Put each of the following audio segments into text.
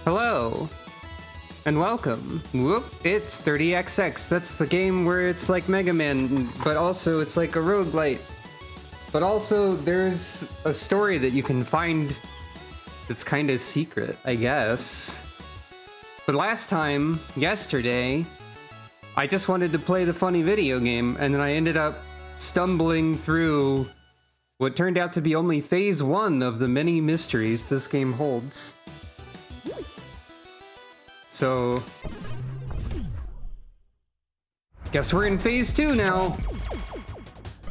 Hello, and welcome. Whoop, it's 30XX. That's the game where it's like Mega Man, but also it's like a roguelite. But also there's a story that you can find that's kind of secret, I guess. But last time, yesterday, I just wanted to play the funny video game, and then I ended up stumbling through what turned out to be only phase 1 of the many mysteries this game holds. So, guess we're in phase 2 now.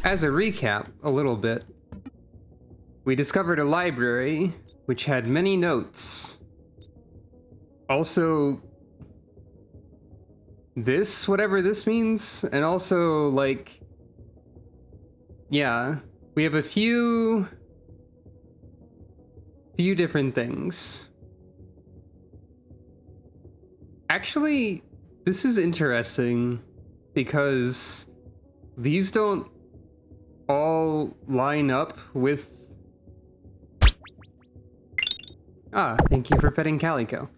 As a recap, a little bit, we discovered a library which had many notes. Also, this, whatever this means, and also, like, yeah, we have a few different things. Actually, this is interesting because these don't all line up with... thank you for petting Calico.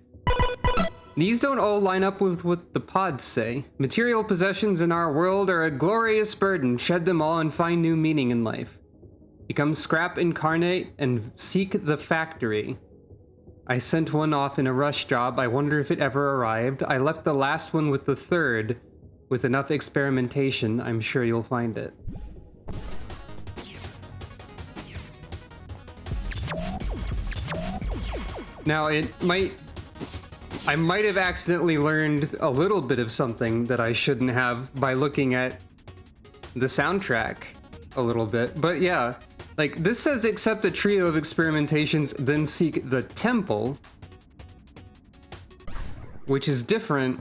These don't all line up with what the pods say. Material possessions in our world are a glorious burden. Shed them all and find new meaning in life. Become scrap incarnate and seek the factory. I sent one off in a rush job. I wonder if it ever arrived. I left the last one with the third. With enough experimentation, I'm sure you'll find it. Now, I might have accidentally learned a little bit of something that I shouldn't have by looking at the soundtrack a little bit. But yeah, like this says accept a trio of experimentations, then seek the temple, which is different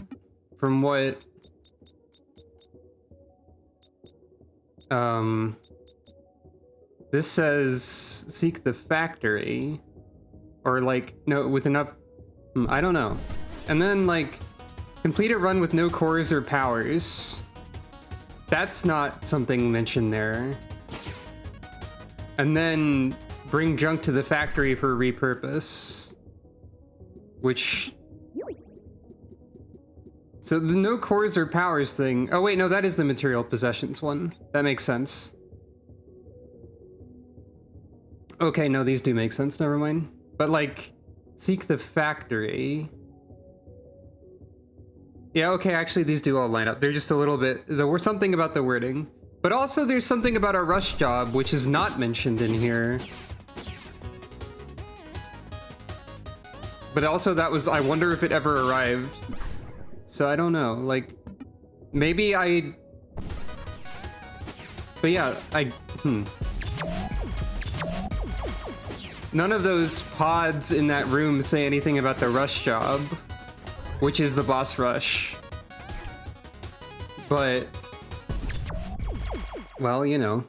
from what this says seek the factory, or like, no, with enough, I don't know. And then like complete a run with no cores or powers. That's not something mentioned there. And then bring junk to the factory for repurpose. Which... So the no cores or powers thing... Oh wait, no, that is the material possessions one. That makes sense. Okay, no, these do make sense, never mind. But like, seek the factory... Yeah, okay, actually these do all line up. They're just a little bit... There was something about the wording. But also there's something about a rush job, which is not mentioned in here. But also that was, I wonder if it ever arrived. So I don't know, like, maybe I... But yeah, None of those pods in that room say anything about the rush job, which is the boss rush. But... well, you know.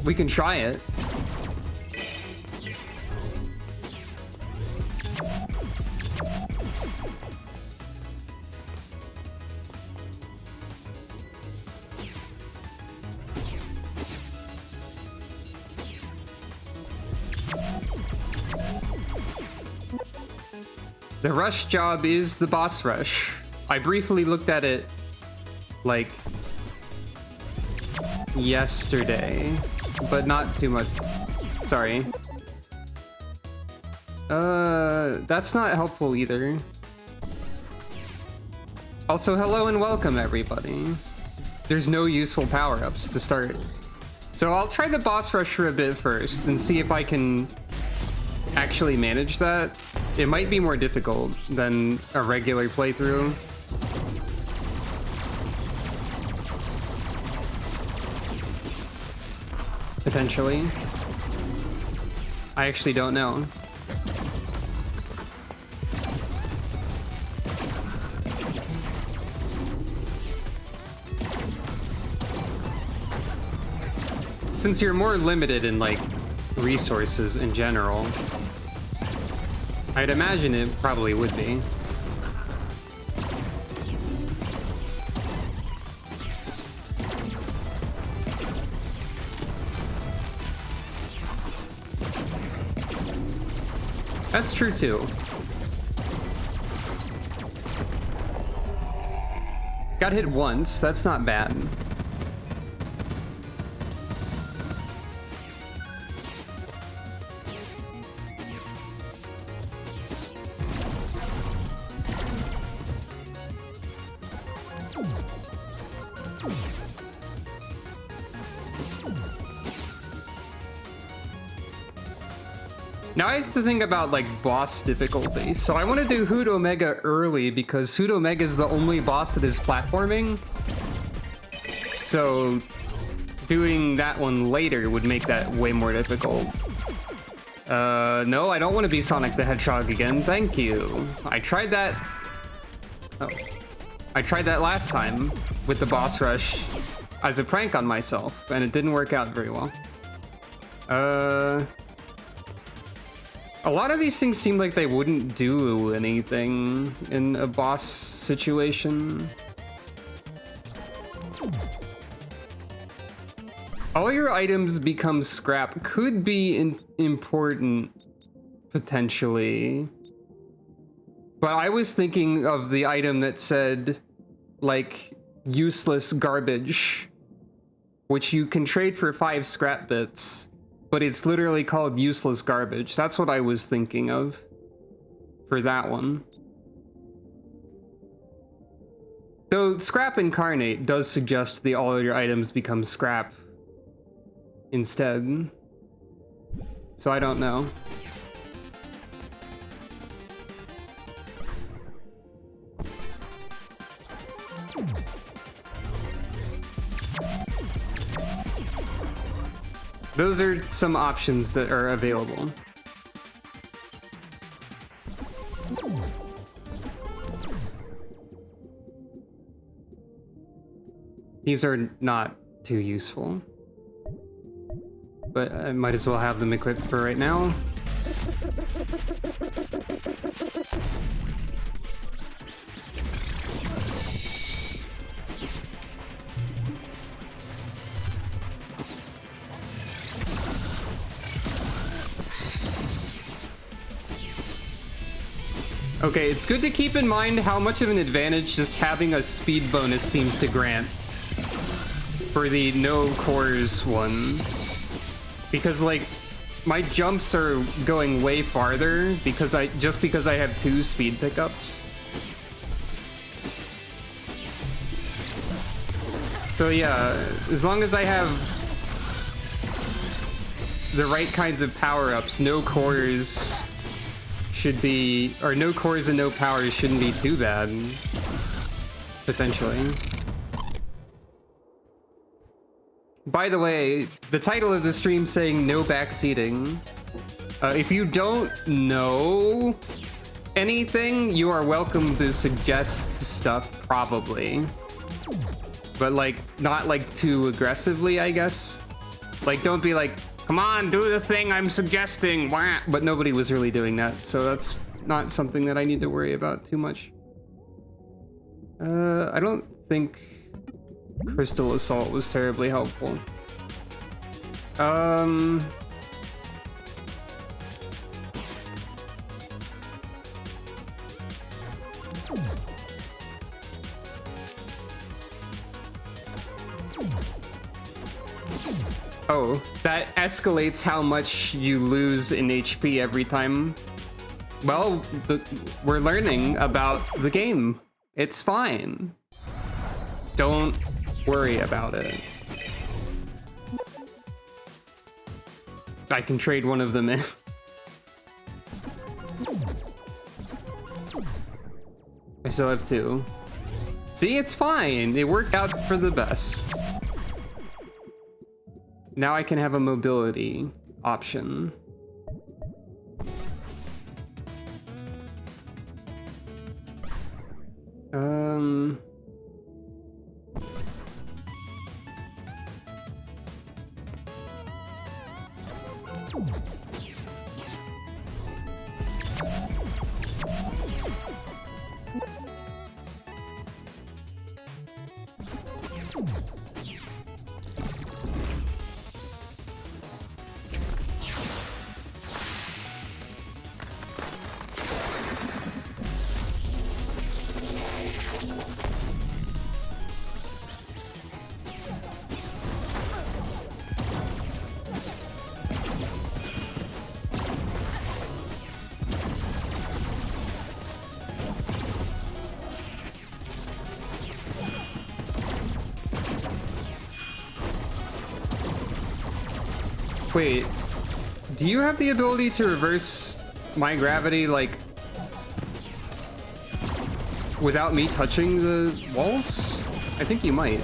We can try it. The rush job is the boss rush. I briefly looked at it, like, yesterday, but not too much. Sorry. That's not helpful either. Also, hello and welcome, everybody. There's no useful power-ups to start. So I'll try the boss rush for a bit first and see if I can actually manage that. It might be more difficult than a regular playthrough. Potentially. I actually don't know. Since you're more limited in, like, resources in general, I'd imagine it probably would be. That's true too. Got hit once, that's not bad. Now I have to think about like boss difficulty. So I want to do Hoot Omega early because Hoot Omega is the only boss that is platforming. So doing that one later would make that way more difficult. No, I don't want to be Sonic the Hedgehog again. Thank you. I tried that. Oh. I tried that last time with the boss rush as a prank on myself, and it didn't work out very well. A lot of these things seem like they wouldn't do anything in a boss situation. All your items become scrap could be important, potentially. But I was thinking of the item that said, like, useless garbage, which you can trade for 5 scrap bits. But it's literally called useless garbage. That's what I was thinking of for that one. Though Scrap Incarnate does suggest that all of your items become scrap instead. So I don't know. Those are some options that are available. These are not too useful, but I might as well have them equipped for right now. Okay, it's good to keep in mind how much of an advantage just having a speed bonus seems to grant for the no cores one. Because like, my jumps are going way farther because I have 2 speed pickups. So yeah, as long as I have the right kinds of power-ups, no cores should be, or no cores and no powers shouldn't be too bad, potentially. By the way, the title of the stream saying no backseating. If you don't know anything, you are welcome to suggest stuff, probably. But like, not like too aggressively, I guess. Like, don't be like, come on, do the thing I'm suggesting. Wah! But nobody was really doing that, so that's not something that I need to worry about too much. I don't think Crystal Assault was terribly helpful. Oh, that escalates how much you lose in HP every time. Well, we're learning about the game. It's fine. Don't worry about it. I can trade one of them in. I still have 2. See, it's fine. It worked out for the best. Now I can have a mobility option. Wait, do you have the ability to reverse my gravity, like, without me touching the walls? I think you might.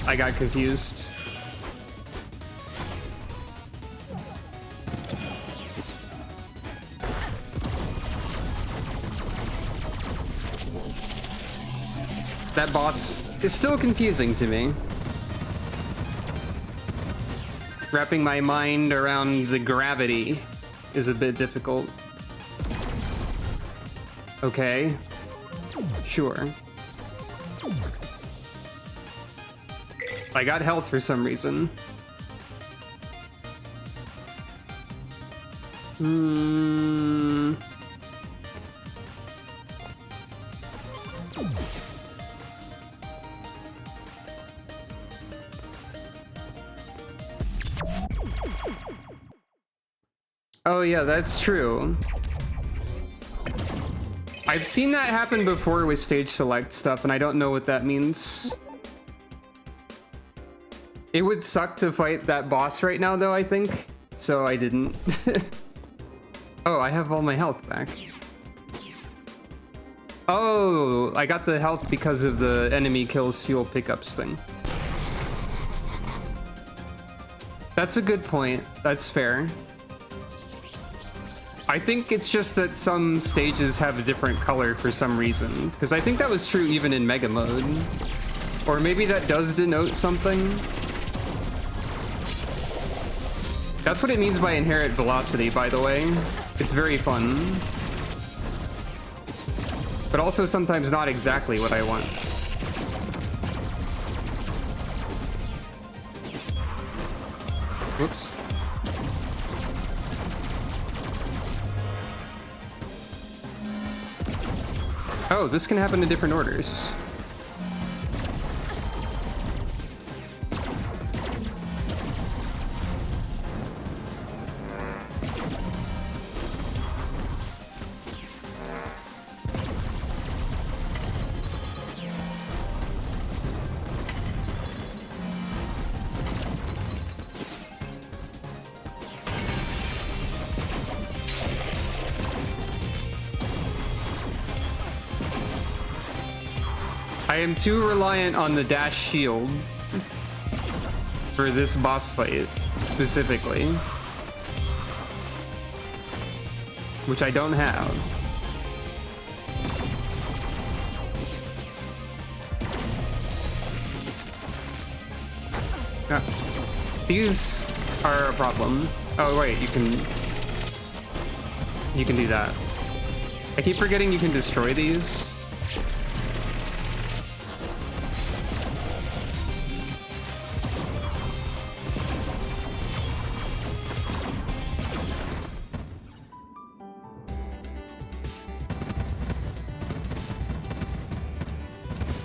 I got confused. That boss is still confusing to me. Wrapping my mind around the gravity is a bit difficult. Okay. Sure. I got health for some reason. Oh yeah, that's true. I've seen that happen before with stage select stuff, and I don't know what that means. It would suck to fight that boss right now, though, I think. So I didn't. Oh, I have all my health back. Oh, I got the health because of the enemy kills fuel pickups thing. That's a good point. That's fair. I think it's just that some stages have a different color for some reason, because I think that was true even in Mega Mode. Or maybe that does denote something. That's what it means by inherent velocity, by the way. It's very fun. But also sometimes not exactly what I want. Whoops. Oh, this can happen in different orders. I am too reliant on the dash shield for this boss fight, specifically. Which I don't have. Ah. These are a problem. Oh wait, you can do that. I keep forgetting you can destroy these.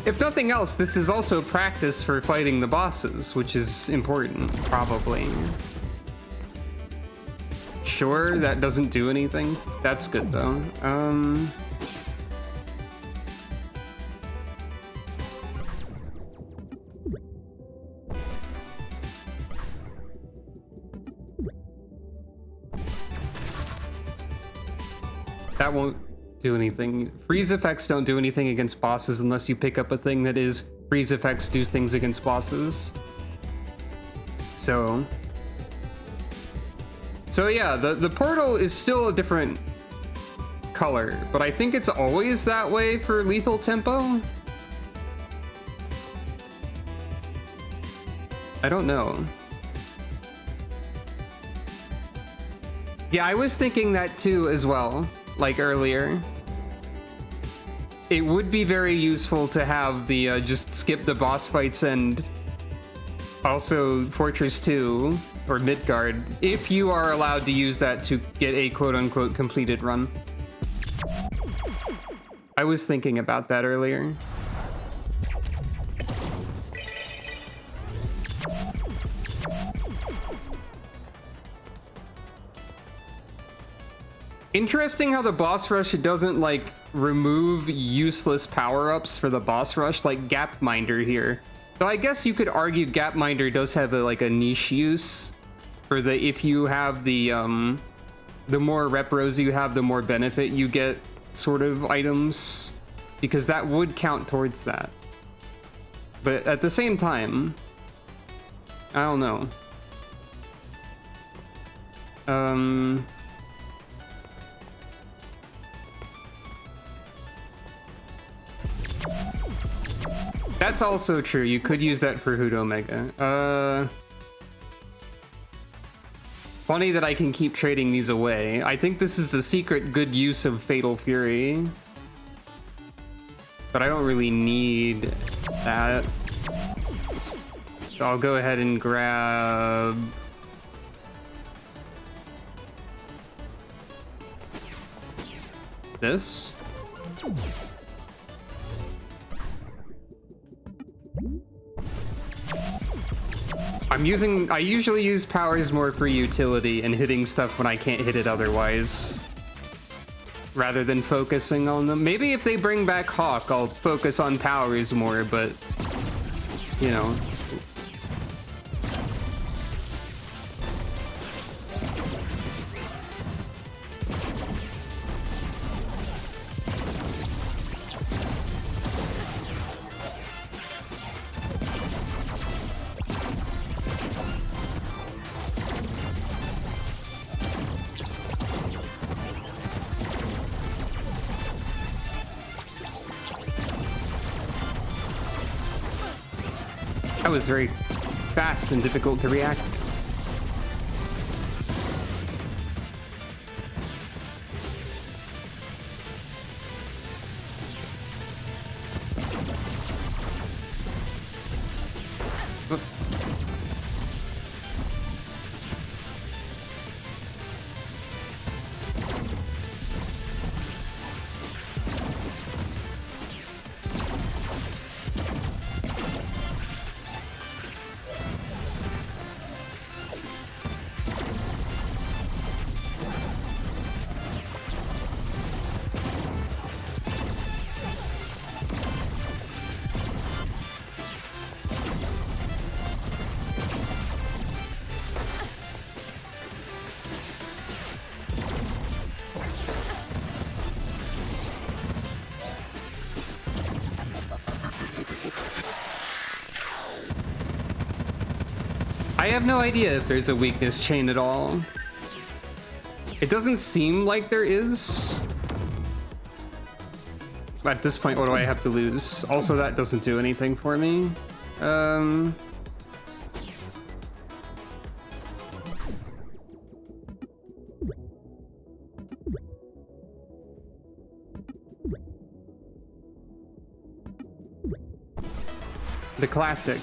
If nothing else, this is also practice for fighting the bosses, which is important, probably. Sure, that doesn't do anything. That's good, though. That won't do anything. Freeze effects don't do anything against bosses unless you pick up a thing that is freeze effects do things against bosses. So yeah, the portal is still a different color, but I think it's always that way for lethal tempo. I don't know. Yeah, I was thinking that too as well, like earlier. It would be very useful to have the just skip the boss fights and also Fortress 2 or Midgard, if you are allowed to use that to get a quote-unquote completed run. I was thinking about that earlier. Interesting how the boss rush doesn't like remove useless power-ups for the boss rush like Gapminder here. So I guess you could argue Gapminder does have like a niche use for the if you have the more repros you have, the more benefit you get sort of items, because that would count towards that. But at the same time, I don't know. That's also true. You could use that for Hoot Omega. Funny that I can keep trading these away. I think this is the secret good use of Fatal Fury. But I don't really need that. So I'll go ahead and grab... this. I usually use powers more for utility and hitting stuff when I can't hit it otherwise, rather than focusing on them. Maybe if they bring back Hawk, I'll focus on powers more, but, you know. That was very fast and difficult to react. I have no idea if there's a weakness chain at all. It doesn't seem like there is. At this point, what do I have to lose? Also, that doesn't do anything for me. The classic.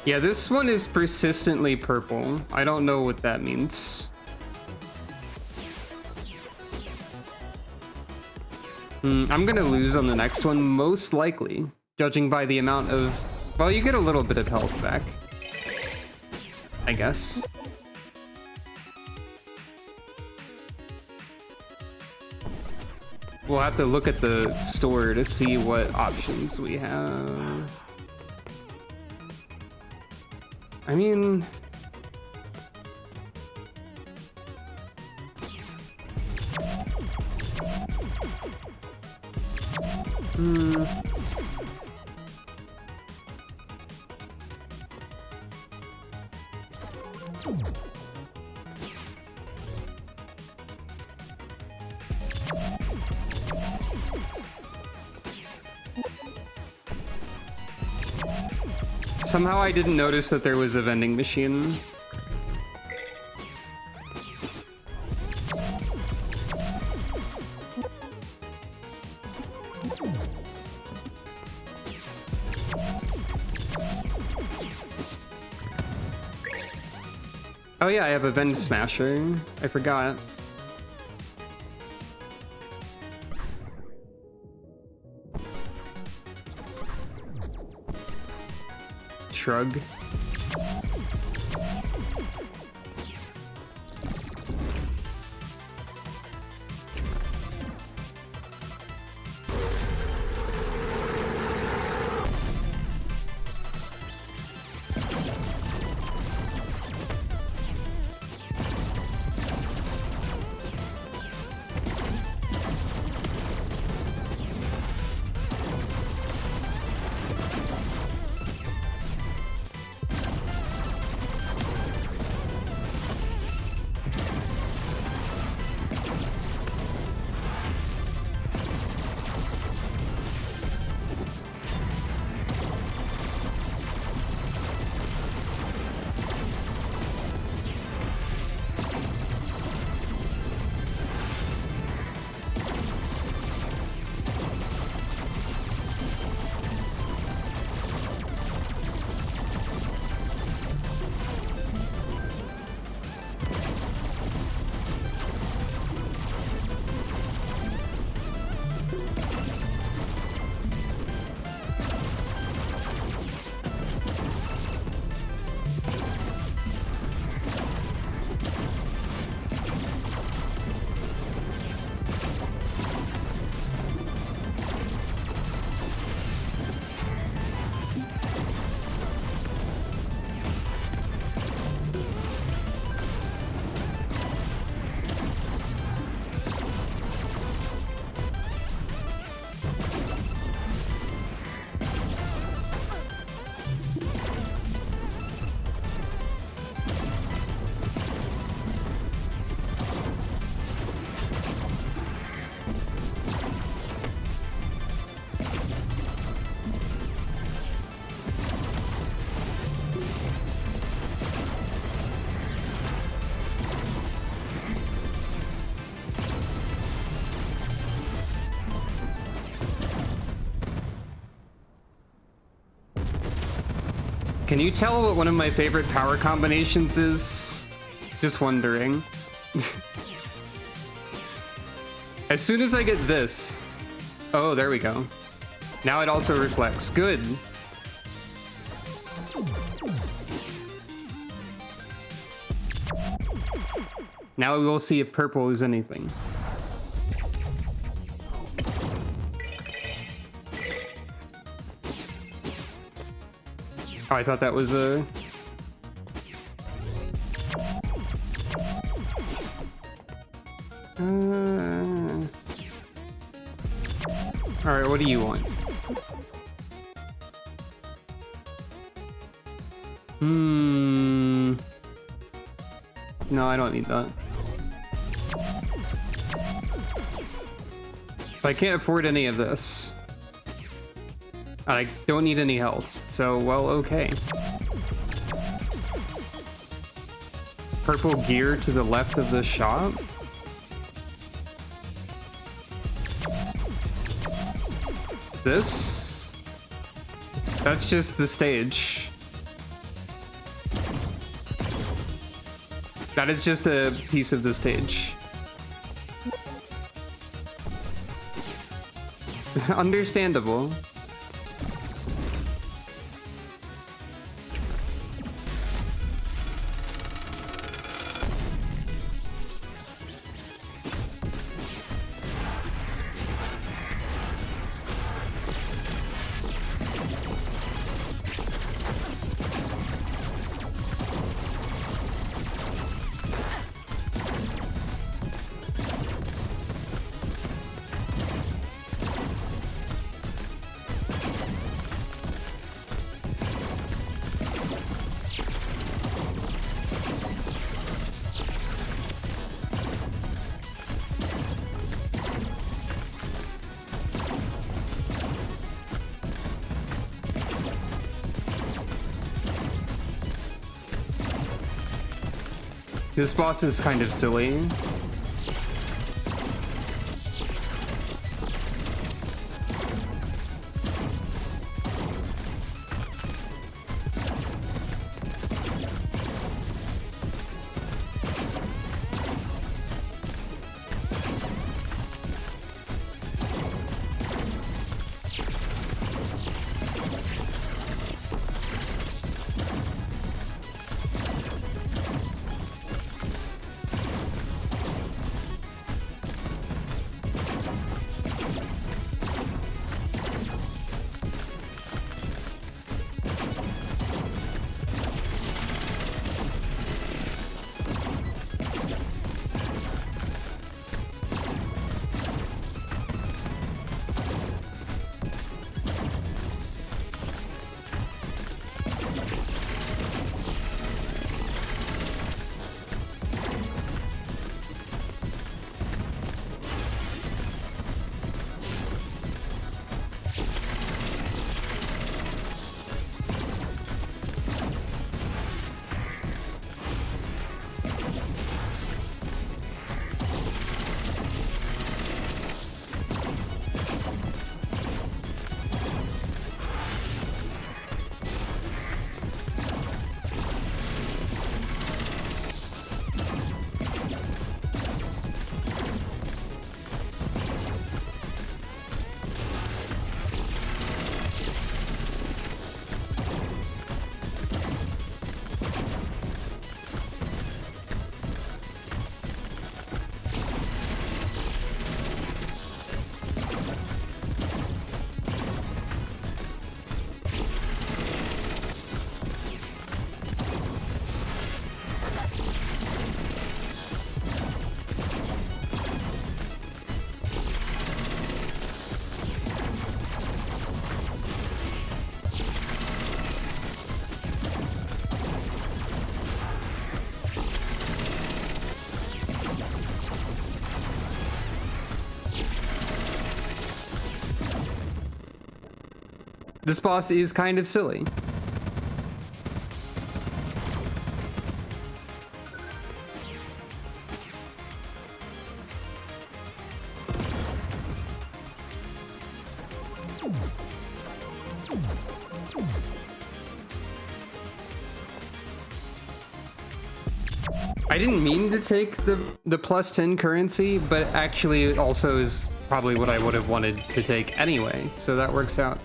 Yeah, this one is persistently purple. I don't know what that means. I'm gonna lose on the next one, most likely, judging by the amount of... Well, you get a little bit of health back, I guess. We'll have to look at the store to see what options we have. I mean... Somehow I didn't notice that there was a vending machine. Oh yeah, I have a Vend Smasher. I forgot. Shrug. Can you tell what one of my favorite power combinations is? Just wondering. As soon as I get this... Oh, there we go. Now it also reflects. Good. Now we will see if purple is anything. Oh, I thought that was a... Alright, what do you want? No, I don't need that. I can't afford any of this. I don't need any health, so, well, okay. Purple gear to the left of the shop? This? That's just the stage. That is just a piece of the stage. Understandable. This boss is kind of silly. This boss is kind of silly. I didn't mean to take the plus 10 currency, but actually it also is probably what I would have wanted to take anyway, so that works out.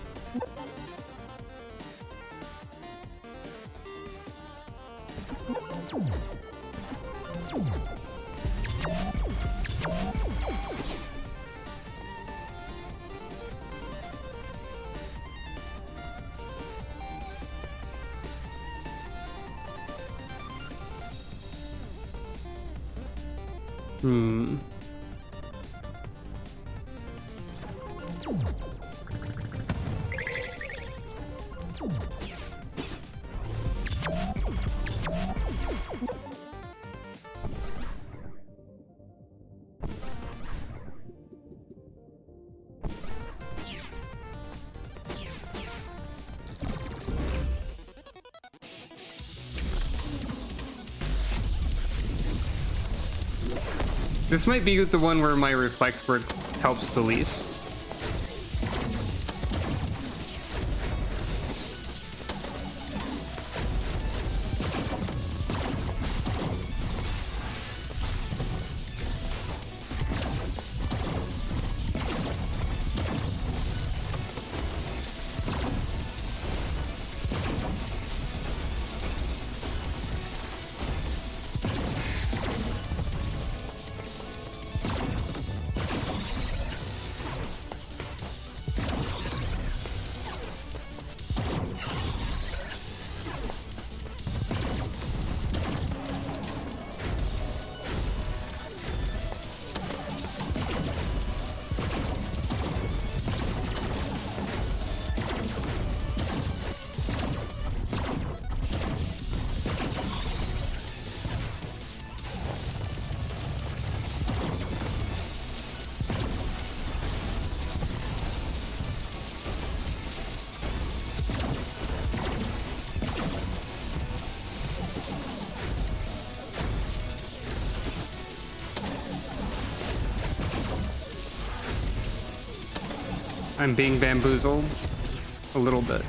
This might be the one where my reflect work helps the least. I'm being bamboozled a little bit.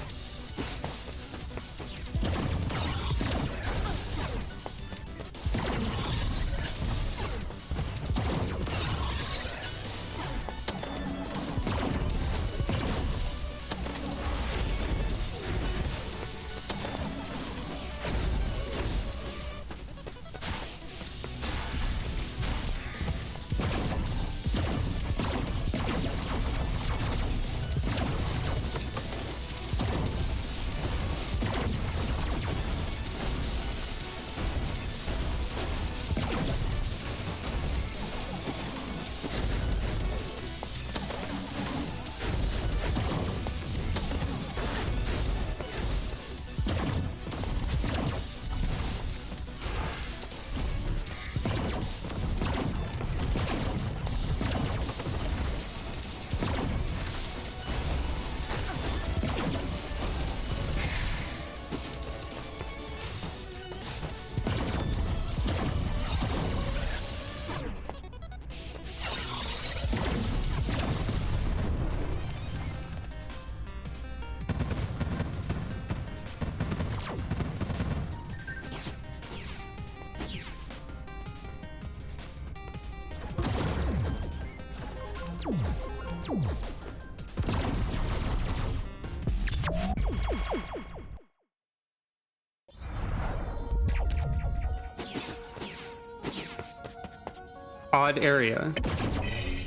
Odd area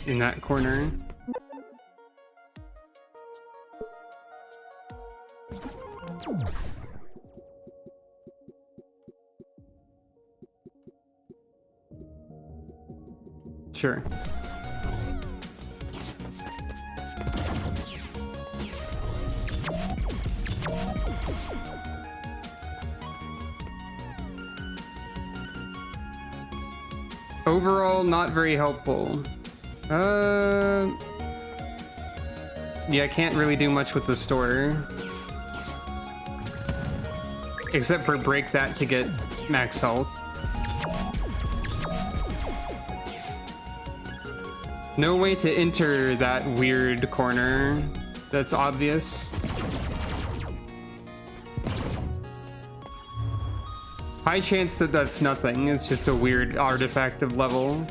in that corner. Sure. Overall, not very helpful. Yeah, I can't really do much with the store. Except for break that to get max health. No way to enter that weird corner that's obvious. High chance that that's nothing. It's just a weird artifact of level.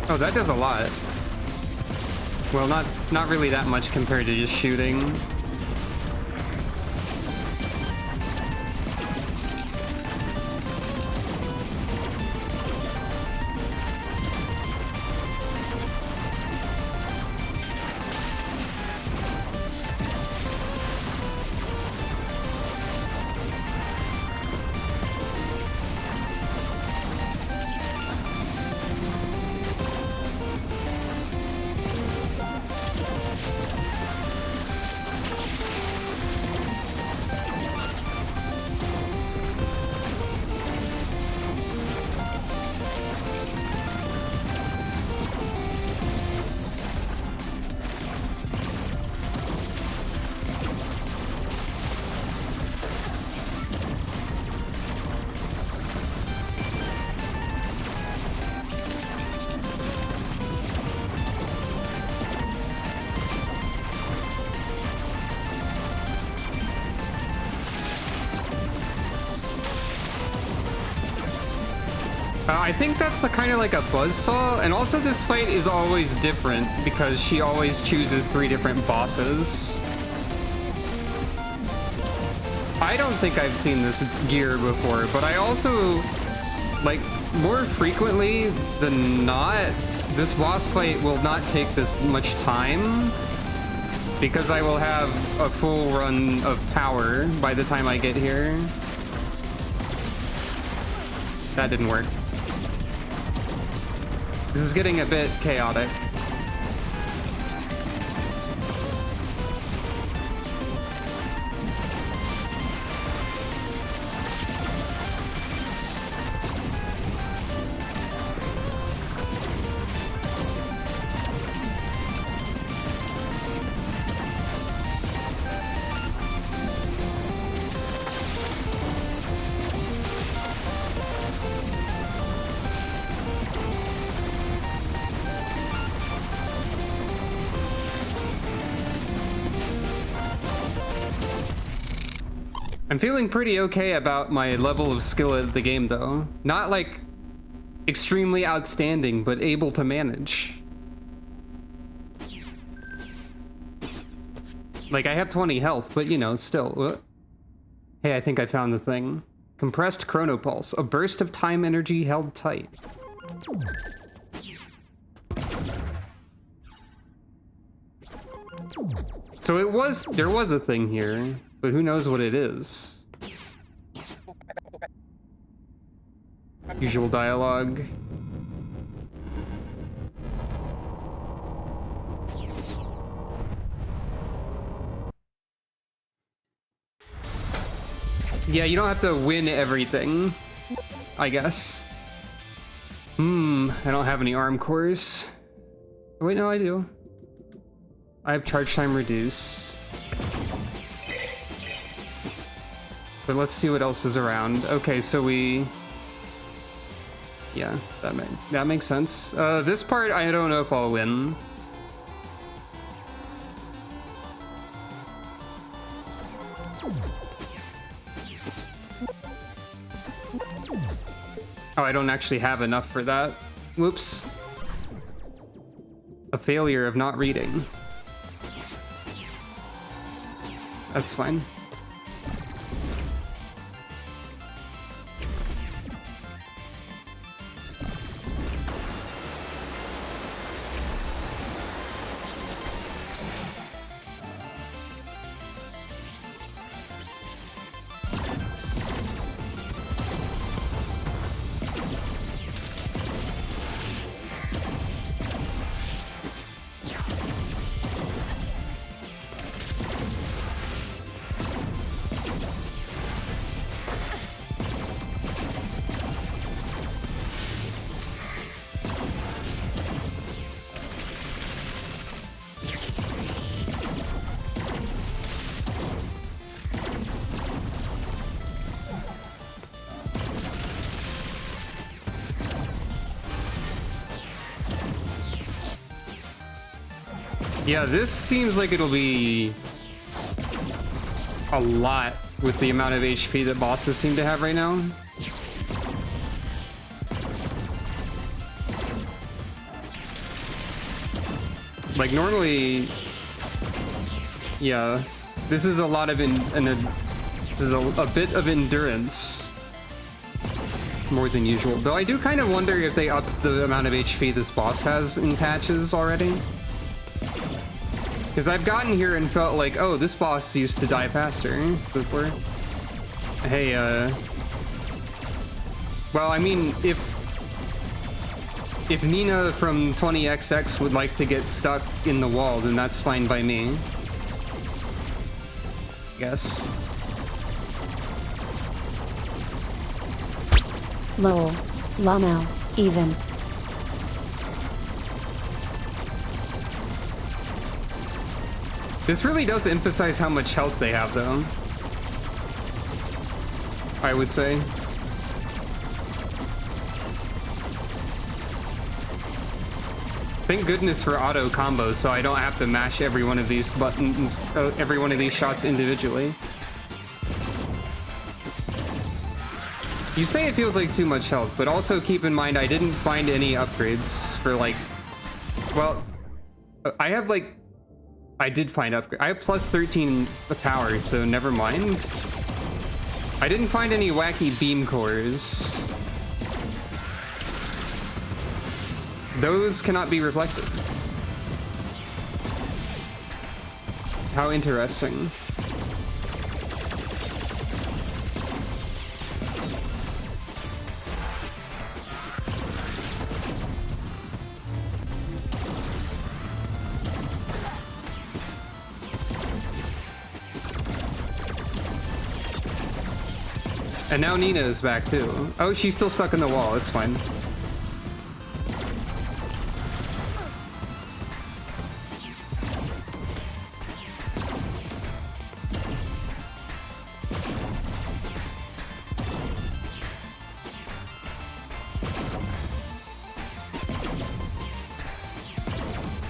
Oh, that does a lot. Well, not really that much compared to just shooting. I think that's the kind of like a buzzsaw, and also this fight is always different because she always chooses 3 different bosses. I don't think I've seen this gear before, but I also, like, more frequently than not, this boss fight will not take this much time because I will have a full run of power by the time I get here. That didn't work. This is getting a bit chaotic. I'm feeling pretty okay about my level of skill at the game, though. Not like extremely outstanding, but able to manage. Like, I have 20 health, but you know, still. Hey, I think I found the thing. Compressed chronopulse, a burst of time energy held tight. So there was a thing here, but who knows what it is. Usual dialogue. Yeah, you don't have to win everything, I guess. I don't have any arm cores. Oh, wait, no, I do. I have charge time reduced. But let's see what else is around. Okay, so we... Yeah, that makes sense. This part, I don't know if I'll win. Oh, I don't actually have enough for that. Whoops. A failure of not reading. That's fine. Yeah, this seems like it'll be a lot with the amount of HP that bosses seem to have right now. Like normally, yeah, this is a lot of this is a bit of endurance more than usual. Though I do kind of wonder if they upped the amount of HP this boss has in patches already. Because I've gotten here and felt like, oh, this boss used to die faster before. Hey, well, I mean, if Nina from 20XX would like to get stuck in the wall, then that's fine by me. Guess. Lol. Lamo. Even. This really does emphasize how much health they have, though. I would say. Thank goodness for auto combos, so I don't have to mash every one of these buttons, every one of these shots individually. You say it feels like too much health, but also keep in mind I didn't find any upgrades for like, well, I have like, I did find upgrade. I have plus 13 power, so never mind. I didn't find any wacky beam cores. Those cannot be reflected. How interesting. And now Nina is back too. Oh, she's still stuck in the wall. It's fine.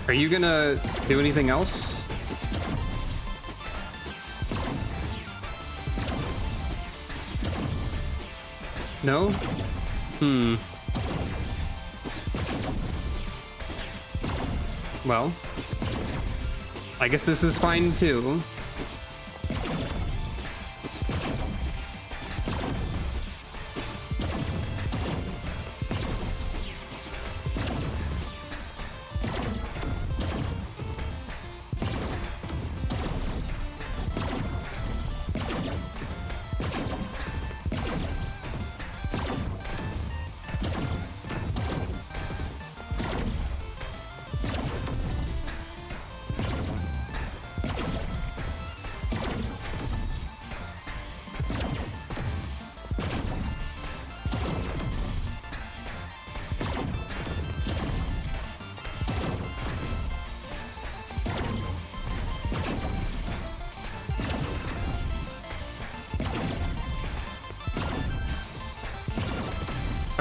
Are you gonna do anything else? No? Well, I guess this is fine too.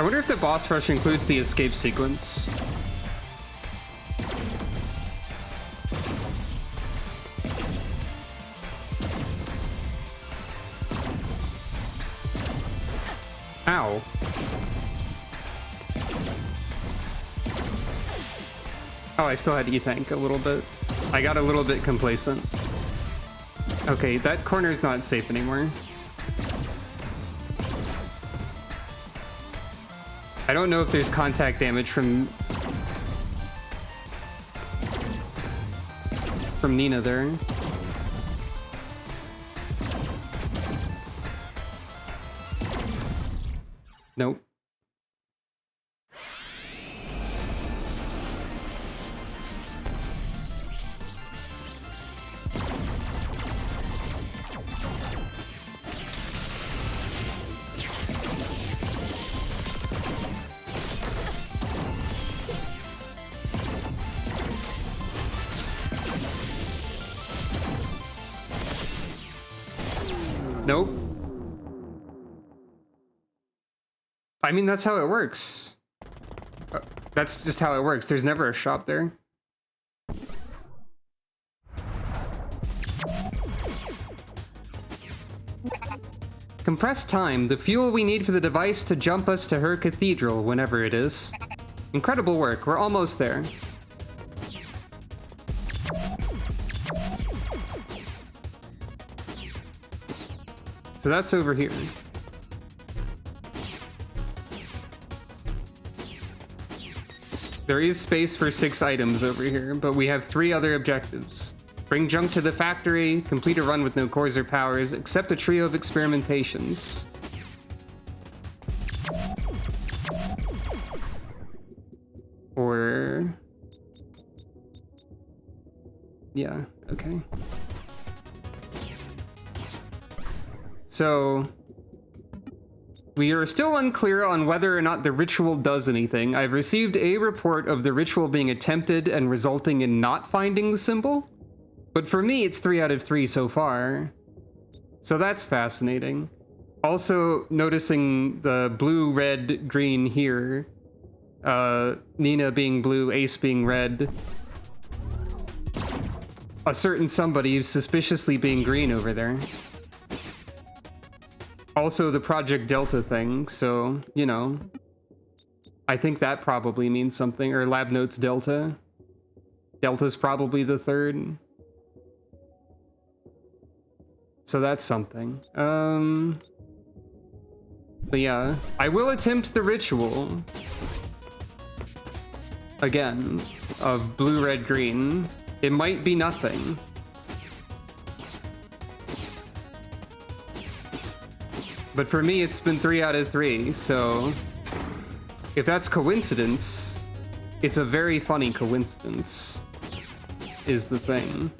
I wonder if the boss rush includes the escape sequence. Ow. Oh, I still had E-Tank a little bit. I got a little bit complacent. Okay, that corner's not safe anymore. I don't know if there's contact damage from Nina there. Nope. Nope. I mean, that's how it works. That's just how it works. There's never a shop there. Compressed time, the fuel we need for the device to jump us to her cathedral, whenever it is. Incredible work. We're almost there. So that's over here. There is space for 6 items over here, but we have 3 other objectives. Bring junk to the factory, complete a run with no cores or powers, accept a trio of experimentations. Or... yeah, okay. So, we are still unclear on whether or not the ritual does anything. I've received a report of the ritual being attempted and resulting in not finding the symbol, but for me it's 3 out of 3 so far. So that's fascinating. Also noticing the blue, red, green here. Nina being blue, Ace being red. A certain somebody suspiciously being green over there. Also the Project Delta thing, so, you know. I think that probably means something, or Lab Notes Delta. Delta's probably the 3rd. So that's something. But yeah, I will attempt the ritual. Again, of blue, red, green. It might be nothing. But for me, it's been 3 out of 3, so if that's coincidence, it's a very funny coincidence, is the thing.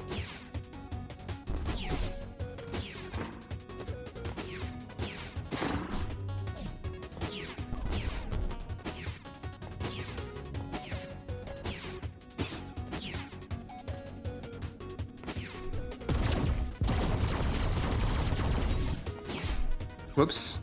Whoops.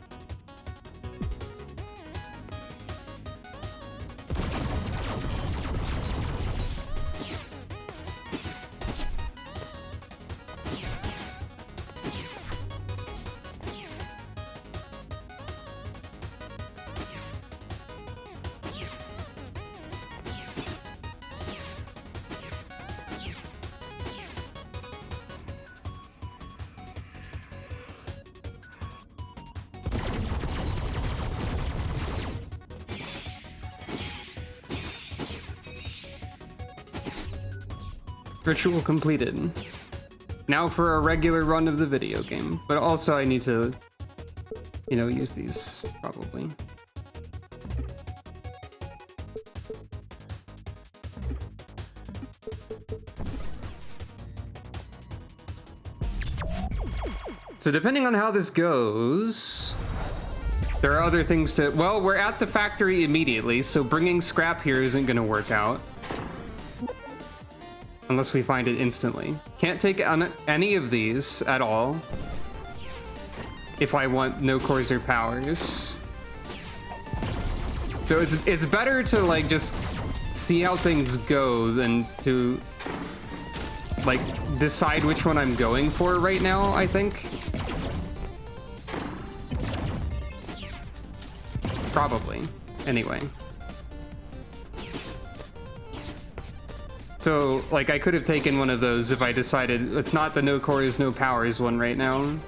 Ritual completed. Now for a regular run of the video game. But also I need to, you know, use these, probably. So depending on how this goes, there are other things to... well, we're at the factory immediately, so bringing scrap here isn't going to work out. Unless we find it instantly. Can't take on any of these at all. If I want no cores or powers. So it's better to like just see how things go than to like decide which one I'm going for right now, I think. Probably. Anyway. So, like, I could have taken one of those if I decided it's not the no cores, no powers one right now.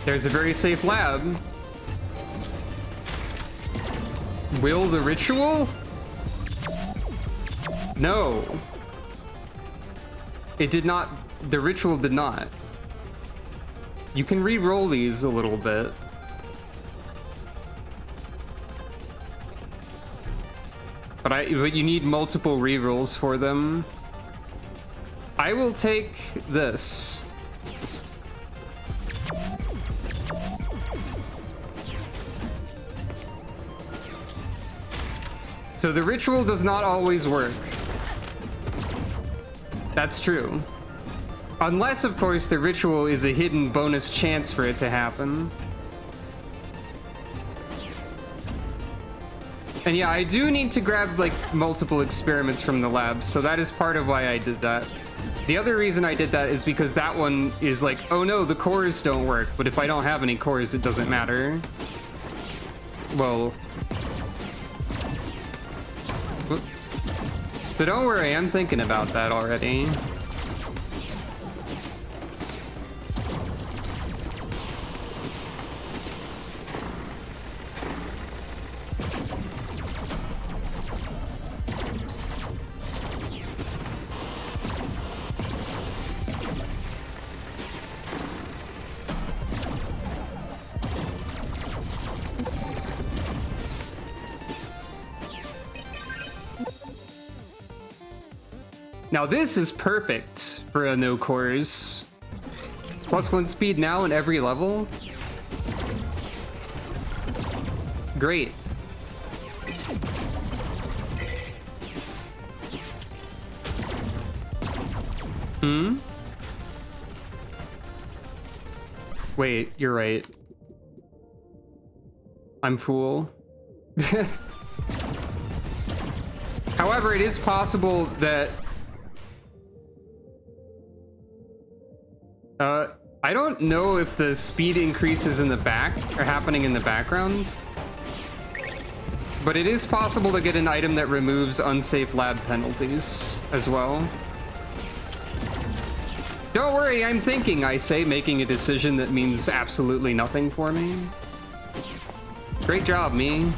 There's a very safe lab. Will the ritual? No. It did not. The ritual did not. You can re-roll these a little bit. But you need multiple re-rolls for them. I will take this. So the ritual does not always work. That's true. Unless, of course, the ritual is a hidden bonus chance for it to happen. And yeah, I do need to grab, like, multiple experiments from the lab, so that is part of why I did that. The other reason I did that is because that one is like, oh no, the cores don't work, but if I don't have any cores, it doesn't matter. Well... So don't worry, I'm thinking about that already. Now this is perfect for a no cores. +1 speed now in every level. Great. Wait, you're right. I'm fool. However, it is possible that I don't know if the speed increases in the back are happening in the background, but it is possible to get an item that removes unsafe lab penalties as well. Don't worry, I'm thinking, I say, making a decision that means absolutely nothing for me. Great job, me.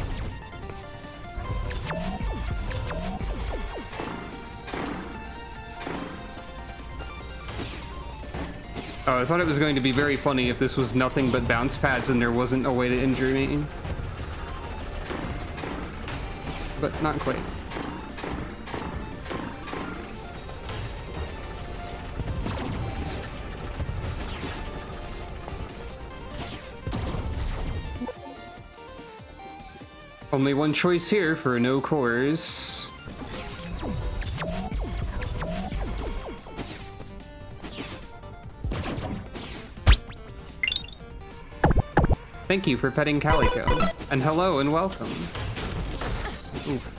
Oh, I thought it was going to be very funny if this was nothing but bounce pads and there wasn't a way to injure me. But not quite. Only one choice here for no cores. Thank you for petting Calico. And hello and welcome. Oof.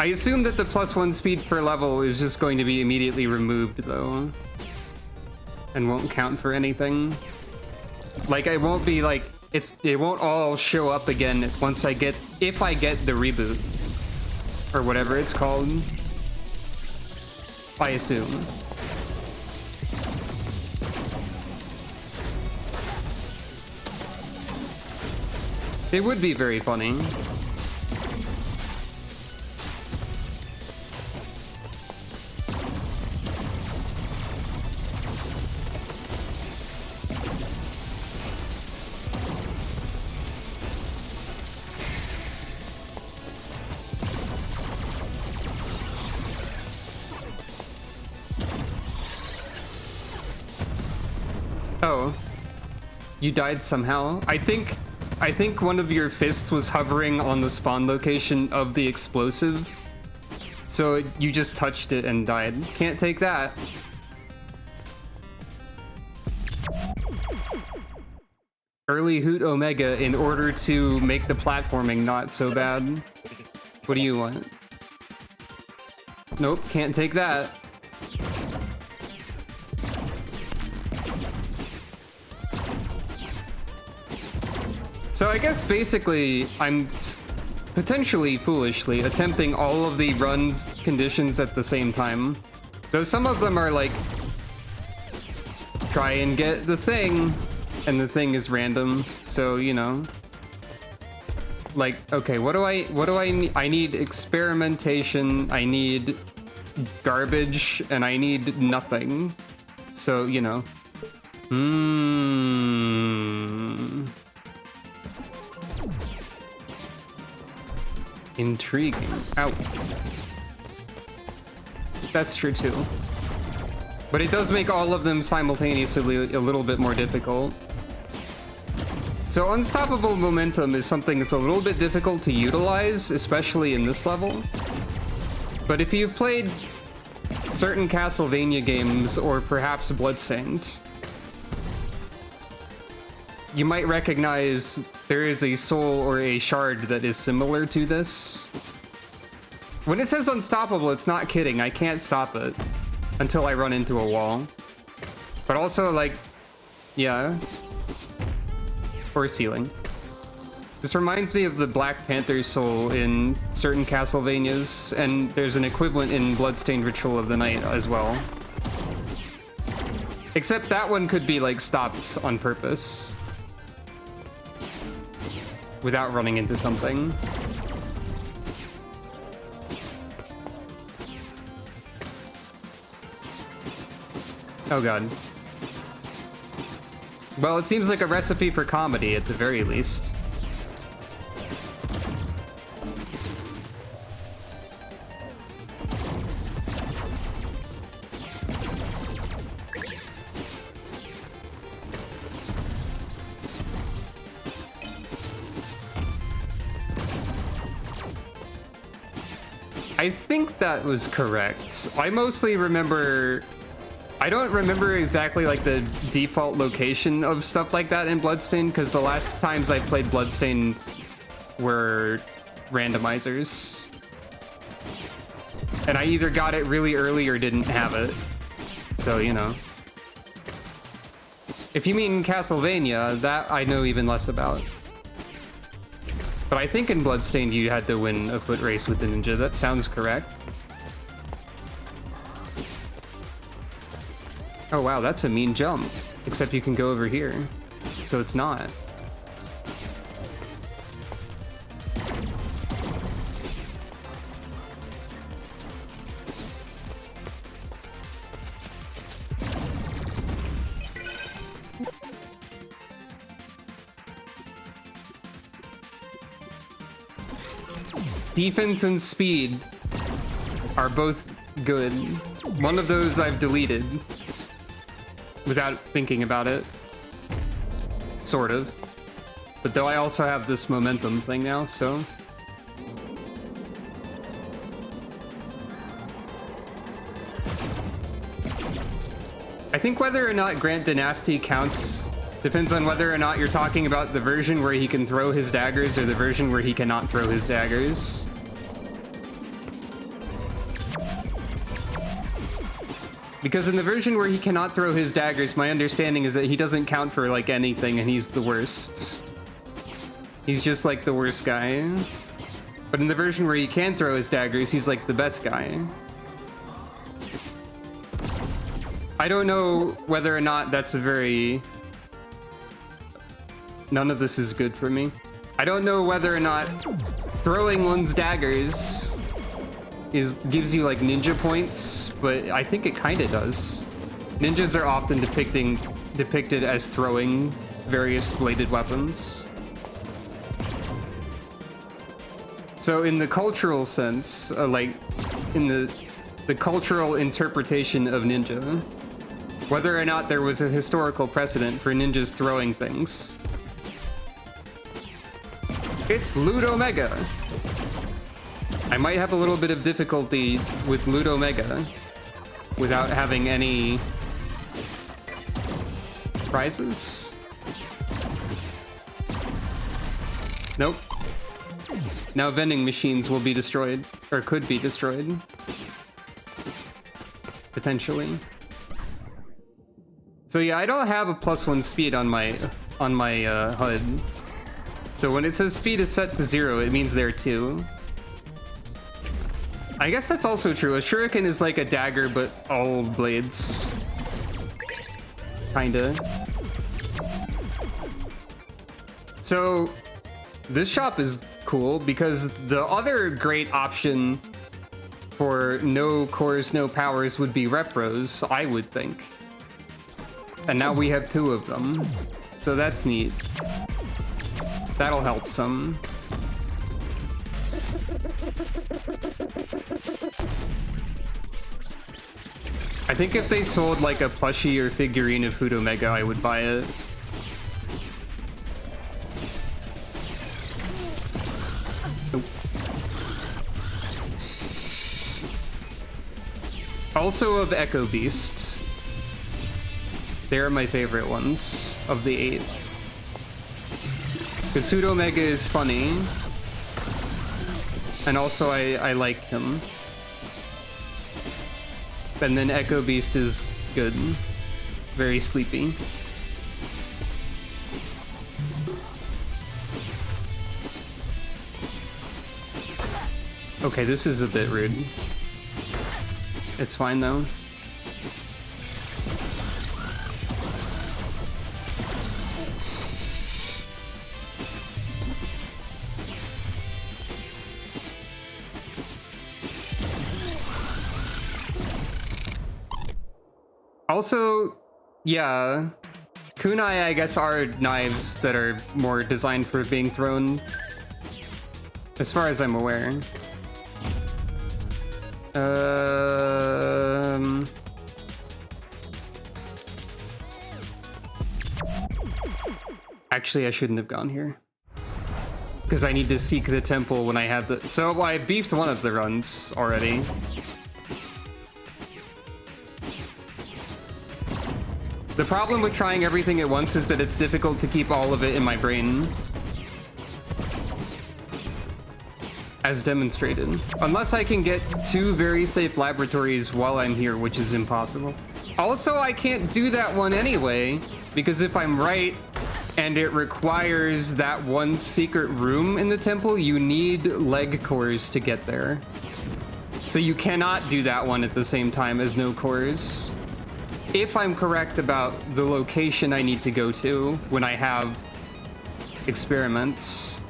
I assume that the +1 speed per level is just going to be immediately removed, though. And won't count for anything. Like, it won't be like... It won't all show up again if I get the reboot. Or whatever it's called. I assume. It would be very funny. Oh, you died somehow. I think one of your fists was hovering on the spawn location of the explosive. So you just touched it and died. Can't take that. Early Hoot Omega in order to make the platforming not so bad. What do you want? Nope, can't take that. So I guess basically I'm potentially foolishly attempting all of the runs conditions at the same time. Though some of them are like, try and get the thing, and the thing is random, so you know. Like, okay, what do I need? I need experimentation, I need garbage, and I need nothing. So, you know. Intriguing. Ow. That's true too. But it does make all of them simultaneously a little bit more difficult. So unstoppable momentum is something that's a little bit difficult to utilize, especially in this level. But if you've played certain Castlevania games, or perhaps Bloodstained, you might recognize there is a soul or a shard that is similar to this. When it says unstoppable, it's not kidding. I can't stop it until I run into a wall. But also, like, yeah. Or a ceiling. This reminds me of the Black Panther soul in certain Castlevanias, and there's an equivalent in Bloodstained Ritual of the Night as well. Except that one could be, like, stopped on purpose. Without running into something. Oh god. Well, it seems like a recipe for comedy at the very least. I think that was correct. I mostly remember... I don't remember exactly like the default location of stuff like that in Bloodstained, because the last times I played Bloodstained were randomizers. And I either got it really early or didn't have it. So, you know. If you mean Castlevania, that I know even less about. But I think in Bloodstained you had to win a foot race with the ninja. That sounds correct. Oh wow, that's a mean jump. Except you can go over here. So it's not. Defense and speed are both good. One of those I've deleted without thinking about it. Sort of. But though I also have this momentum thing now, so... I think whether or not Grant Dynasty counts depends on whether or not you're talking about the version where he can throw his daggers or the version where he cannot throw his daggers. Because in the version where he cannot throw his daggers, my understanding is that he doesn't count for like anything and he's the worst. He's just like the worst guy. But in the version where he can throw his daggers, he's like the best guy. I don't know whether or not that's a very... None of this is good for me. I don't know whether or not throwing one's daggers gives you like ninja points, but I think it kind of does. Ninjas are often depicted as throwing various bladed weapons. So in the cultural sense, like in the cultural interpretation of ninja, whether or not there was a historical precedent for ninjas throwing things, it's Ludomega. I might have a little bit of difficulty with Ludomega without having any prizes. Nope. Now vending machines will be destroyed, or could be destroyed. Potentially. So yeah, I don't have a +1 speed on my HUD. So when it says speed is set to 0, it means there too. I guess that's also true. A shuriken is like a dagger, but all blades. Kinda. So this shop is cool because the other great option for no cores, no powers would be repros, I would think. And now we have 2 of them. So that's neat. That'll help some. I think if they sold like a plushie or figurine of Ludomega, I would buy it. Nope. Also of Echo Beast. They're my favorite ones of the 8. Because Ludomega is funny. And also I like him. And then Echo Beast is good. Very sleepy. Okay, this is a bit rude. It's fine though. Also, yeah, kunai, I guess, are knives that are more designed for being thrown, as far as I'm aware. Actually, I shouldn't have gone here. Because I need to seek the temple when I have the... So I beefed one of the runs already. The problem with trying everything at once is that it's difficult to keep all of it in my brain. As demonstrated. Unless I can get 2 very safe laboratories while I'm here, which is impossible. Also, I can't do that one anyway, because if I'm right and it requires that one secret room in the temple, you need leg cores to get there. So you cannot do that one at the same time as no cores. If I'm correct about the location I need to go to when I have experiments.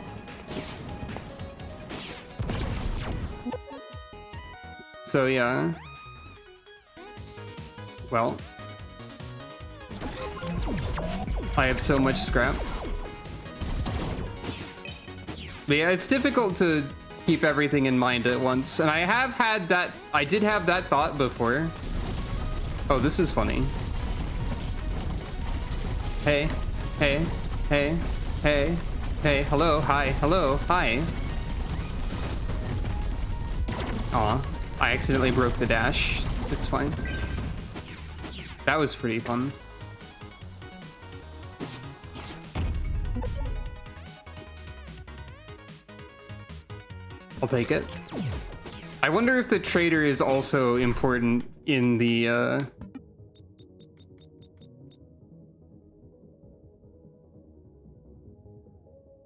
So yeah. Well. I have so much scrap. But yeah, it's difficult to keep everything in mind at once. And I have had that, I did have that thought before. Oh, this is funny. Hey, hey, hey, hey, hey, hello, hi, hello, hi. Aw, I accidentally broke the dash. It's fine. That was pretty fun. I'll take it. I wonder if the trader is also important in the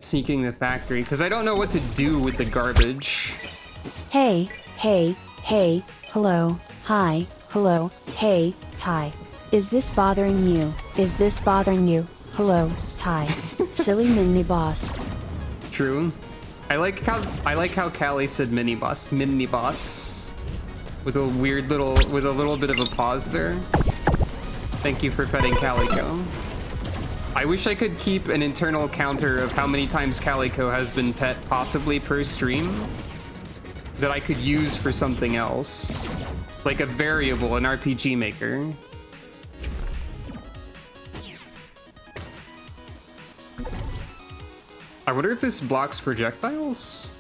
sneaking the factory, because I don't know what to do with the garbage. Hey, hey, hey, hello, hi, hello, hey, hi. Is this bothering you? Is this bothering you? Hello, hi. Silly mini boss. True. I like how Callie said mini boss, with a weird little bit of a pause there. Thank you for petting Calico. I wish I could keep an internal counter of how many times Calico has been pet possibly per stream that I could use for something else, like a variable in RPG Maker. I wonder if this blocks projectiles?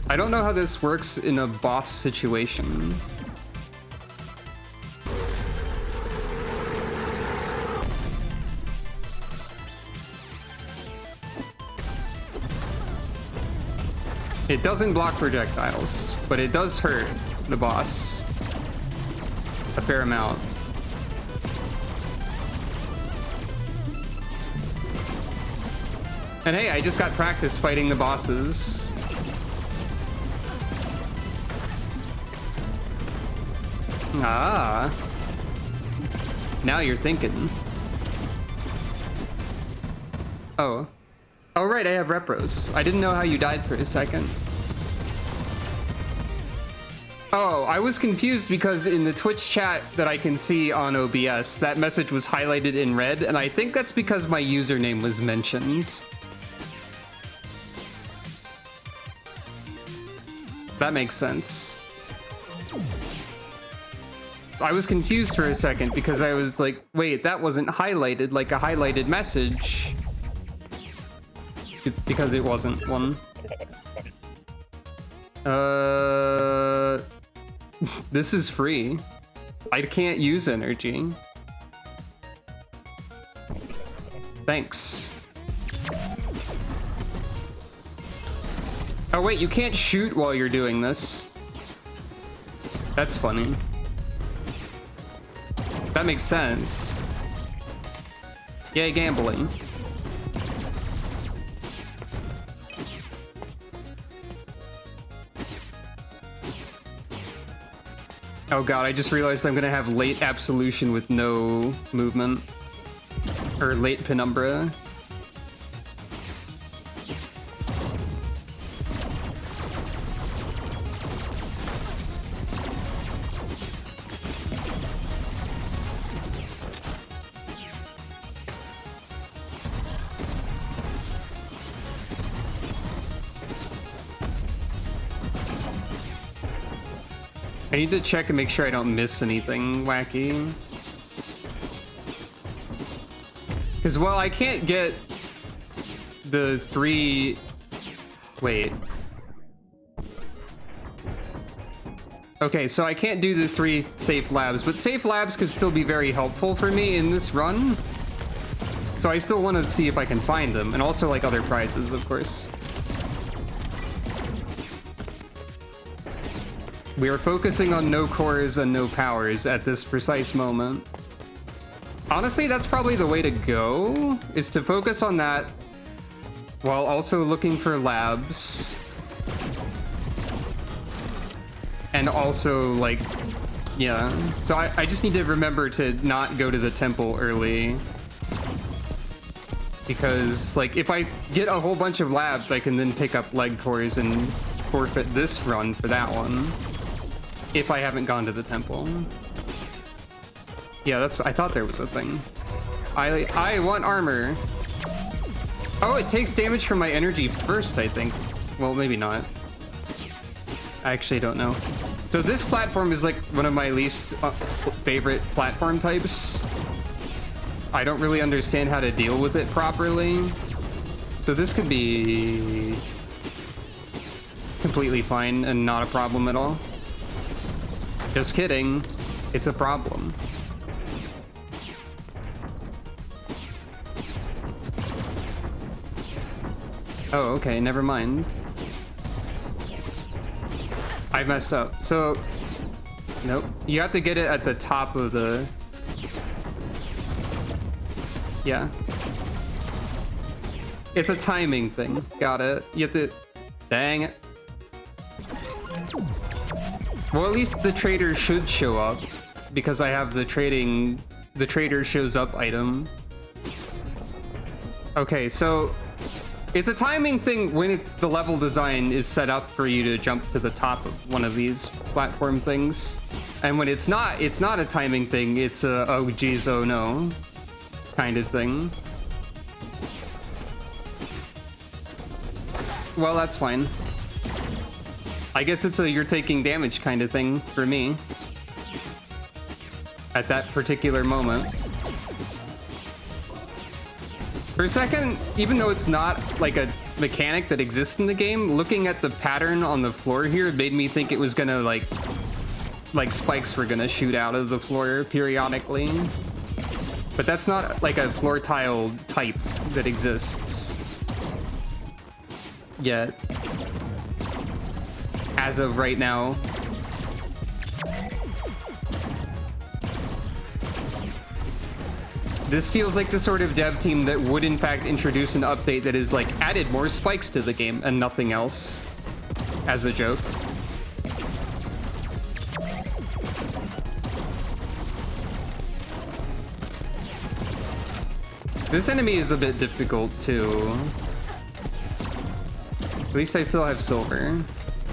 I don't know how this works in a boss situation. It doesn't block projectiles, but it does hurt the boss a fair amount. And hey, I just got practice fighting the bosses. Ah. Now you're thinking. Oh. Oh, right, I have repros. I didn't know how you died for a second. Oh, I was confused because in the Twitch chat that I can see on OBS, that message was highlighted in red, and I think that's because my username was mentioned. That makes sense. I was confused for a second because I was like, wait, that wasn't highlighted like a highlighted message. Because it wasn't one. This is free. I can't use energy. Thanks. Oh wait, you can't shoot while you're doing this. That's funny. That makes sense. Yay, gambling. Oh god, I just realized I'm gonna have late absolution with no movement. Or late penumbra. I need to check and make sure I don't miss anything wacky. Because, well, I can't get the 3... Wait. Okay, so I can't do the 3 safe labs, but safe labs could still be very helpful for me in this run. So I still want to see if I can find them, and also like other prizes, of course. We are focusing on no cores and no powers at this precise moment. Honestly, that's probably the way to go, is to focus on that while also looking for labs. And also, like, yeah. So I just need to remember to not go to the temple early. Because, like, if I get a whole bunch of labs, I can then pick up leg cores and forfeit this run for that one. If I haven't gone to the temple. Yeah, I thought there was a thing. I want armor. Oh, it takes damage from my energy first, I think. Well, maybe not. I actually don't know. So this platform is like one of my least favorite platform types. I don't really understand how to deal with it properly. So this could be completely fine and not a problem at all. Just kidding. It's a problem. Oh, okay, never mind. I messed up. So, nope. You have to get it at the top of the... Yeah. It's a timing thing. Got it. You have to... Dang it. Well, at least the trader should show up, because I have the trading... The trader shows up item. Okay, so... It's a timing thing when the level design is set up for you to jump to the top of one of these platform things. And when it's not a timing thing, it's a, oh geez, oh no, kind of thing. Well, that's fine. I guess it's a you're taking damage kind of thing for me. At that particular moment. For a second, even though it's not like a mechanic that exists in the game, looking at the pattern on the floor here made me think it was gonna like spikes were gonna shoot out of the floor periodically. But that's not like a floor tile type that exists yet. As of right now. This feels like the sort of dev team that would in fact introduce an update that is like added more spikes to the game and nothing else as a joke. This enemy is a bit difficult too. At least I still have silver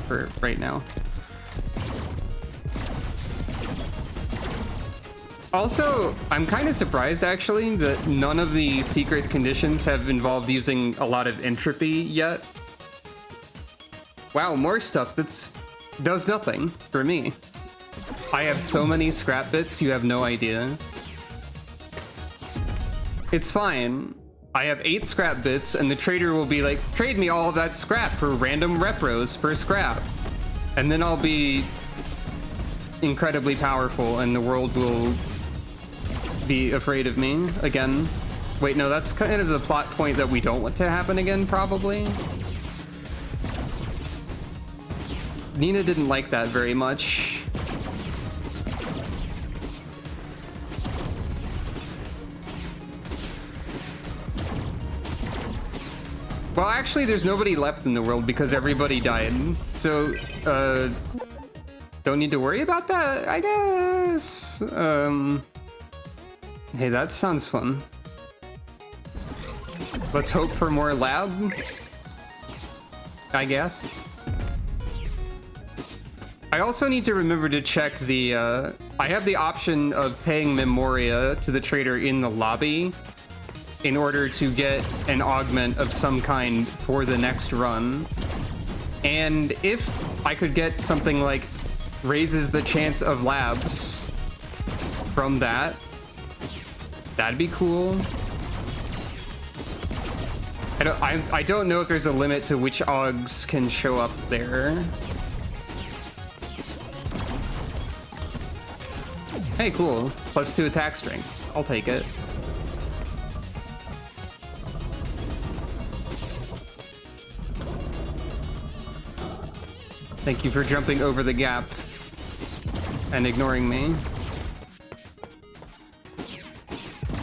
for right now. Also, I'm kind of surprised actually that none of the secret conditions have involved using a lot of entropy yet. Wow, more stuff that does nothing for me. I have so many scrap bits, you have no idea. It's fine. I have 8 scrap bits and the trader will be like, trade me all of that scrap for random repros per scrap. And then I'll be incredibly powerful and the world will be afraid of me again. Wait, no, that's kind of the plot point that we don't want to happen again, probably. Nina didn't like that very much. Well, actually, there's nobody left in the world because everybody died. So, don't need to worry about that, I guess. Hey, that sounds fun. Let's hope for more lab, I guess. I also need to remember to check the, I have the option of paying Memoria to the trader in the lobby in order to get an augment of some kind for the next run. And if I could get something like raises the chance of labs from that, that'd be cool. I don't know if there's a limit to which augs can show up there. Hey, cool. +2 attack strength. I'll take it. Thank you for jumping over the gap and ignoring me.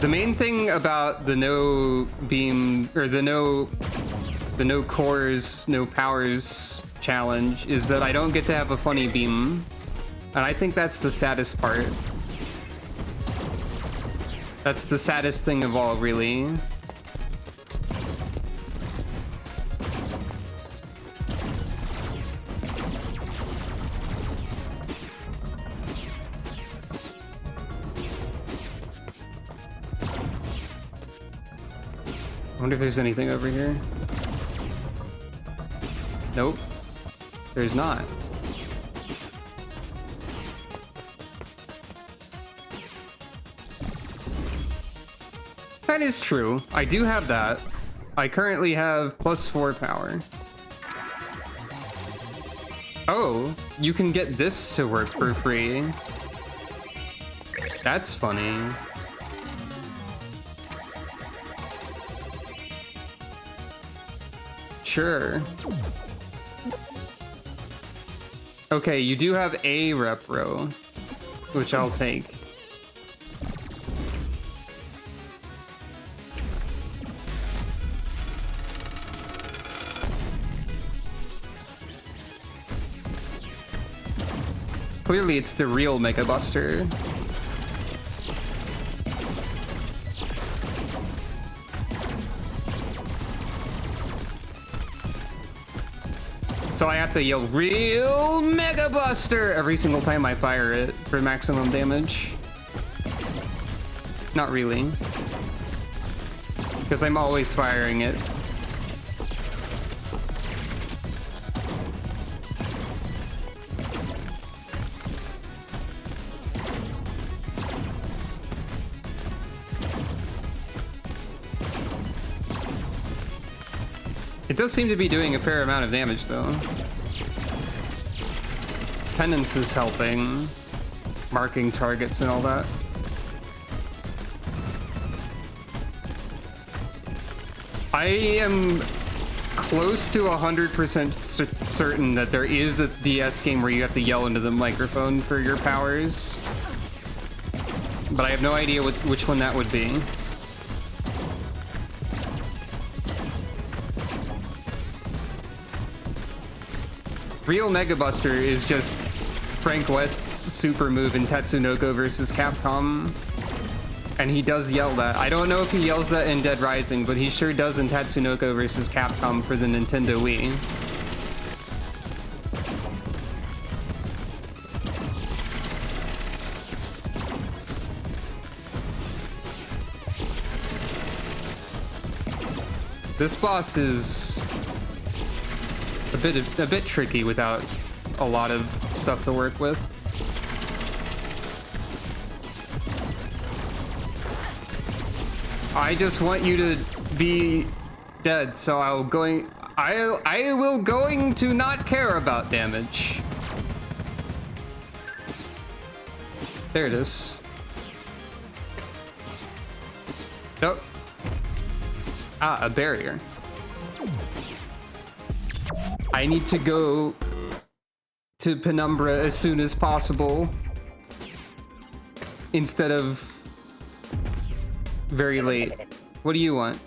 The main thing about the no beam or the no cores, no powers challenge is that I don't get to have a funny beam. And I think that's the saddest part. That's the saddest thing of all, really. I wonder if there's anything over here. Nope. There's not. That is true. I do have that. I currently have +4 power. Oh, you can get this to work for free. That's funny. Sure. Okay, you do have a repro, which I'll take. Clearly, it's the real Mega Buster. So I have to yell real Mega Buster every single time I fire it for maximum damage. Not really. Because I'm always firing it. It does seem to be doing a fair amount of damage, though. Penance is helping. Marking targets and all that. I am close to 100% certain that there is a DS game where you have to yell into the microphone for your powers. But I have no idea which one that would be. Real Mega Buster is just Frank West's super move in Tatsunoko versus Capcom. And he does yell that. I don't know if he yells that in Dead Rising, but he sure does in Tatsunoko versus Capcom for the Nintendo Wii. This boss is a bit tricky without a lot of stuff to work with. I just want you to be dead, so I will going to not care about damage. There it is. Nope. Ah, a barrier. I need to go to Penumbra as soon as possible instead of very late. What do you want?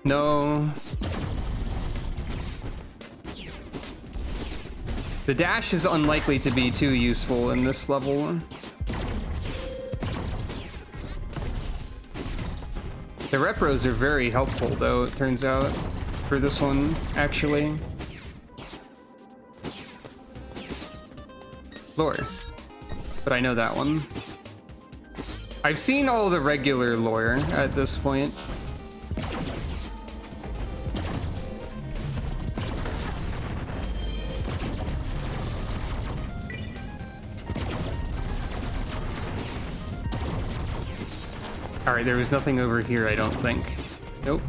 No. The dash is unlikely to be too useful in this level. The repros are very helpful, though, it turns out, for this one, actually. Lore. But I know that one. I've seen all the regular lore at this point. Alright, there was nothing over here, I don't think. Nope.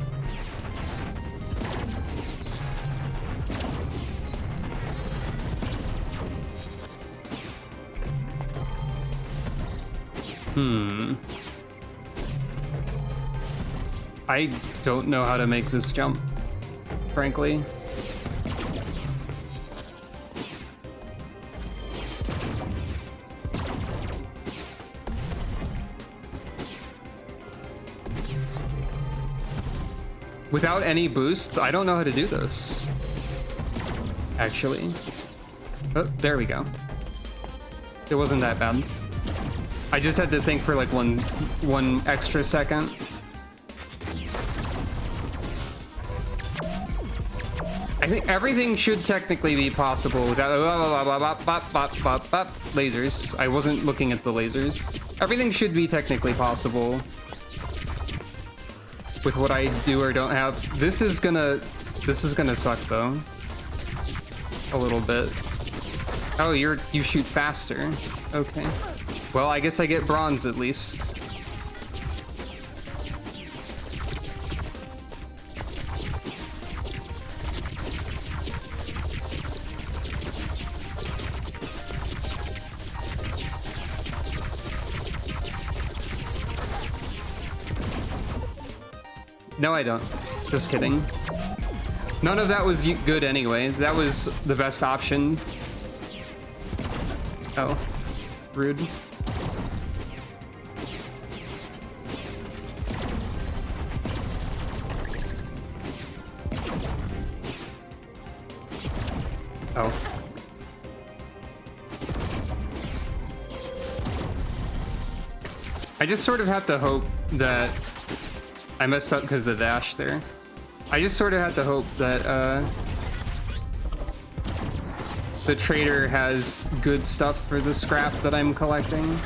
I don't know how to make this jump, frankly. Without any boosts, I don't know how to do this. Actually. Oh, there we go. It wasn't that bad. I just had to think for like one extra second. I think everything should technically be possible without lasers. I wasn't looking at the lasers. Everything should be technically possible with what I do or don't have. This is gonna suck though. A little bit. Oh, you shoot faster. Okay. Well, I guess I get bronze at least. No, I don't. Just kidding. None of that was good anyway. That was the best option. Oh. Rude. Oh. just sort of have to hope that I messed up because of the dash there. I just sort of have to hope that the trader has good stuff for the scrap that I'm collecting.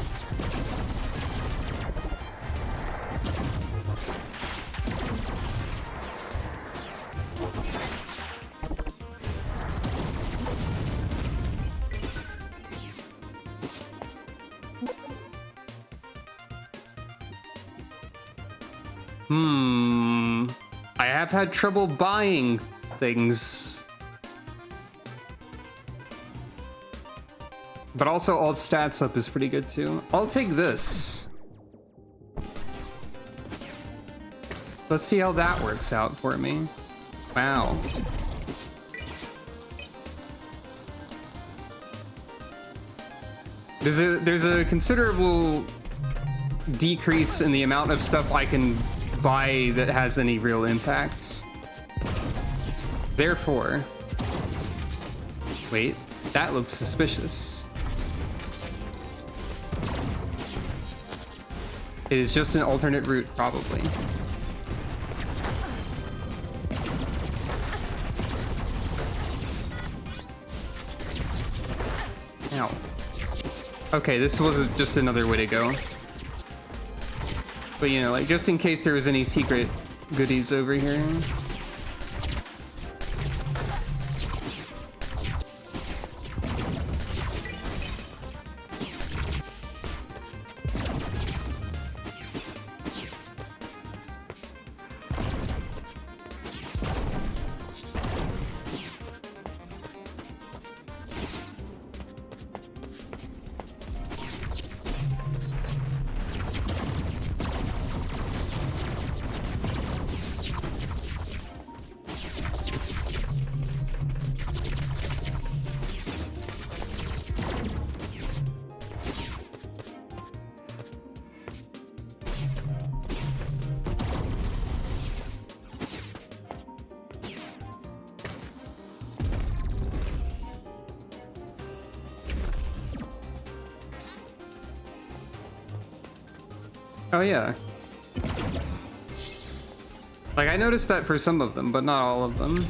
I have had trouble buying things. But also alt stats up is pretty good too. I'll take this. Let's see how that works out for me. Wow. There's a considerable decrease in the amount of stuff I can buy that has any real impacts. Therefore, wait, that looks suspicious. It is just an alternate route, probably. Ow. Okay, this was just another way to go. But you know, like, just in case there was any secret goodies over here. Oh yeah. Like, I noticed that for some of them, but not all of them.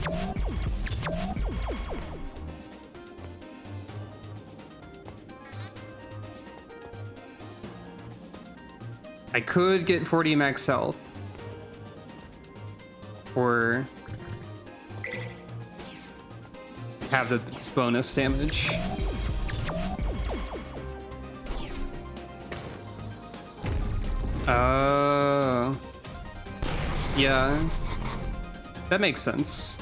I could get 40 max health. Or have the bonus damage. Yeah, that makes sense.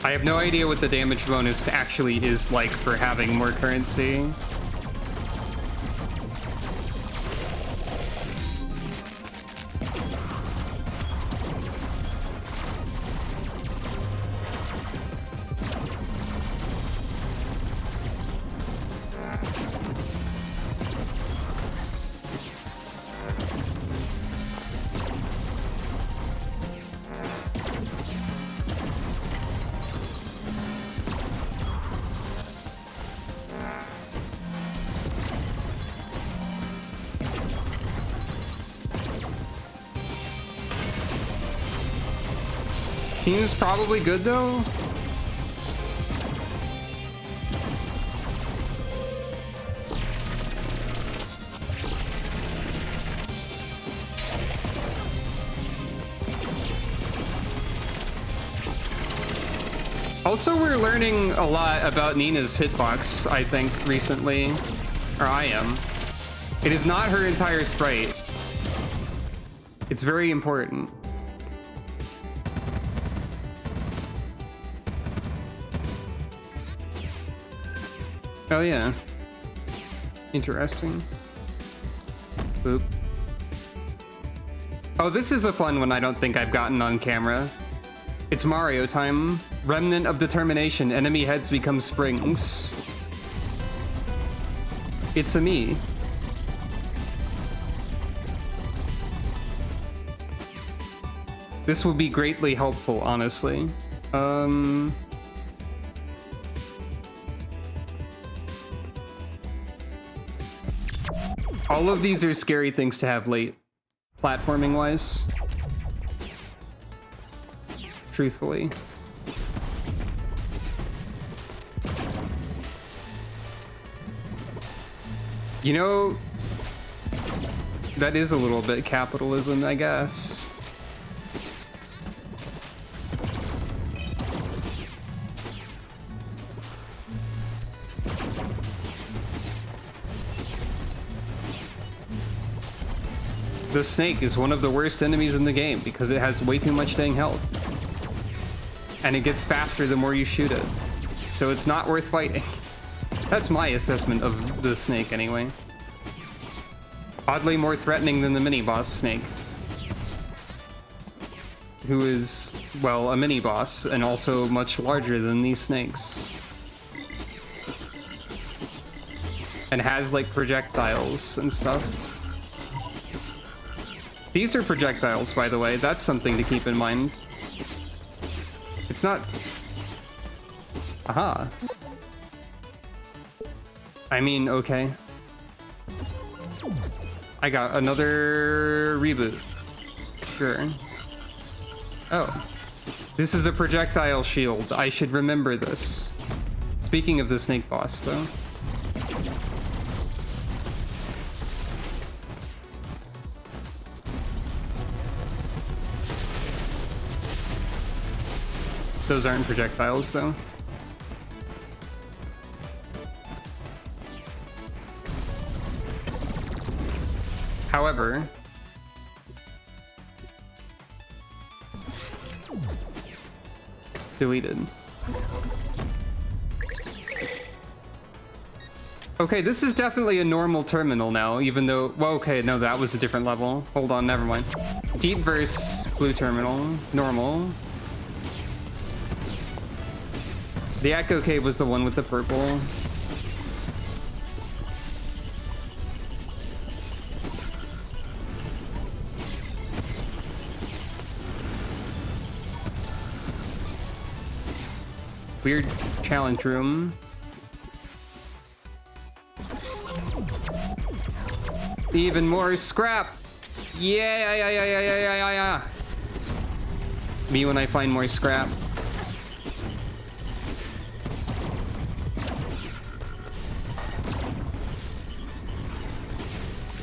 I have no idea what the damage bonus actually is like for having more currency. Seems probably good though. Also, we're learning a lot about Nina's hitbox, I think, recently. Or I am. It is not her entire sprite. It's very important. Oh yeah. Interesting. Boop. Oh, this is a fun one I don't think I've gotten on camera. It's Mario time. Remnant of Determination. Enemy heads become springs. It's a me. This will be greatly helpful, honestly. All of these are scary things to have late, platforming-wise. Truthfully. You know, that is a little bit capitalism, I guess. The snake is one of the worst enemies in the game because it has way too much dang health. And it gets faster the more you shoot it. So it's not worth fighting. That's my assessment of the snake anyway. Oddly more threatening than the mini-boss snake. Who is, well, a mini-boss and also much larger than these snakes. And has like projectiles and stuff. These are projectiles, by the way. That's something to keep in mind. It's not... Aha. I mean, okay. I got another reboot. Sure. Oh. This is a projectile shield. I should remember this. Speaking of the snake boss, though. Those aren't projectiles, though. However, deleted. Okay, this is definitely a normal terminal now, even though... Well, okay, no, that was a different level. Hold on, never mind. Deep verse, blue terminal, normal. The Echo Cave was the one with the purple. Weird challenge room. Even more scrap. Yeah. Me when I find more scrap.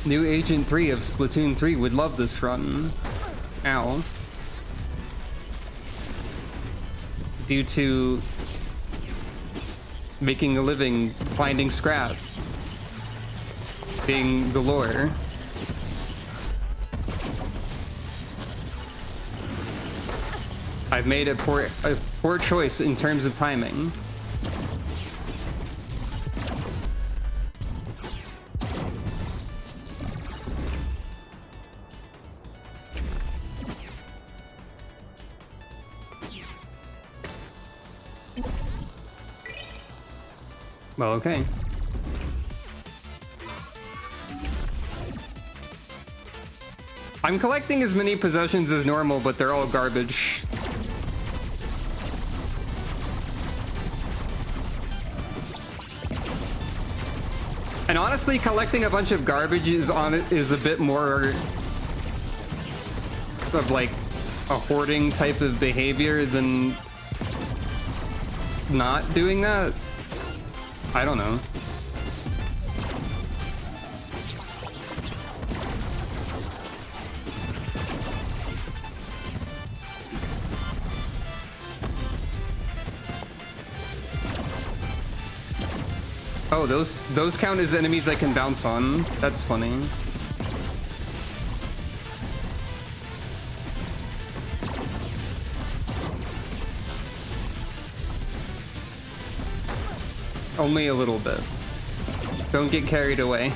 New Agent 3 of Splatoon 3 would love this run. Ow. Due to making a living finding scrap being the lore. I've made a poor choice in terms of timing. Well, okay. I'm collecting as many possessions as normal, but they're all garbage. And honestly, collecting a bunch of garbage is a bit more of like a hoarding type of behavior than not doing that. I don't know. Oh, those count as enemies I can bounce on. That's funny. Only a little bit. Don't get carried away.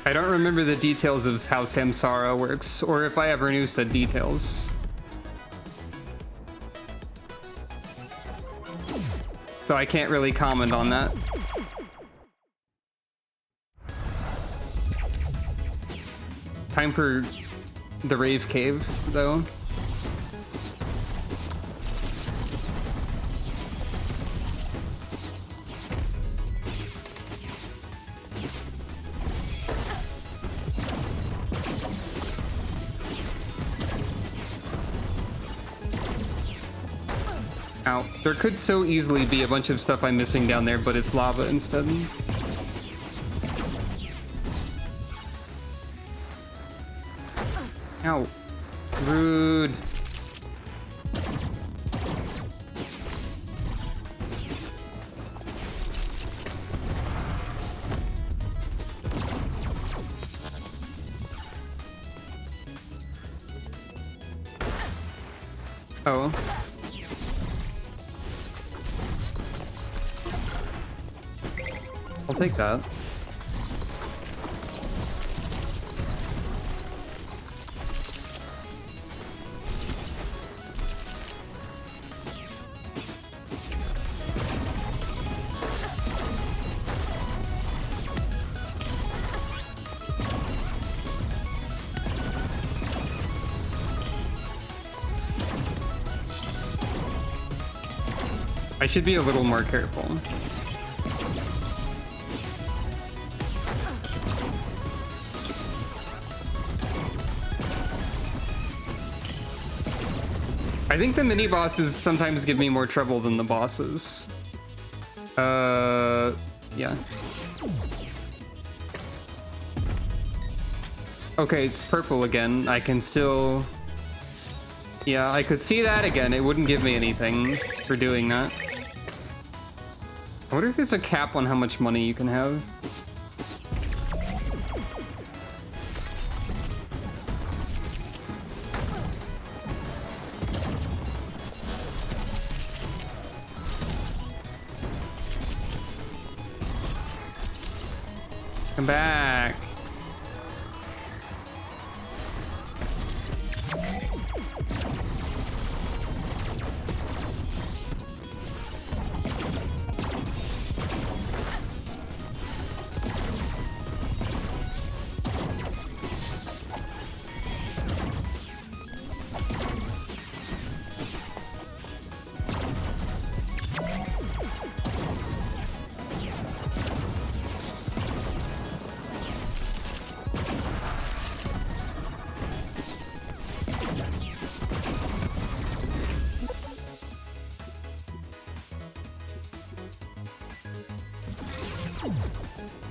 I don't remember the details of how Samsara works, or if I ever knew said details. So I can't really comment on that. Time for the Rave Cave, though. Ow. There could so easily be a bunch of stuff I'm missing down there, but it's lava instead. Ow. Rude. Oh. I'll take that. I should be a little more careful. I think the mini bosses sometimes give me more trouble than the bosses. Yeah. Okay, it's purple again. I can still... Yeah, I could see that again. It wouldn't give me anything for doing that. I wonder if there's a cap on how much money you can have. Come back.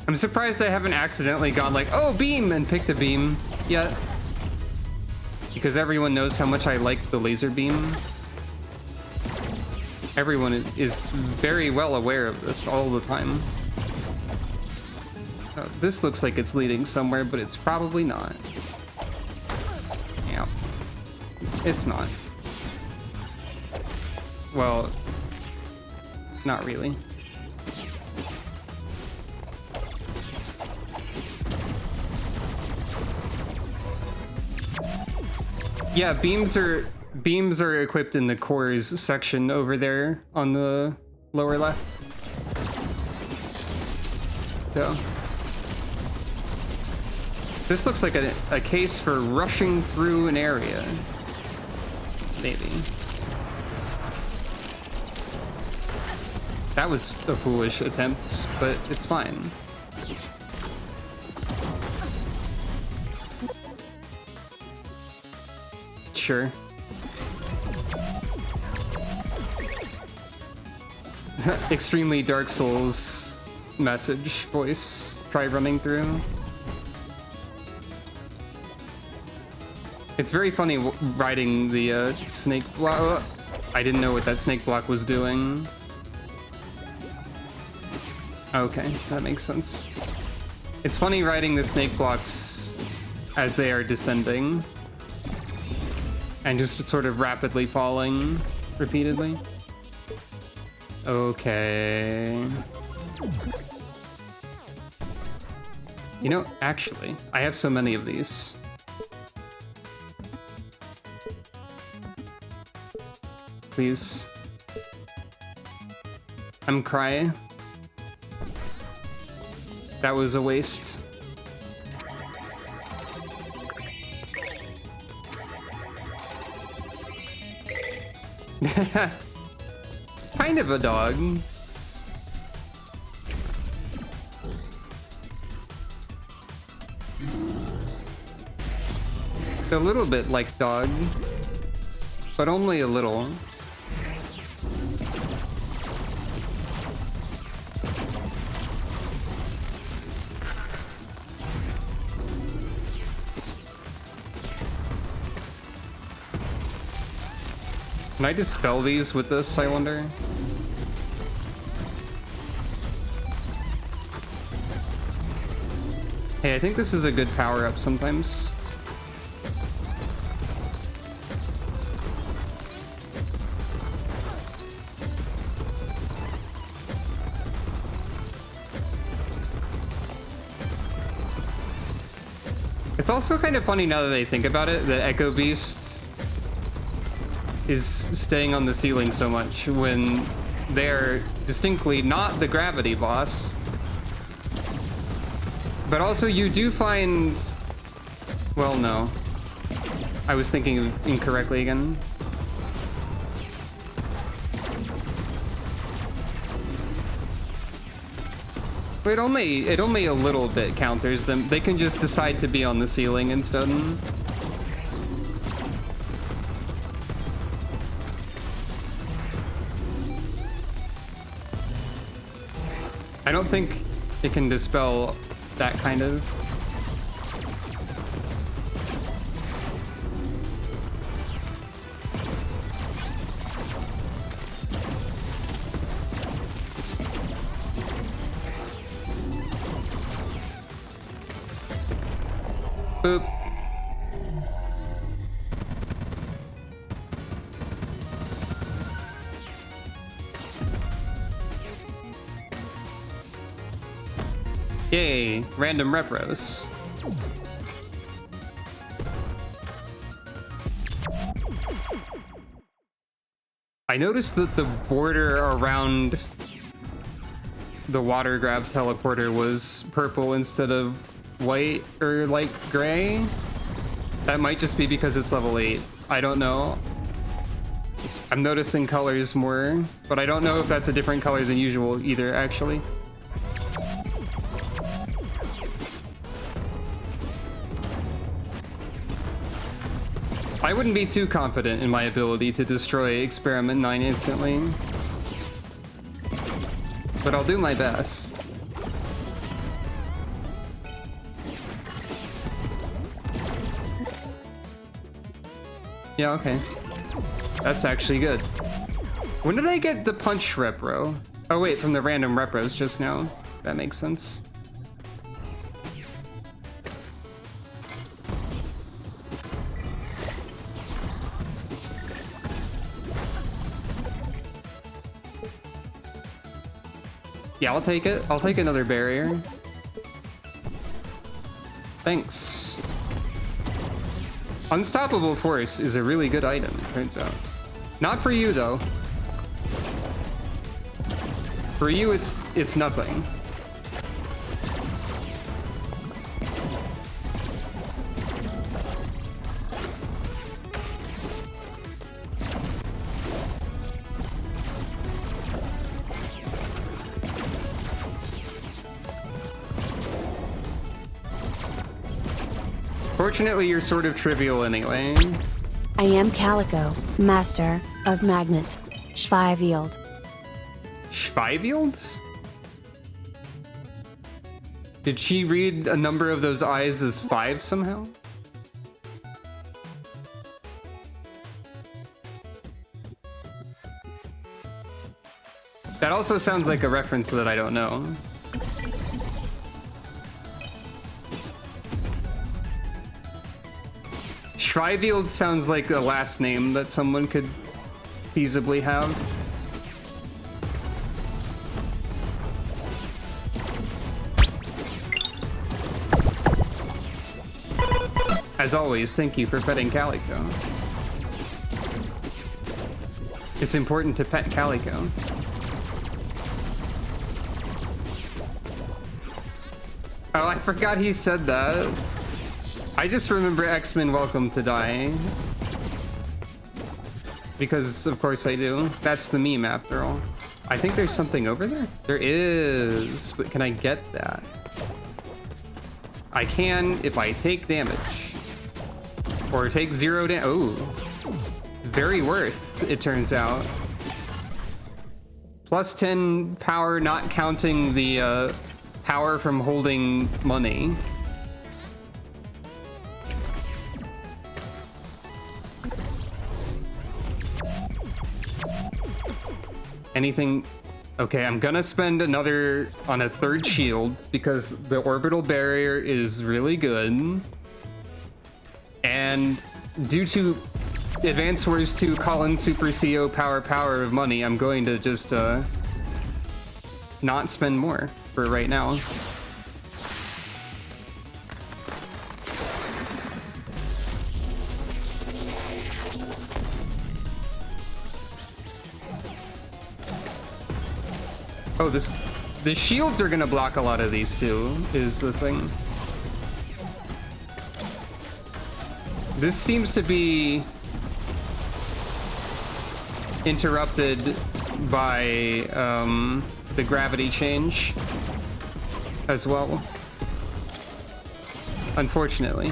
I'm surprised I haven't accidentally gone like, oh, beam, and picked a beam yet. Because everyone knows how much I like the laser beam. Everyone is very well aware of this all the time. This looks like it's leading somewhere, but it's probably not. Yeah. It's not. Well, not really. Yeah, beams are equipped in the cores section over there on the lower left. So this looks like a case for rushing through an area. Maybe. That was a foolish attempt, but it's fine. Sure. Extremely Dark Souls message voice. Try running through. It's very funny riding the snake block. I didn't know what that snake block was doing. Okay, that makes sense. It's funny riding the snake blocks as they are descending. And just sort of rapidly falling repeatedly. Okay. You know, actually, I have so many of these. Please. I'm crying. That was a waste. Kind of a dog. A little bit like dog, but only a little. Can I dispel these with this, I wonder? Hey, I think this is a good power-up sometimes. It's also kind of funny now that I think about it that Echo Beast is staying on the ceiling so much when they're distinctly not the gravity boss. But also you do find... Well, no. I was thinking incorrectly again. It only a little bit counters them. They can just decide to be on the ceiling instead. I don't think it can dispel that kind of. Boop. Yay, random repros. I noticed that the border around the water grab teleporter was purple instead of white or like gray. That might just be because it's level 8. I don't know. I'm noticing colors more, but I don't know if that's a different color than usual either, actually. I wouldn't be too confident in my ability to destroy Experiment 9 instantly, but I'll do my best. Yeah, okay. That's actually good. When did I get the punch repro? Oh wait, from the random repros just now. That makes sense. Yeah, I'll take it. I'll take another barrier. Thanks. Unstoppable Force is a really good item, it turns out. Not for you, though. For you, it's nothing. Fortunately, you're sort of trivial anyway. I am Calico, master of Magnet. Schweivield. Schweivield? Did she read a number of those eyes as 5 somehow? That also sounds like a reference that I don't know. Schweivield sounds like a last name that someone could feasibly have. As always, thank you for petting Calico. It's important to pet Calico. Oh, I forgot he said that. I just remember X-Men Welcome to Die. Because, of course, I do. That's the meme, after all. I think there's something over there? There is, but can I get that? I can if I take damage. Or take 0 damage. Oh. Very worth, it turns out. Plus 10 power, not counting the power from holding money. Anything? Okay, I'm gonna spend another on a third shield because the orbital barrier is really good. And due to Advance Wars 2 Colin Super CO power of money, I'm going to just not spend more for right now. Oh, the shields are gonna block a lot of these too, is the thing. This seems to be interrupted by the gravity change as well, unfortunately.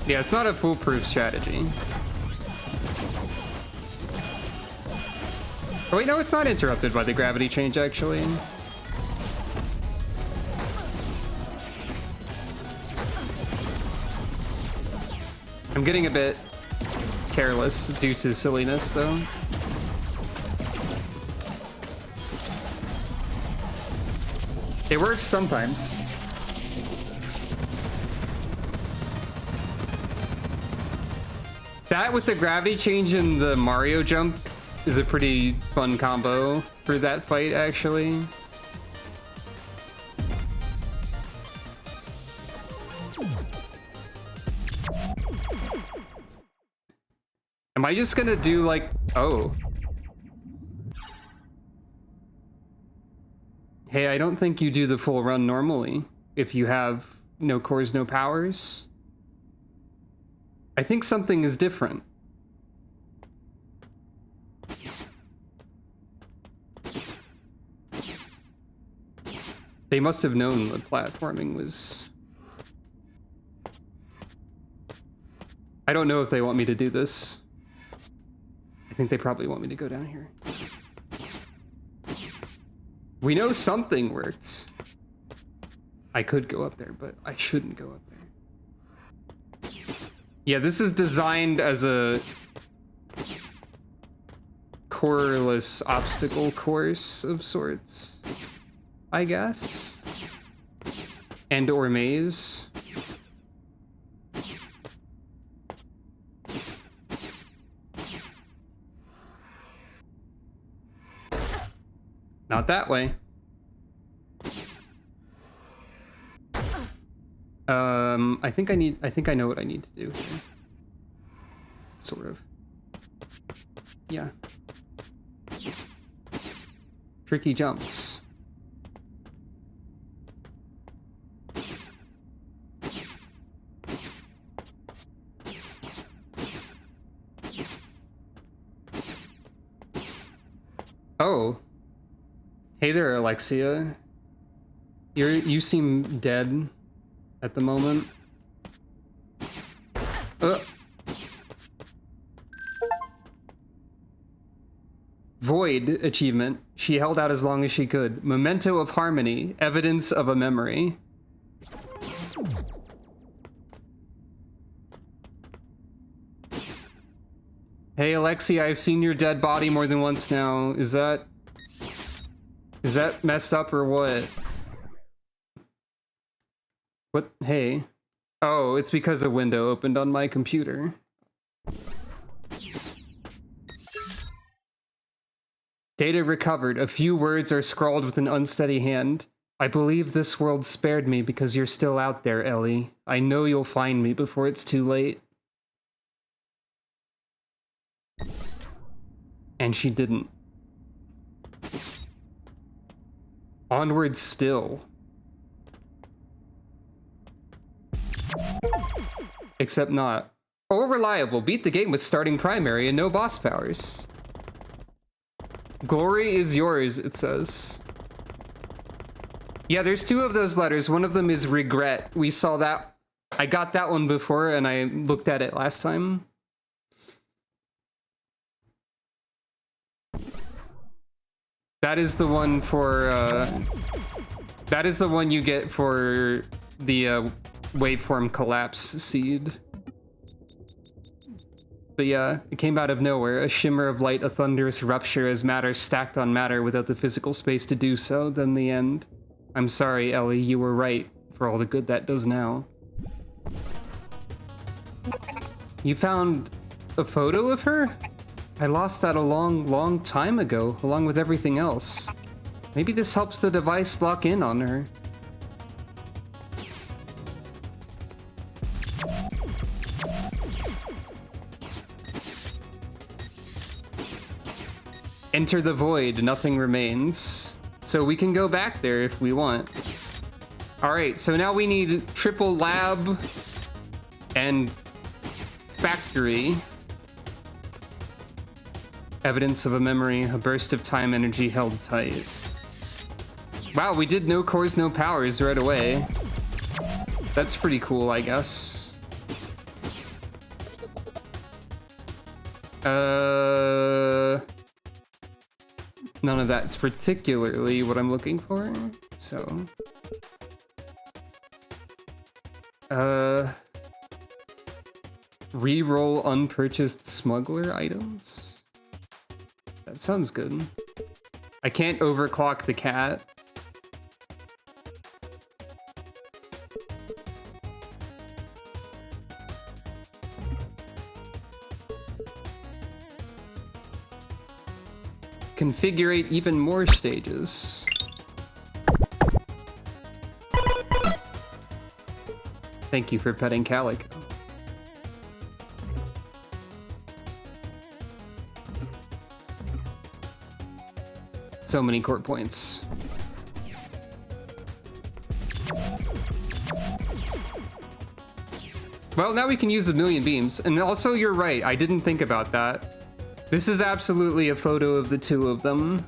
Yeah, it's not a foolproof strategy. Oh wait, no, it's not interrupted by the gravity change, actually. I'm getting a bit careless due to silliness, though. It works sometimes. That with the gravity change and the Mario jump is a pretty fun combo for that fight, actually. Am I just gonna do like, oh. Hey, I don't think you do the full run normally if you have no cores, no powers. I think something is different. They must have known that platforming was... I don't know if they want me to do this. I think they probably want me to go down here. We know something worked. I could go up there, but I shouldn't go up there. Yeah, this is designed as a coreless obstacle course of sorts, I guess. And or maze. Not that way. I think I know what I need to do here. Sort of. Yeah. Tricky jumps. Oh. Hey there, Alexia. You seem dead at the moment. Void achievement. She held out as long as she could. Memento of harmony. Evidence of a memory. Hey, Alexia, I've seen your dead body more than once now. Is that messed up or what? What? Hey. Oh, it's because a window opened on my computer. Data recovered. A few words are scrawled with an unsteady hand. I believe this world spared me because you're still out there, Ellie. I know you'll find me before it's too late. And she didn't. Onward still. Except not. Oh, reliable. Beat the game with starting primary and no boss powers. Glory is yours, it says. Yeah, there's two of those letters. One of them is regret. We saw that. I got that one before and I looked at it last time. That is the one for, that is the one you get for the waveform collapse seed. But yeah, it came out of nowhere. A shimmer of light, a thunderous rupture as matter stacked on matter without the physical space to do so, then the end. I'm sorry, Ellie, you were right, for all the good that does now. You found a photo of her? I lost that a long time ago, along with everything else. Maybe this helps the device lock in on her. Enter the void, nothing remains. So we can go back there if we want. All right, so now we need triple lab and factory. Evidence of a memory, a burst of time energy held tight. Wow, we did no cores, no powers right away. That's pretty cool, I guess. None of that's particularly what I'm looking for, so. Reroll unpurchased smuggler items? That sounds good. I can't overclock the cat. Configurate even more stages. Thank you for petting Calico. So many court points. Well, now we can use a million beams. And also, you're right, I didn't think about that. This is absolutely a photo of the two of them.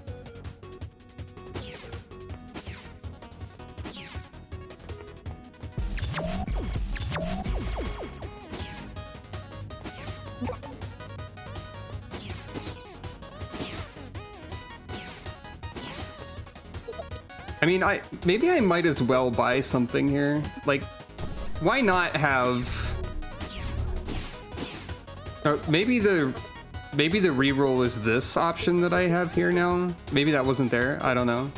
I mean, maybe I might as well buy something here. Like, why not have... maybe the reroll is this option that I have here now. Maybe that wasn't there. I don't know.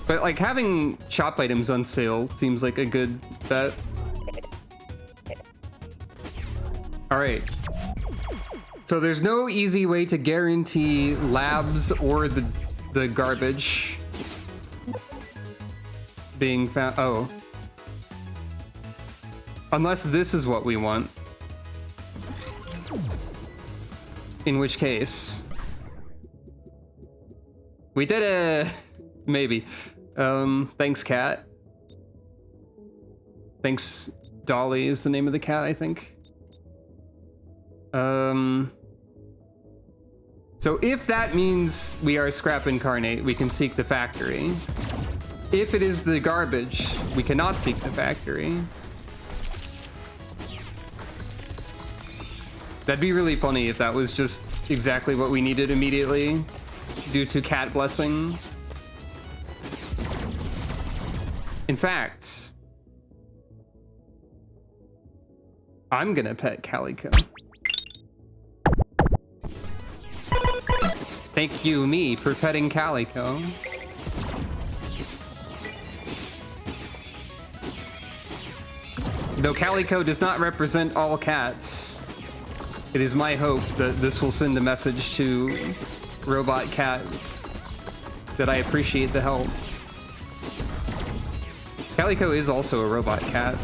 But like having shop items on sale seems like a good bet. All right. So there's no easy way to guarantee labs or the garbage being found. Oh. Unless this is what we want. In which case, we did it. Maybe. Thanks, cat. Thanks, Dolly is the name of the cat, I think. So if that means we are scrap incarnate, we can seek the factory. If it is the garbage, we cannot seek the factory. That'd be really funny if that was just exactly what we needed immediately due to cat blessing. In fact, I'm gonna pet Calico. Thank you, me, for petting Calico. Though Calico does not represent all cats, it is my hope that this will send a message to Robot Cat that I appreciate the help. Calico is also a robot cat,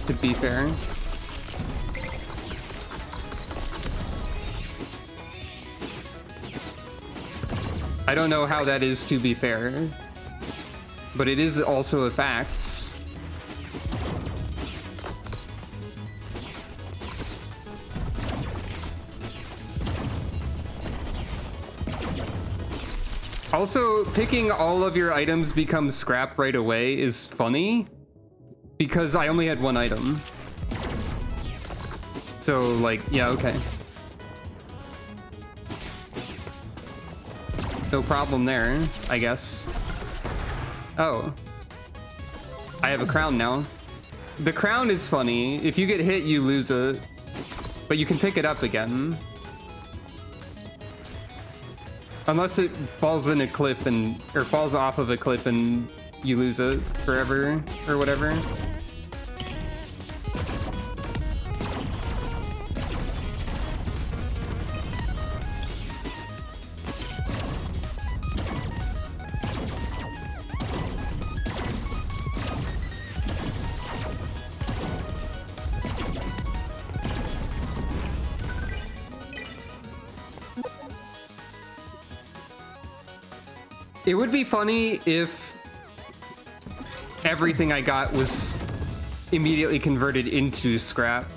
to be fair. I don't know how that is to be fair, but it is also a fact. Also, picking all of your items becomes scrap right away is funny, because I only had one item. So, like, yeah, okay. No problem there, I guess. Oh. I have a crown now. The crown is funny. If you get hit, you lose it. But you can pick it up again. Unless it falls in a cliff or falls off of a cliff and you lose it forever or whatever. It would be funny if everything I got was immediately converted into scrap,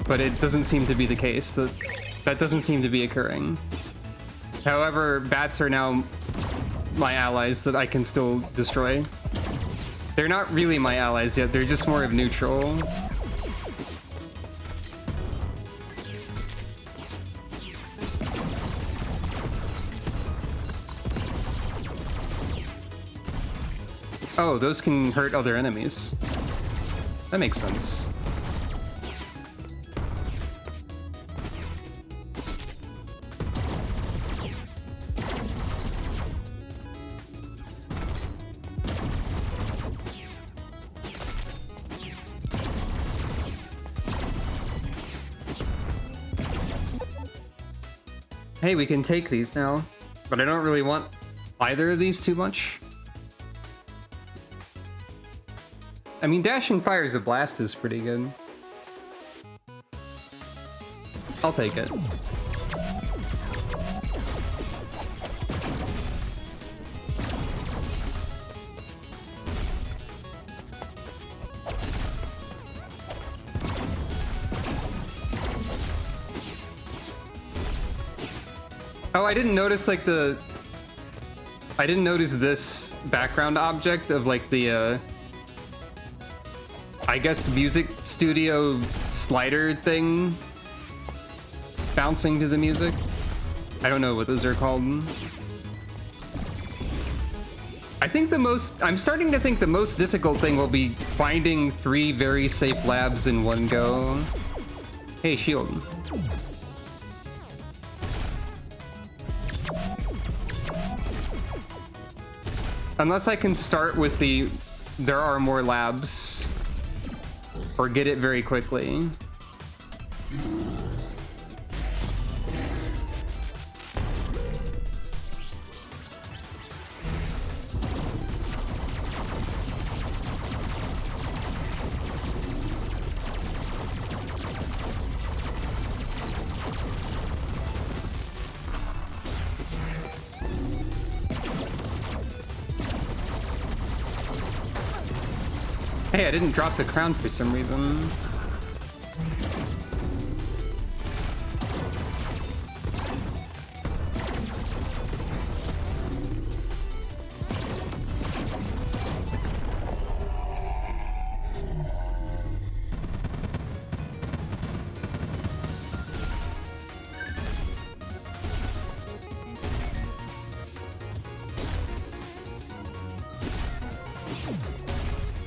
but it doesn't seem to be the case. That doesn't seem to be occurring. However, bats are now my allies that I can still destroy. They're not really my allies yet, they're just more of neutral. Oh, those can hurt other enemies. That makes sense. Hey, we can take these now, but I don't really want either of these too much. I mean, Dashing Fires of Blast is pretty good. I'll take it. Oh, I didn't notice like I didn't notice this background object of like the I guess music studio slider thing bouncing to the music. I don't know what those are called. I think I'm starting to think the most difficult thing will be finding 3 very safe labs in one go. Hey, shield. Unless I can start with there are more labs. Or get it very quickly. Hey, I didn't drop the crown for some reason.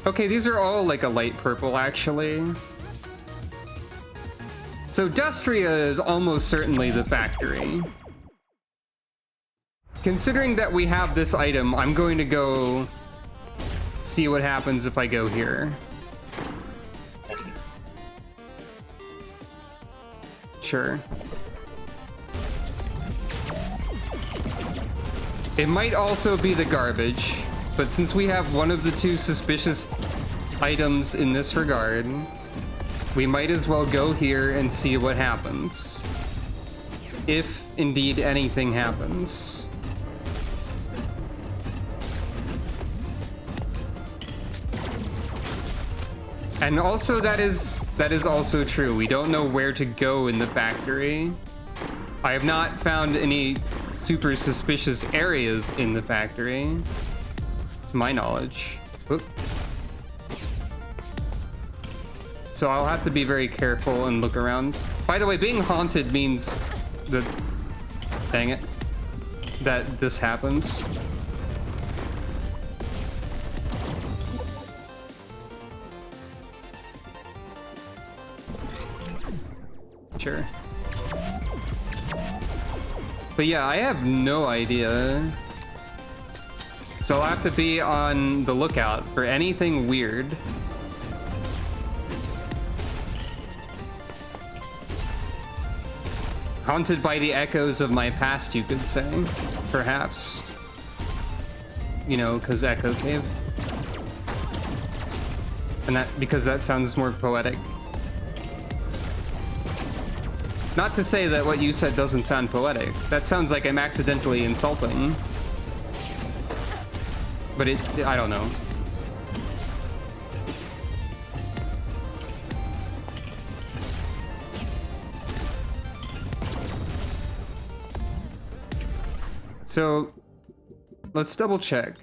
Okay, these are all like a light purple, actually. So Dustria is almost certainly the factory. Considering that we have this item, I'm going to go see what happens if I go here. Sure. It might also be the garbage, but since we have one of the two suspicious items in this regard, we might as well go here and see what happens. If indeed anything happens. And also that is also true. We don't know where to go in the factory. I have not found any super suspicious areas in the factory, to my knowledge. Oop. So I'll have to be very careful and look around. By the way, being haunted means that, dang it, that this happens. Sure. But yeah, I have no idea. So I'll have to be on the lookout for anything weird. Haunted by the echoes of my past, you could say. Perhaps. You know, because Echo Cave. And that, because that sounds more poetic. Not to say that what you said doesn't sound poetic. That sounds like I'm accidentally insulting. But I don't know. So, let's double check.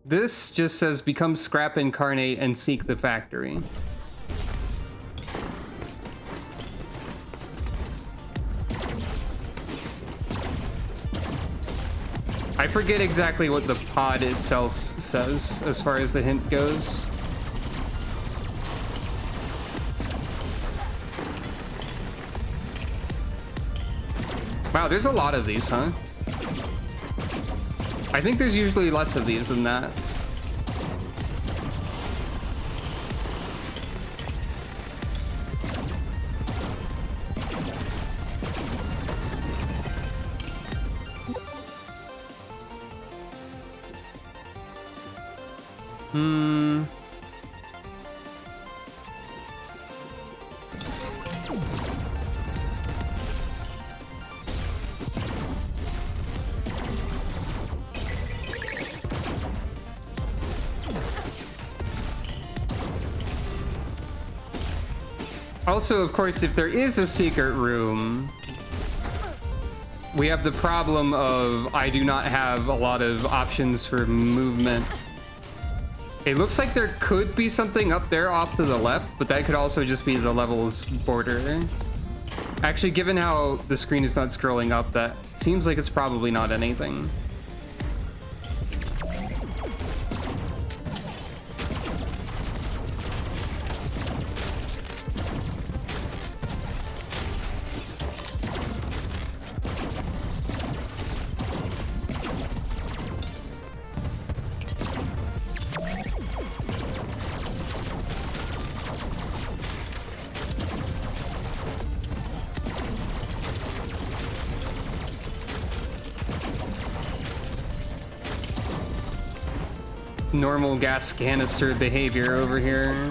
This just says become scrap incarnate and seek the factory. I forget exactly what the pod itself says as far as the hint goes. Wow, there's a lot of these, huh? I think there's usually less of these than that. Also, of course, if there is a secret room, we have the problem of I do not have a lot of options for movement. It looks like there could be something up there off to the left, but that could also just be the level's border. Actually, given how the screen is not scrolling up, that seems like it's probably not anything. Normal gas canister behavior over here.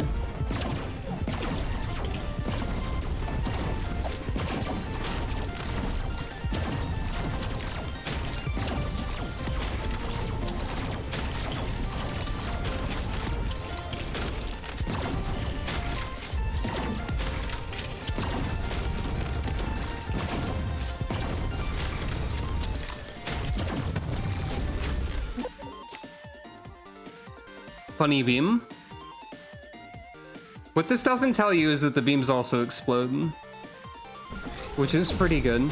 Funny beam. What this doesn't tell you is that the beams also explode, which is pretty good.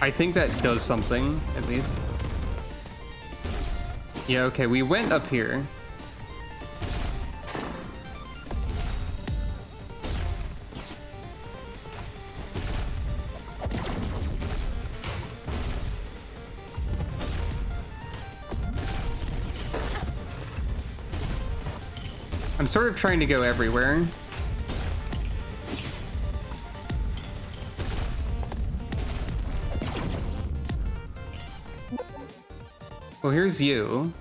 I think that does something, at least. Yeah, okay, we went up here. I'm sort of trying to go everywhere. Well, here's you.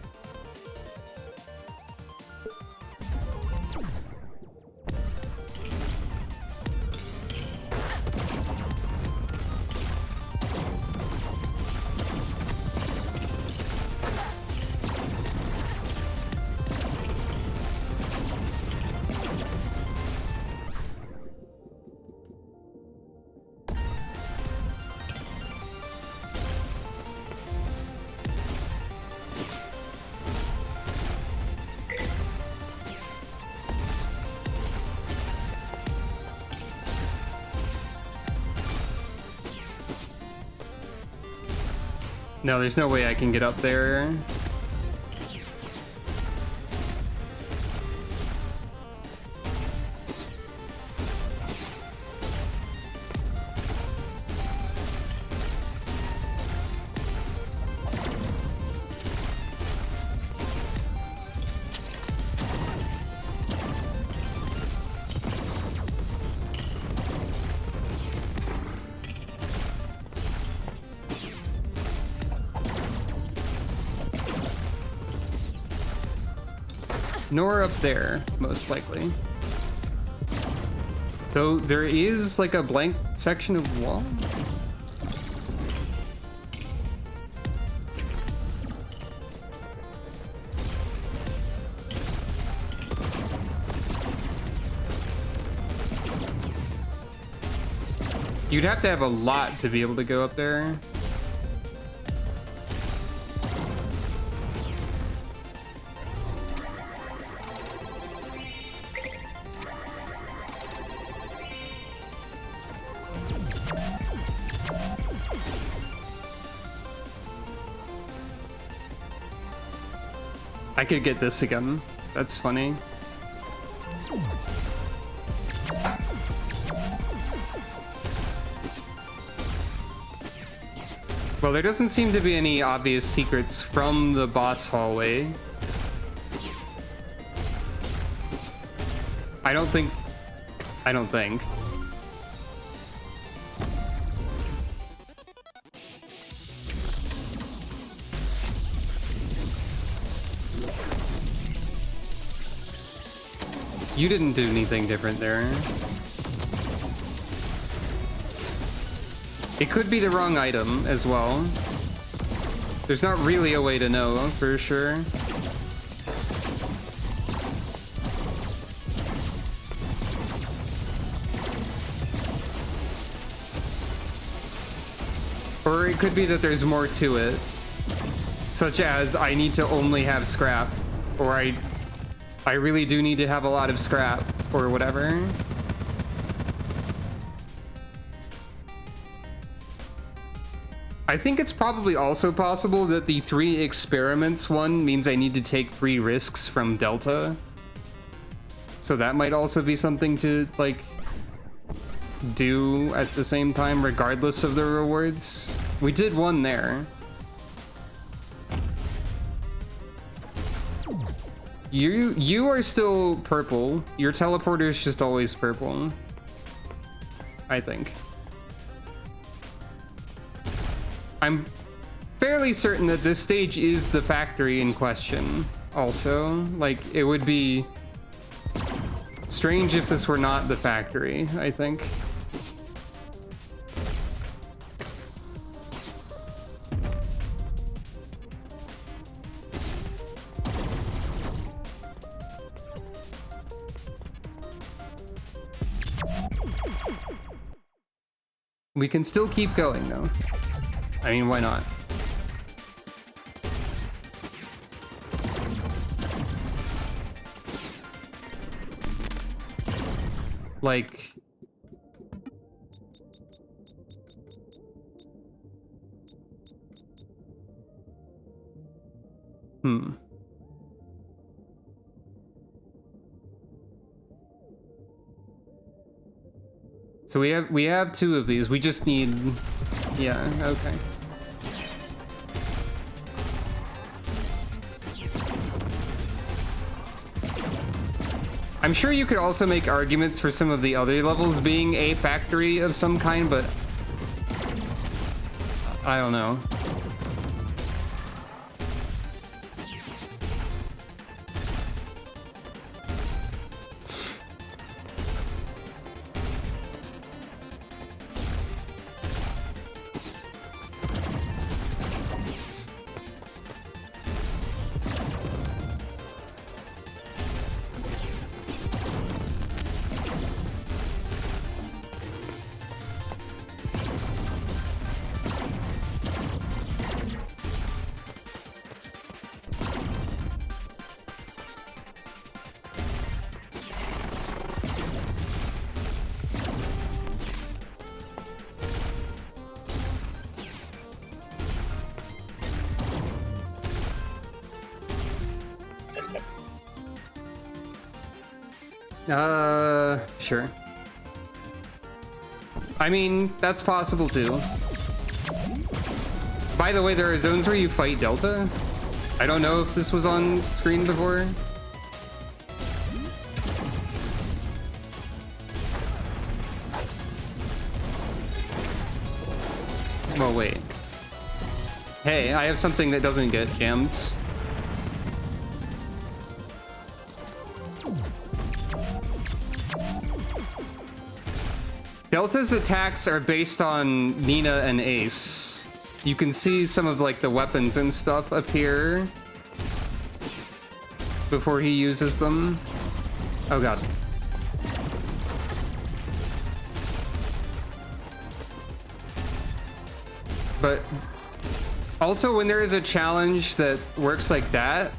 No, there's no way I can get up there. Nor up there, most likely. Though there is like a blank section of wall. You'd have to have a lot to be able to go up there. I could get this again. That's funny. Well, there doesn't seem to be any obvious secrets from the boss hallway. I don't think. You didn't do anything different there. It could be the wrong item as well. There's not really a way to know for sure. Or it could be that there's more to it. Such as I need to only have scrap. Or I really do need to have a lot of scrap, or whatever. I think it's probably also possible that the 3 experiments one means I need to take 3 risks from Delta. So that might also be something to, like, do at the same time, regardless of the rewards. We did one there. You are still purple. Your teleporter is just always purple. I think. I'm fairly certain that this stage is the factory in question. Also, like, it would be strange if this were not the factory, I think. We can still keep going, though. I mean, why not? Like... So we have 2 of these. We just need... Yeah, okay. I'm sure you could also make arguments for some of the other levels being a factory of some kind, but I don't know. Sure. I mean, that's possible too. By the way, there are zones where you fight Delta. I don't know if this was on screen before. Well, wait. Hey, I have something that doesn't get jammed. Delta's attacks are based on Nina and Ace. You can see some of like the weapons and stuff appear before he uses them. Oh god. But also when there is a challenge that works like that,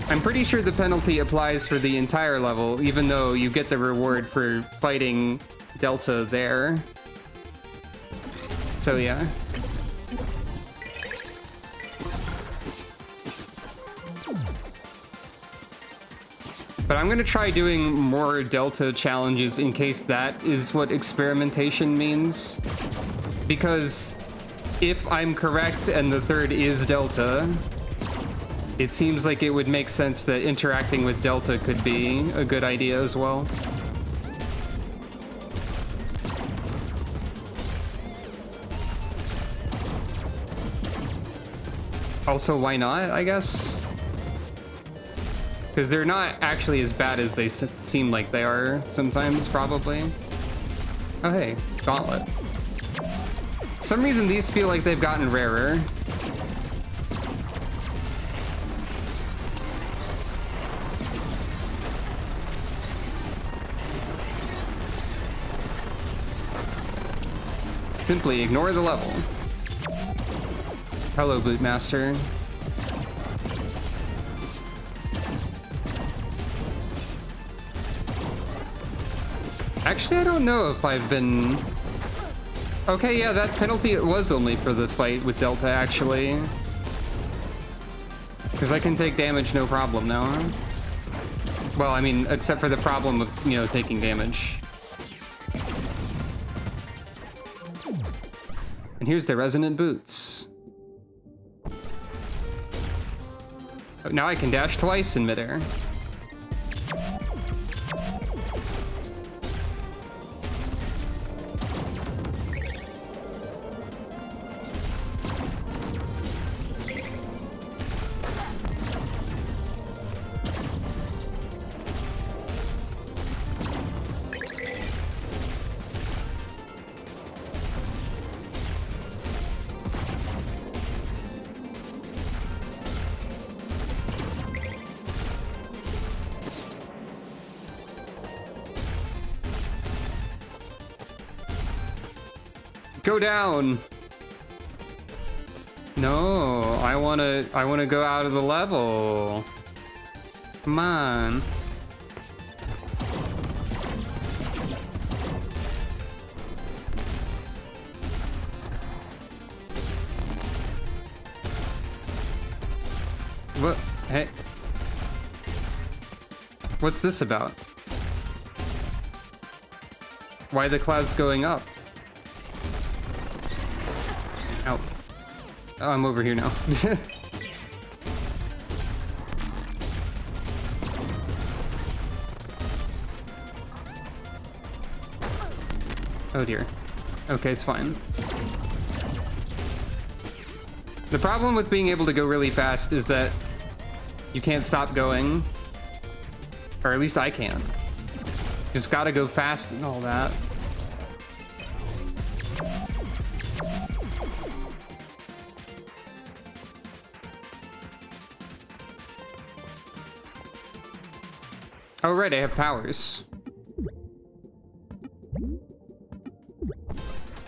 I'm pretty sure the penalty applies for the entire level, even though you get the reward for fighting Delta there. So yeah. But I'm gonna try doing more Delta challenges in case that is what experimentation means. Because if I'm correct and the third is Delta, it seems like it would make sense that interacting with Delta could be a good idea as well. Also, why not, I guess? Because they're not actually as bad as they seem like they are sometimes, probably. Oh, hey, Gauntlet. For some reason, these feel like they've gotten rarer. Simply ignore the level. Hello, Bootmaster. Actually, I don't know if I've been... Okay, yeah, that penalty was only for the fight with Delta, actually. Because I can take damage no problem now. Well, I mean, except for the problem of, you know, taking damage. And here's the resonant boots. Now I can dash twice in midair. Go down. No, I wanna go out of the level. Come on. What? Hey. What's this about? Why are the clouds going up? Ow. Oh, I'm over here now. Oh dear. Okay, it's fine. The problem with being able to go really fast is that you can't stop going. Or at least I can't. Just gotta go fast and all that. Oh right, I have powers.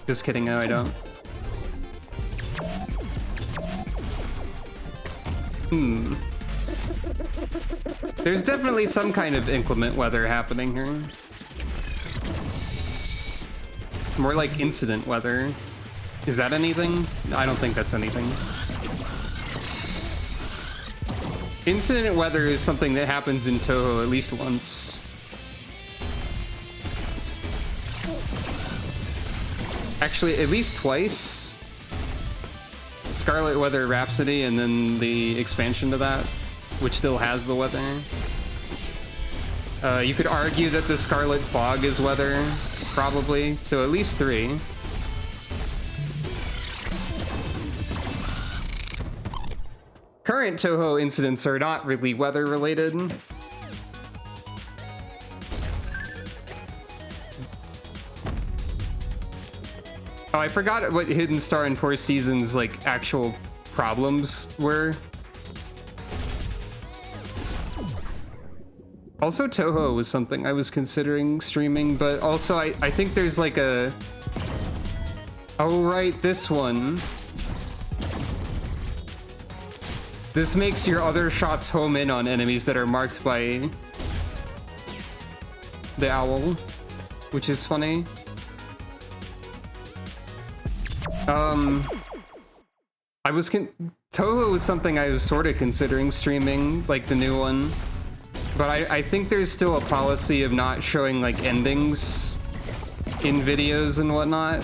Just kidding, no I don't. There's definitely some kind of inclement weather happening here. More like incident weather. Is that anything? I don't think that's anything. Incident weather is something that happens in Touhou at least once. Actually, at least twice. Scarlet Weather Rhapsody and then the expansion to that, which still has the weather. You could argue that the Scarlet Fog is weather, probably. So at least 3. Current Touhou incidents are not really weather related. Oh, I forgot what Hidden Star and Four Seasons like actual problems were. Also, Touhou was something I was considering streaming, but also I think there's like a... Oh, right, this one. This makes your other shots home in on enemies that are marked by the owl, which is funny. Touhou was something I was sort of considering streaming, like the new one. But I think there's still a policy of not showing like endings in videos and whatnot.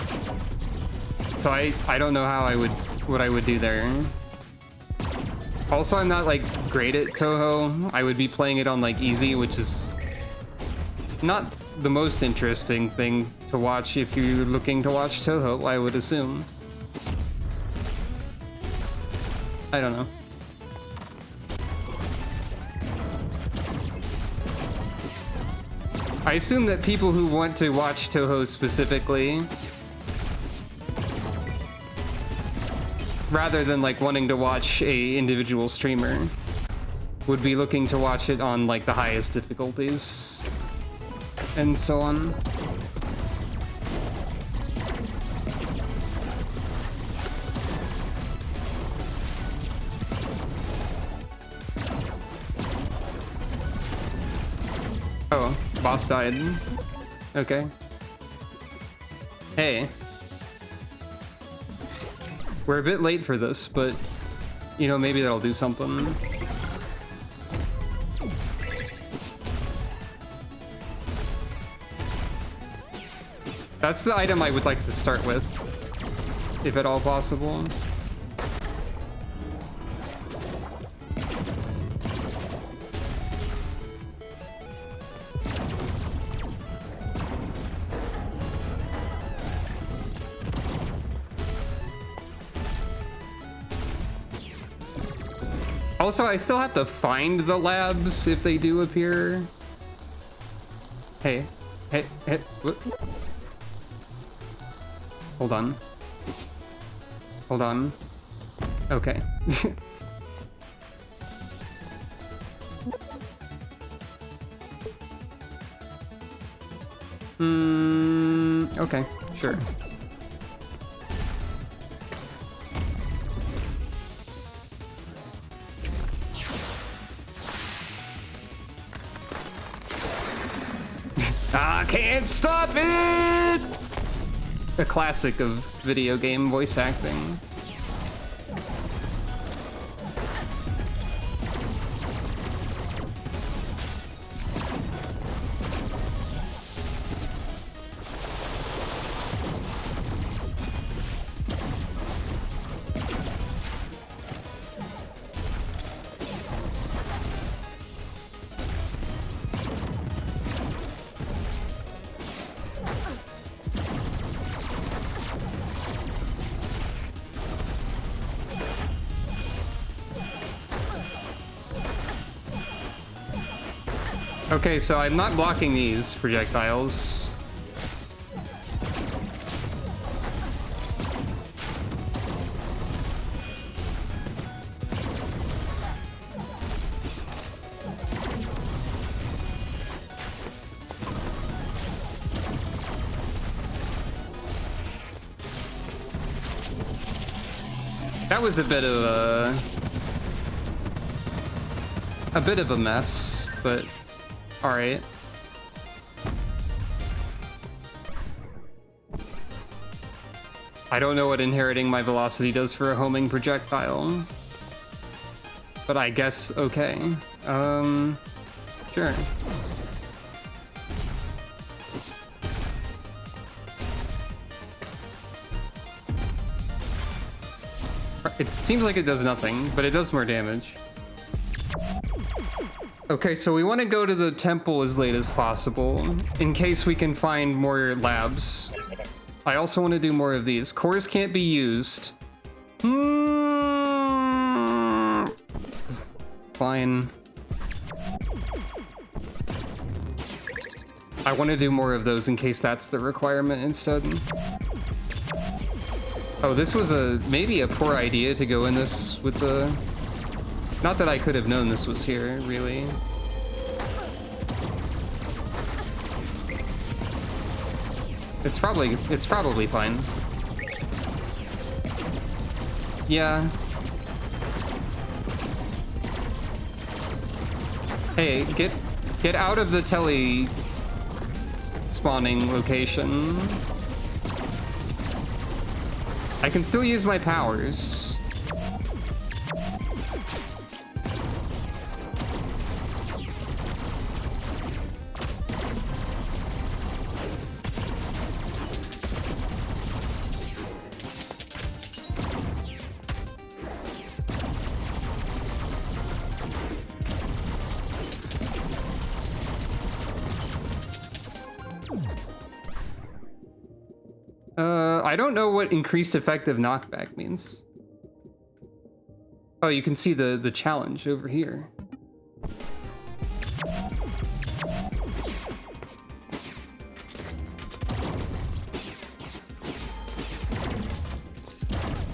So I don't know how what I would do there. Also, I'm not like great at Touhou. I would be playing it on like easy, which is not the most interesting thing to watch if you're looking to watch Touhou, I would assume. I don't know. I assume that people who want to watch Touhou specifically, rather than like wanting to watch a individual streamer, would be looking to watch it on like the highest difficulties and so on. Oh, boss died. Okay. Hey. We're a bit late for this, but, you know, maybe that'll do something. That's the item I would like to start with, if at all possible. Also, I still have to find the labs if they do appear. Hey, what? Hold on. Hold on. Okay. Okay, sure. I can't stop it! A classic of video game voice acting. Okay, so I'm not blocking these projectiles. That was a bit of a mess, but all right. I don't know what inheriting my velocity does for a homing projectile, but I guess okay. Sure. It seems like it does nothing, but it does more damage. Okay, so we want to go to the temple as late as possible, in case we can find more labs. I also want to do more of these. Cores can't be used. Fine. I want to do more of those in case that's the requirement instead. Oh, this was maybe a poor idea to go in this with the... Not that I could have known this was here, really. It's probably fine. Yeah. Hey, get out of the tele spawning location. I can still use my powers. I don't know what increased effective knockback means. Oh, you can see the challenge over here.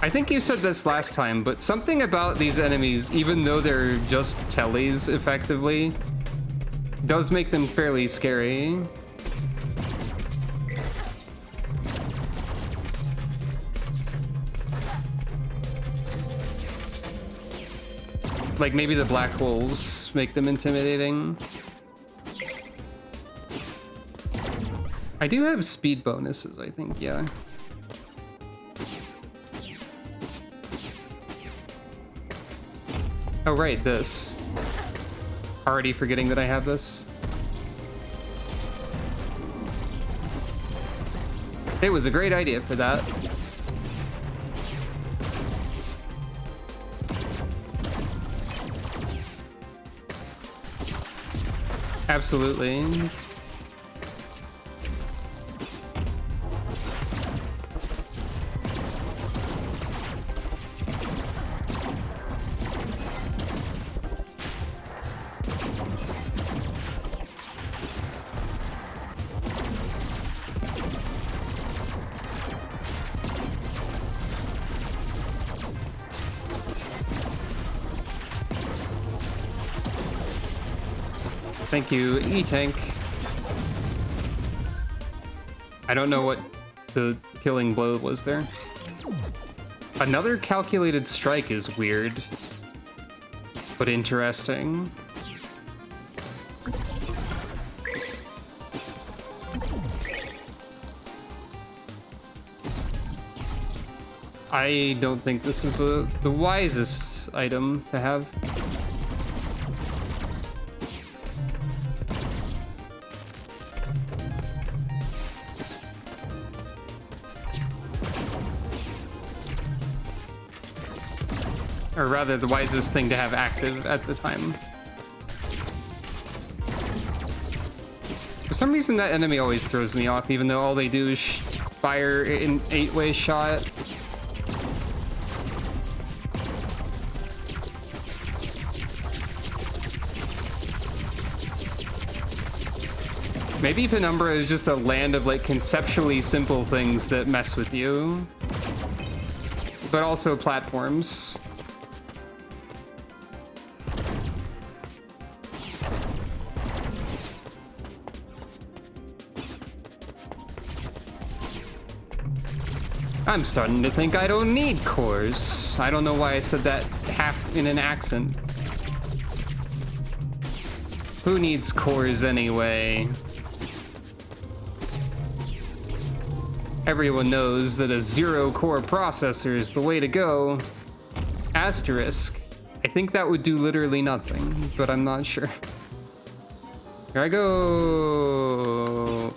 I think you said this last time, but something about these enemies, even though they're just tellies effectively, does make them fairly scary. Like maybe the black holes make them intimidating. I do have speed bonuses, I think, yeah. Oh, right, this. Already forgetting that I have this. It was a great idea for that. Absolutely. Thank you, E-Tank. I don't know what the killing blow was there. Another calculated strike is weird, but interesting. I don't think this is the wisest item to have. Or rather, the wisest thing to have active at the time. For some reason, that enemy always throws me off, even though all they do is fire an 8-way shot. Maybe Penumbra is just a land of like conceptually simple things that mess with you, but also platforms. I'm starting to think I don't need cores. I don't know why I said that half in an accent. Who needs cores anyway? Everyone knows that a 0-core processor is the way to go. Asterisk. I think that would do literally nothing, but I'm not sure. Here I go.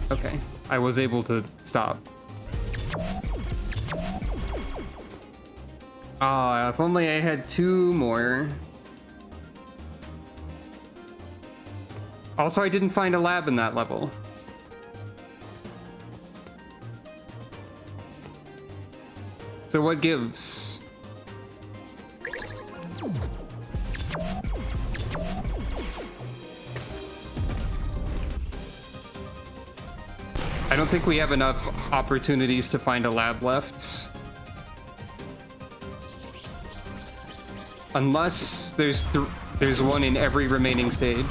Okay, I was able to stop. Ah, if only I had 2 more. Also, I didn't find a lab in that level. So what gives? I don't think we have enough opportunities to find a lab left. Unless there's one in every remaining stage.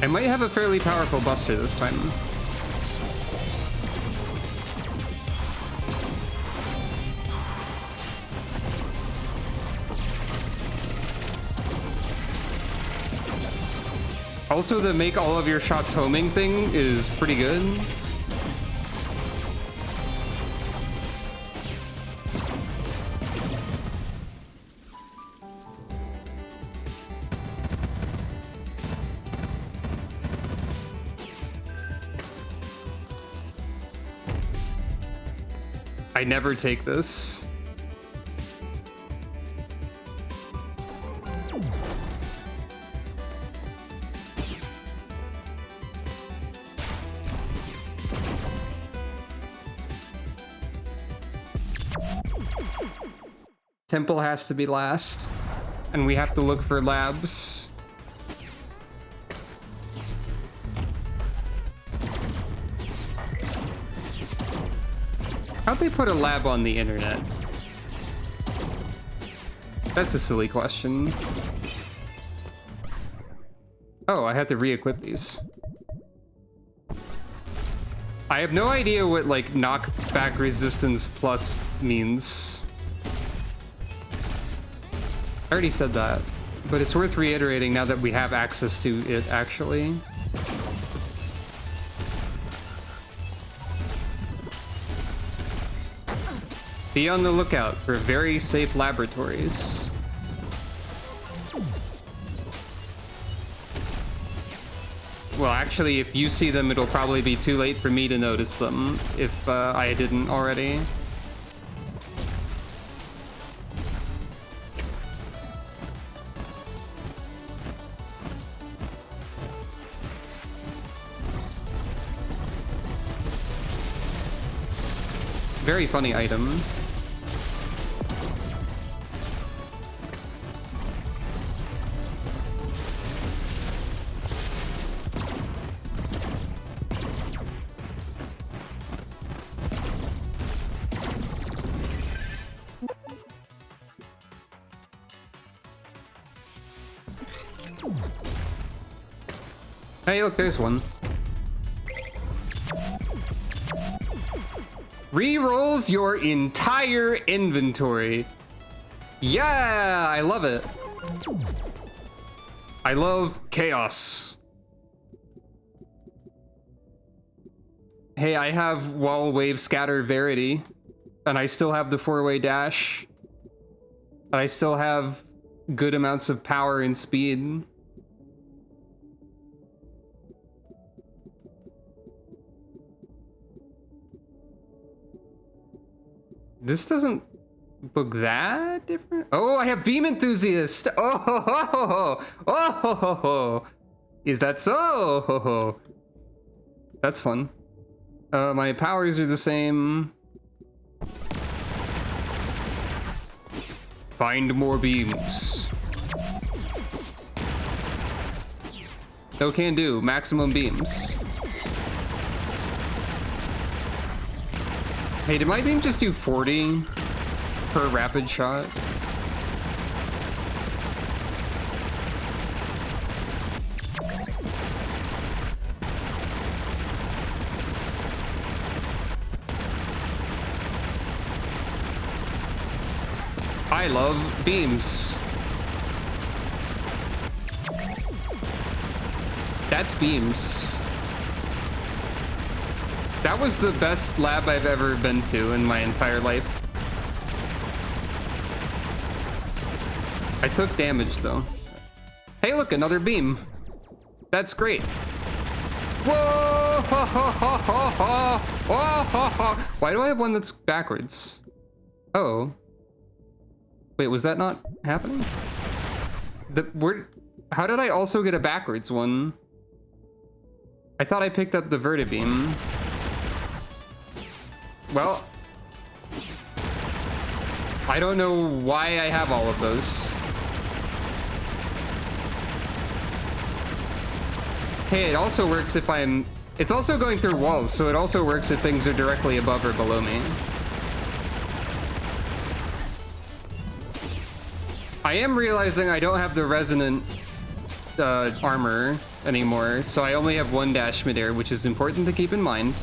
I might have a fairly powerful buster this time. Also, the make all of your shots homing thing is pretty good. I never take this. Temple has to be last, and we have to look for labs. How'd they put a lab on the internet? That's a silly question. Oh, I have to re-equip these. I have no idea what, like, knockback resistance plus means. I already said that, but it's worth reiterating now that we have access to it, actually. Be on the lookout for very safe laboratories. Well, actually, if you see them, it'll probably be too late for me to notice them, if I didn't already. Very funny item. Hey, look, there's one. Rerolls your entire inventory. Yeah, I love it. I love chaos. Hey, I have wall wave scatter verity, and I still have the 4-way dash. And I still have good amounts of power and speed. This doesn't look that different. Oh, I have beam enthusiast. Oh, ho, ho, ho, ho. Oh, ho, ho, ho. Is that so? Ho, ho. That's fun. My powers are the same. Find more beams. No can do. Maximum beams. Hey, did my beam just do 40 per rapid shot? I love beams. That's beams. That was the best lab I've ever been to in my entire life. I took damage though. Hey, look, another beam. That's great. Whoa! Ha, ha, ha, ha, ha. Whoa, ha, ha. Why do I have one that's backwards? Oh. Wait, was that not happening? How did I also get a backwards one? I thought I picked up the vertibeam. Well, I don't know why I have all of those. Hey, it also works if it's also going through walls, so it also works if things are directly above or below me. I am realizing I don't have the resonant armor anymore, so I only have one dash midair, which is important to keep in mind.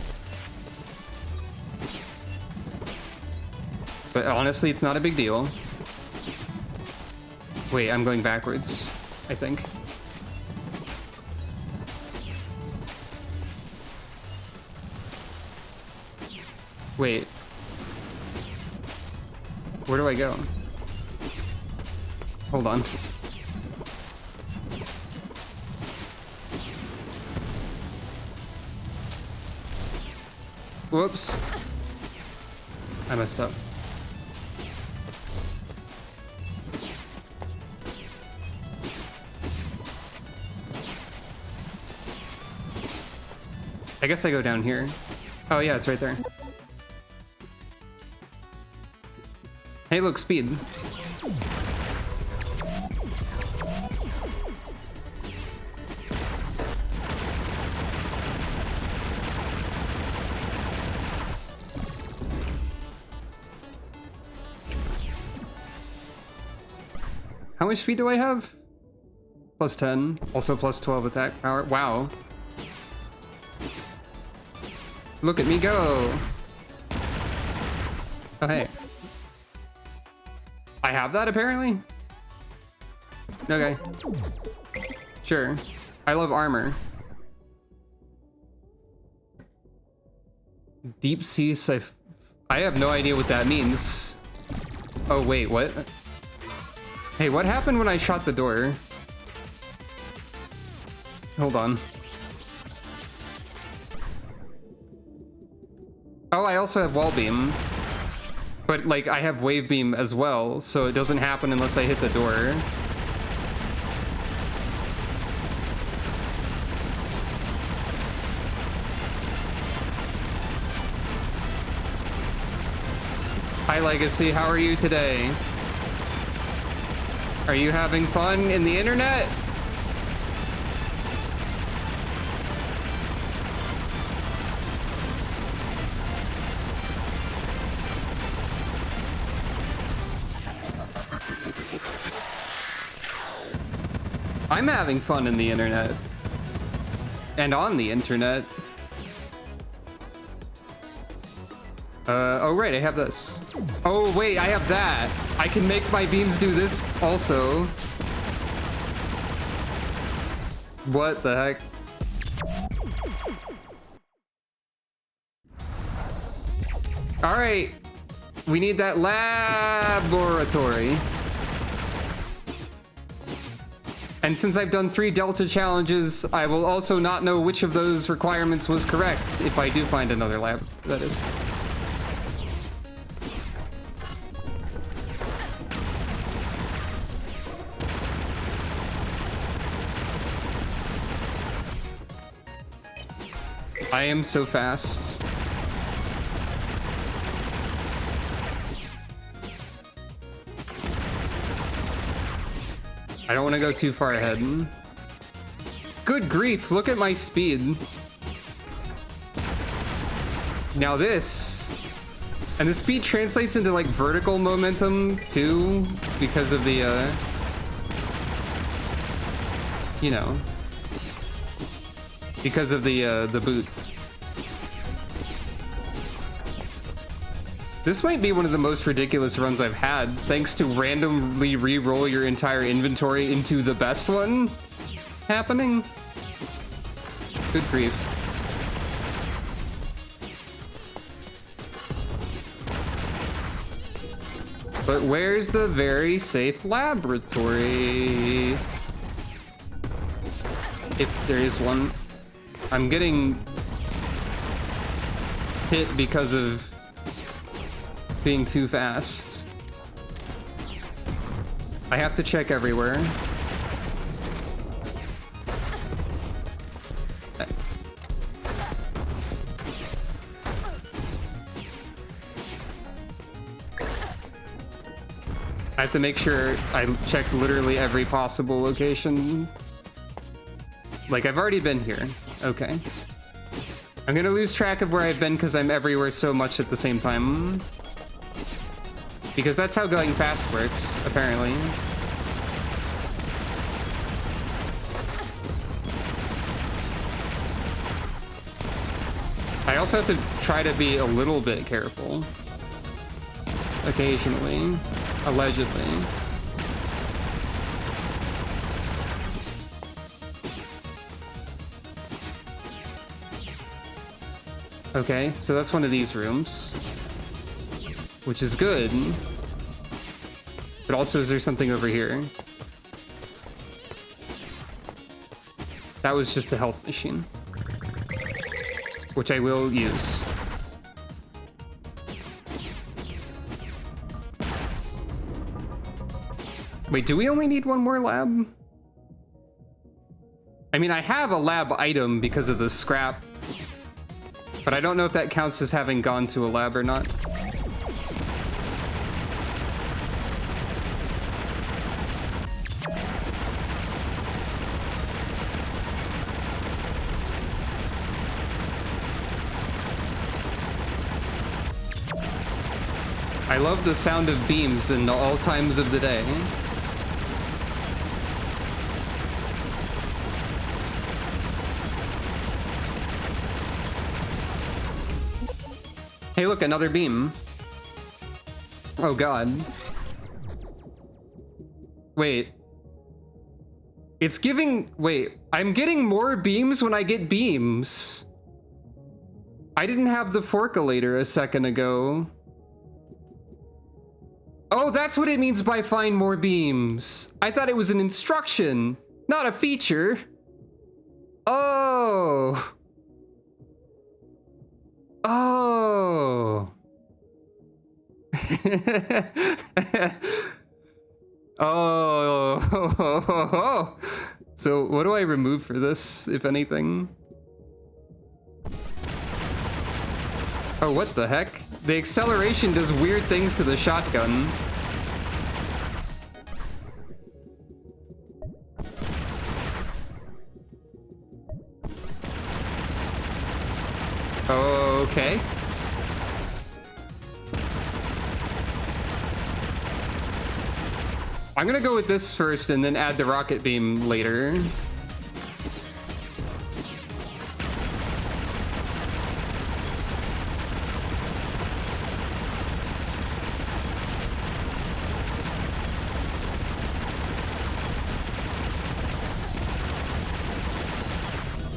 But honestly, it's not a big deal. Wait, I'm going backwards, I think. Wait. Where do I go? Hold on. Whoops. I messed up. I guess I go down here. Oh yeah, it's right there. Hey, look, speed. How much speed do I have? Plus 10, also plus 12 attack power. Wow. Look at me go. Oh, hey. I have that apparently? Okay. Sure. I love armor. Deep sea siph. I have no idea what that means. Oh, wait, what? Hey, what happened when I shot the door? Hold on. Oh, I also have wall beam. But, like, I have wave beam as well, so it doesn't happen unless I hit the door. Hi, Legacy. How are you today? Are you having fun in the internet? I'm having fun in the internet. And on the internet. Oh right, I have this. Oh wait, I have that. I can make my beams do this also. What the heck? All right, we need that laboratory. And since I've done 3 Delta challenges, I will also not know which of those requirements was correct if I do find another lab, that is. I am so fast. I don't want to go too far ahead. Good grief, look at my speed. Now this. And the speed translates into like vertical momentum too, because of the, you know, because of the boot. This might be one of the most ridiculous runs I've had, thanks to randomly re-roll your entire inventory into the best one happening. Good grief. But where's the very safe laboratory? If there is one. I'm getting hit because of being too fast. I have to check everywhere. I have to make sure I check literally every possible location. Like, I've already been here. Okay. I'm gonna lose track of where I've been because I'm everywhere so much at the same time. Because that's how going fast works, apparently. I also have to try to be a little bit careful. Occasionally. Allegedly. Okay, so that's one of these rooms. Which is good. But also, is there something over here? That was just the health machine. Which I will use. Wait, do we only need one more lab? I mean, I have a lab item because of the scrap. But I don't know if that counts as having gone to a lab or not. I love the sound of beams in all times of the day. Hey, look, another beam. Oh, God. Wait. It's giving... Wait, I'm getting more beams when I get beams. I didn't have the forkulator a second ago. Oh, that's what it means by find more beams. I thought it was an instruction, not a feature. Oh. Oh. Oh. So what do I remove for this, if anything? Oh, what the heck? The acceleration does weird things to the shotgun. Okay. I'm gonna go with this first and then add the rocket beam later.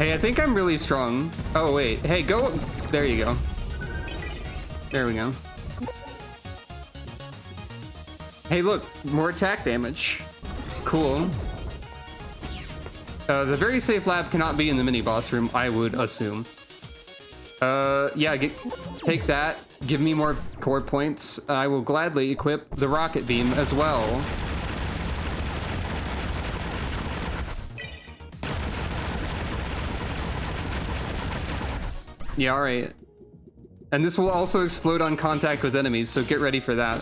Hey, I think I'm really strong. Oh, wait. Hey, go. There you go. There we go. Hey, look. More attack damage. Cool. The very safe lab cannot be in the mini boss room, I would assume. Yeah, take that. Give me more core points. I will gladly equip the rocket beam as well. Yeah, alright. And this will also explode on contact with enemies, so get ready for that.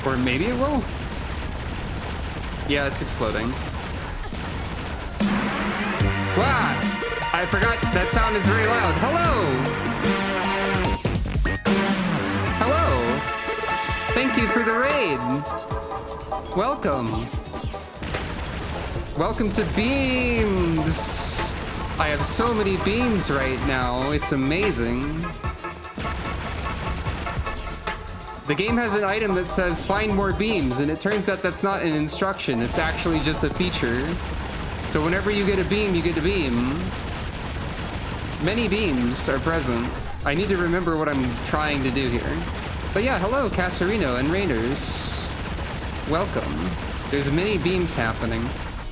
Or maybe it will? Yeah, it's exploding. Wow! I forgot that sound is very loud. Hello! Hello! Thank you for the raid! Welcome! Welcome to beams! I have so many beams right now, it's amazing. The game has an item that says find more beams, and it turns out that's not an instruction, it's actually just a feature. So whenever you get a beam, you get a beam. Many beams are present. I need to remember what I'm trying to do here. But yeah, hello, Casarino and Rainers. Welcome. There's many beams happening.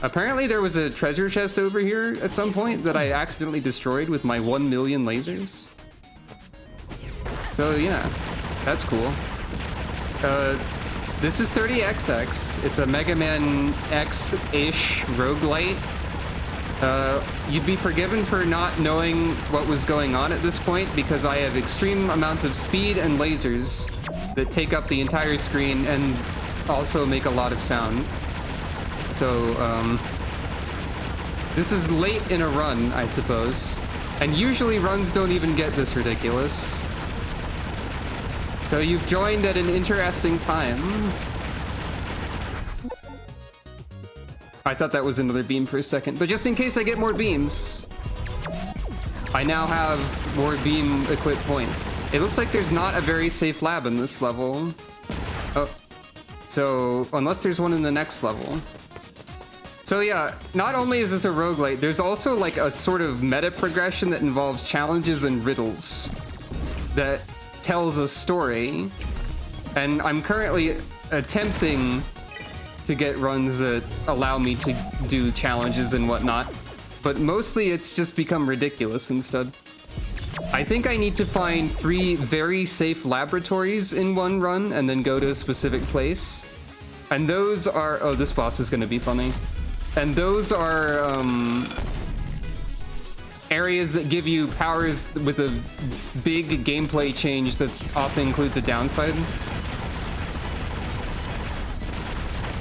Apparently there was a treasure chest over here at some point that I accidentally destroyed with my 1 million lasers. So yeah, that's cool. This is 30XX. It's a Mega Man X-ish roguelite. You'd be forgiven for not knowing what was going on at this point because I have extreme amounts of speed and lasers that take up the entire screen and also make a lot of sound. So, this is late in a run, I suppose. And usually runs don't even get this ridiculous. So you've joined at an interesting time. I thought that was another beam for a second, but just in case I get more beams, I now have more beam equipped points. It looks like there's not a very safe lab in this level. Oh, so unless there's one in the next level. So yeah, not only is this a roguelite, there's also like a sort of meta progression that involves challenges and riddles that tells a story, and I'm currently attempting to get runs that allow me to do challenges and whatnot, but mostly it's just become ridiculous instead. I think I need to find 3 very safe laboratories in one run and then go to a specific place, and those are... oh, this boss is going to be funny. And those are areas that give you powers with a big gameplay change that often includes a downside.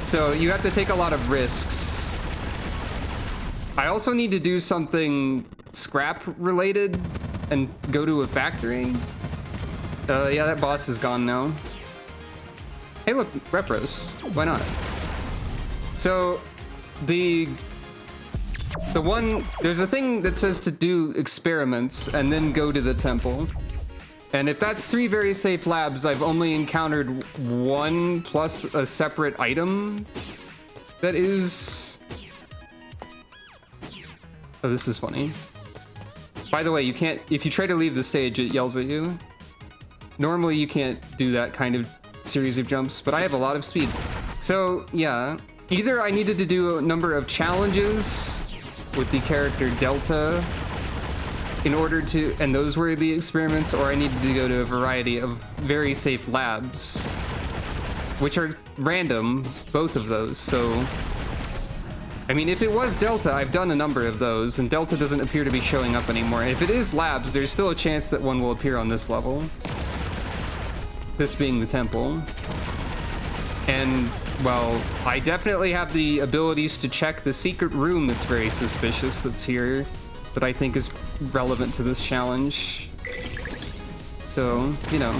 So you have to take a lot of risks. I also need to do something scrap related and go to a factory. Yeah, that boss is gone now. Hey look, Repros, why not? So there's a thing that says to do experiments and then go to the temple. And if that's 3 very safe labs, I've only encountered 1 plus a separate item that is... oh, this is funny. By the way, you can't, if you try to leave the stage, it yells at you. Normally you can't do that kind of series of jumps, but I have a lot of speed. So yeah, either I needed to do a number of challenges with the character Delta in order to, and those were the experiments, or I needed to go to a variety of very safe labs, which are random, both of those. So, I mean, if it was Delta, I've done a number of those, and Delta doesn't appear to be showing up anymore. If it is labs, there's still a chance that one will appear on this level. This being the temple. And, well, I definitely have the abilities to check the secret room that's very suspicious that's here, that I think is relevant to this challenge. So, you know.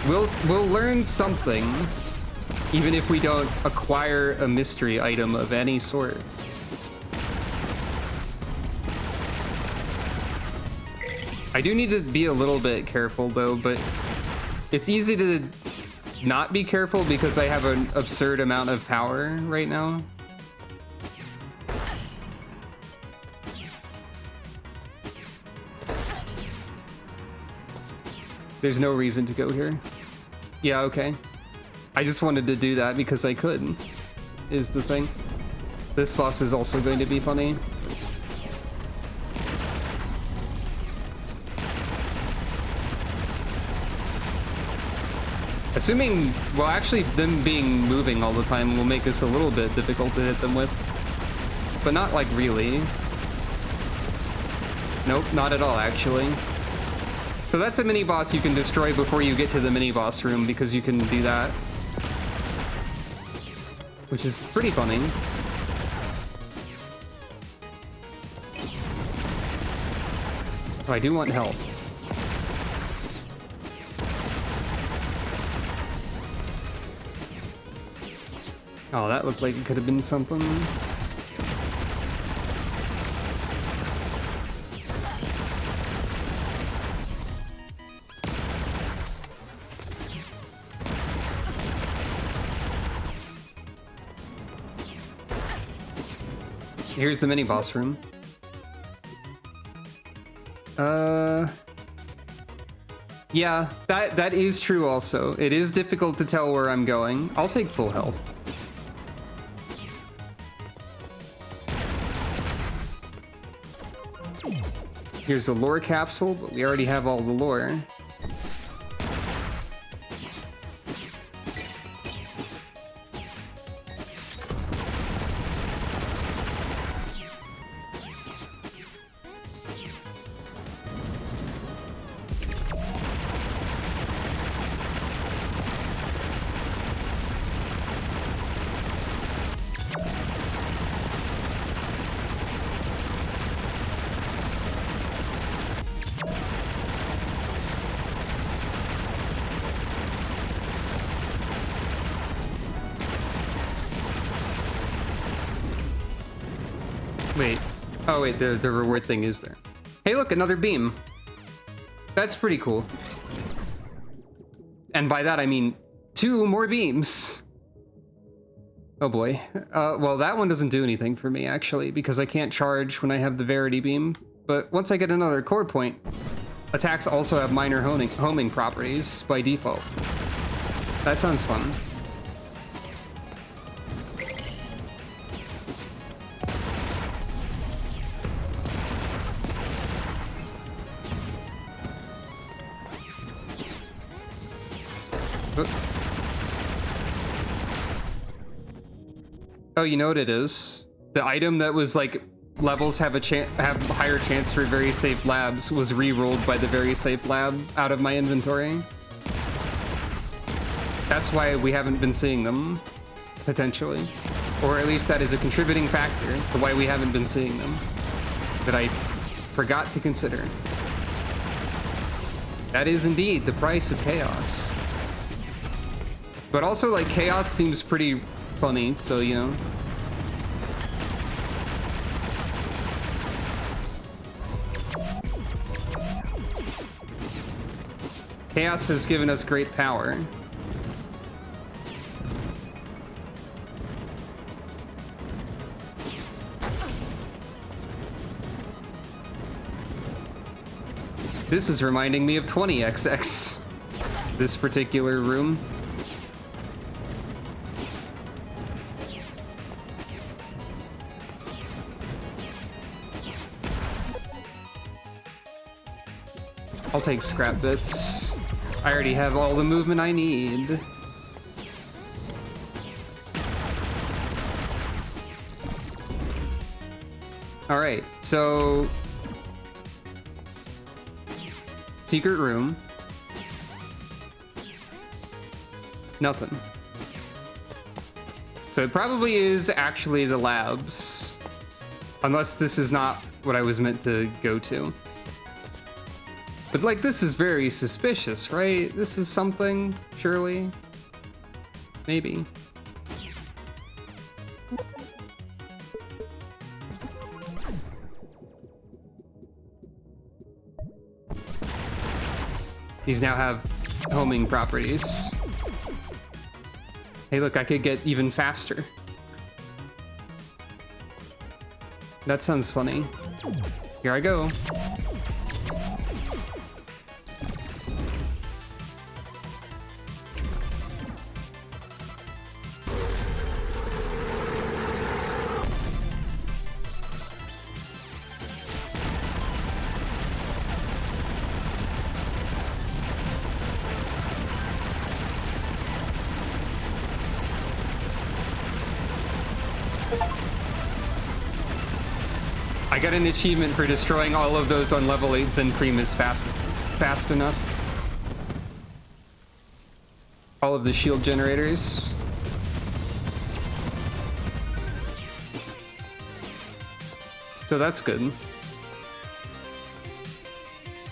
We'll learn something, even if we don't acquire a mystery item of any sort. I do need to be a little bit careful though, but it's easy to not be careful because I have an absurd amount of power right now. There's no reason to go here. Yeah, okay. I just wanted to do that because I could, is the thing. This boss is also going to be funny. Assuming, well, actually them being moving all the time will make this a little bit difficult to hit them with. But not like really. Nope, not at all actually. So that's a mini boss you can destroy before you get to the mini boss room because you can do that. Which is pretty funny. Oh, I do want help. Oh, that looked like it could have been something. Here's the mini boss room. Yeah, that is true also. It is difficult to tell where I'm going. I'll take full health. Here's a lore capsule, but we already have all the lore. Wait. Oh, wait, the reward thing is there. Hey, look, another beam. That's pretty cool. And by that, I mean 2 more beams. Oh, boy. Well, that one doesn't do anything for me, actually, because I can't charge when I have the Verity Beam. But once I get another core point, attacks also have minor homing properties by default. That sounds fun. Oh, you know what it is? The item that was like levels have higher chance for very safe labs was re-rolled by the very safe lab out of my inventory. That's why we haven't been seeing them, potentially. Or at least that is a contributing factor to why we haven't been seeing them that I forgot to consider. That is indeed the price of chaos. But also, like, chaos seems pretty funny, so, you know. Chaos has given us great power. This is reminding me of 20XX, this particular room. I'll take scrap bits. I already have all the movement I need. All right, so secret room. Nothing. So it probably is actually the labs. Unless this is not what I was meant to go to. But like, this is very suspicious, right? This is something, surely? Maybe. These now have homing properties. Hey, look, I could get even faster. That sounds funny. Here I go. I got an achievement for destroying all of those on level 8 Zen Primus fast enough. All of the shield generators. So that's good.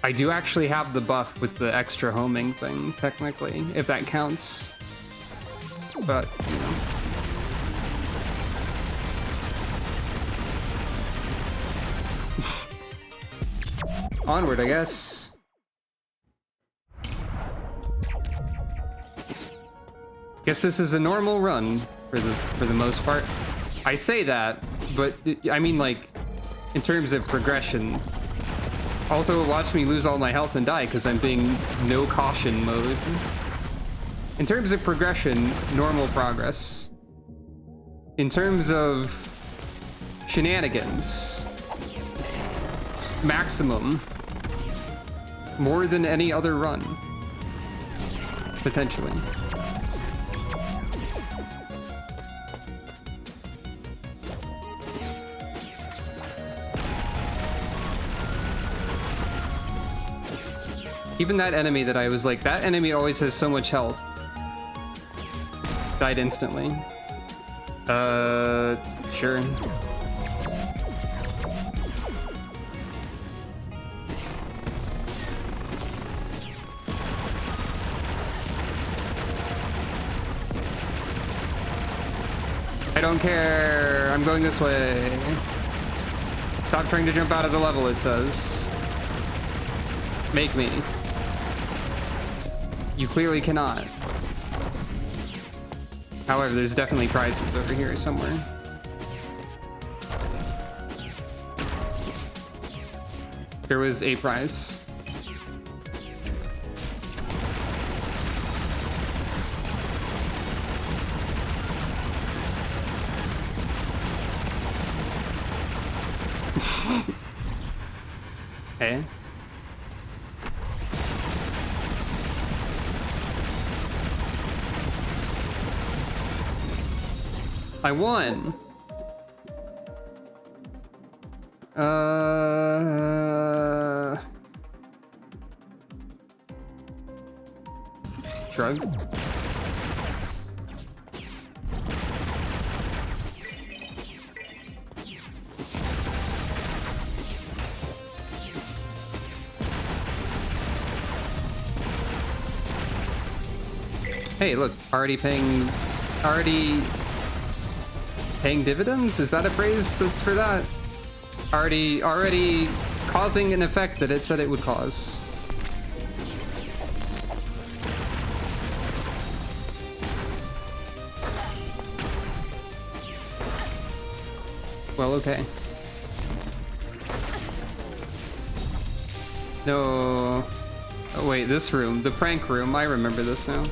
I do actually have the buff with the extra homing thing, technically, if that counts. But, you know. Onward, I guess. Guess this is a normal run for the most part. I say that, but I mean, like, in terms of progression. Also, watch me lose all my health and die because I'm being no caution mode. In terms of progression, normal progress. In terms of shenanigans, maximum. More than any other run. Potentially. Even that enemy that I was like, that enemy always has so much health. Died instantly. Sure. I don't care. I'm going this way. Stop trying to jump out of the level, it says. Make me. You clearly cannot. However, there's definitely prizes over here somewhere. There was a prize. Hey. I won. Shrug. Hey, look, already paying dividends? Is that a phrase that's for that? Already causing an effect that it said it would cause. Well, okay. No. Oh, wait, this room. The prank room. I remember this now.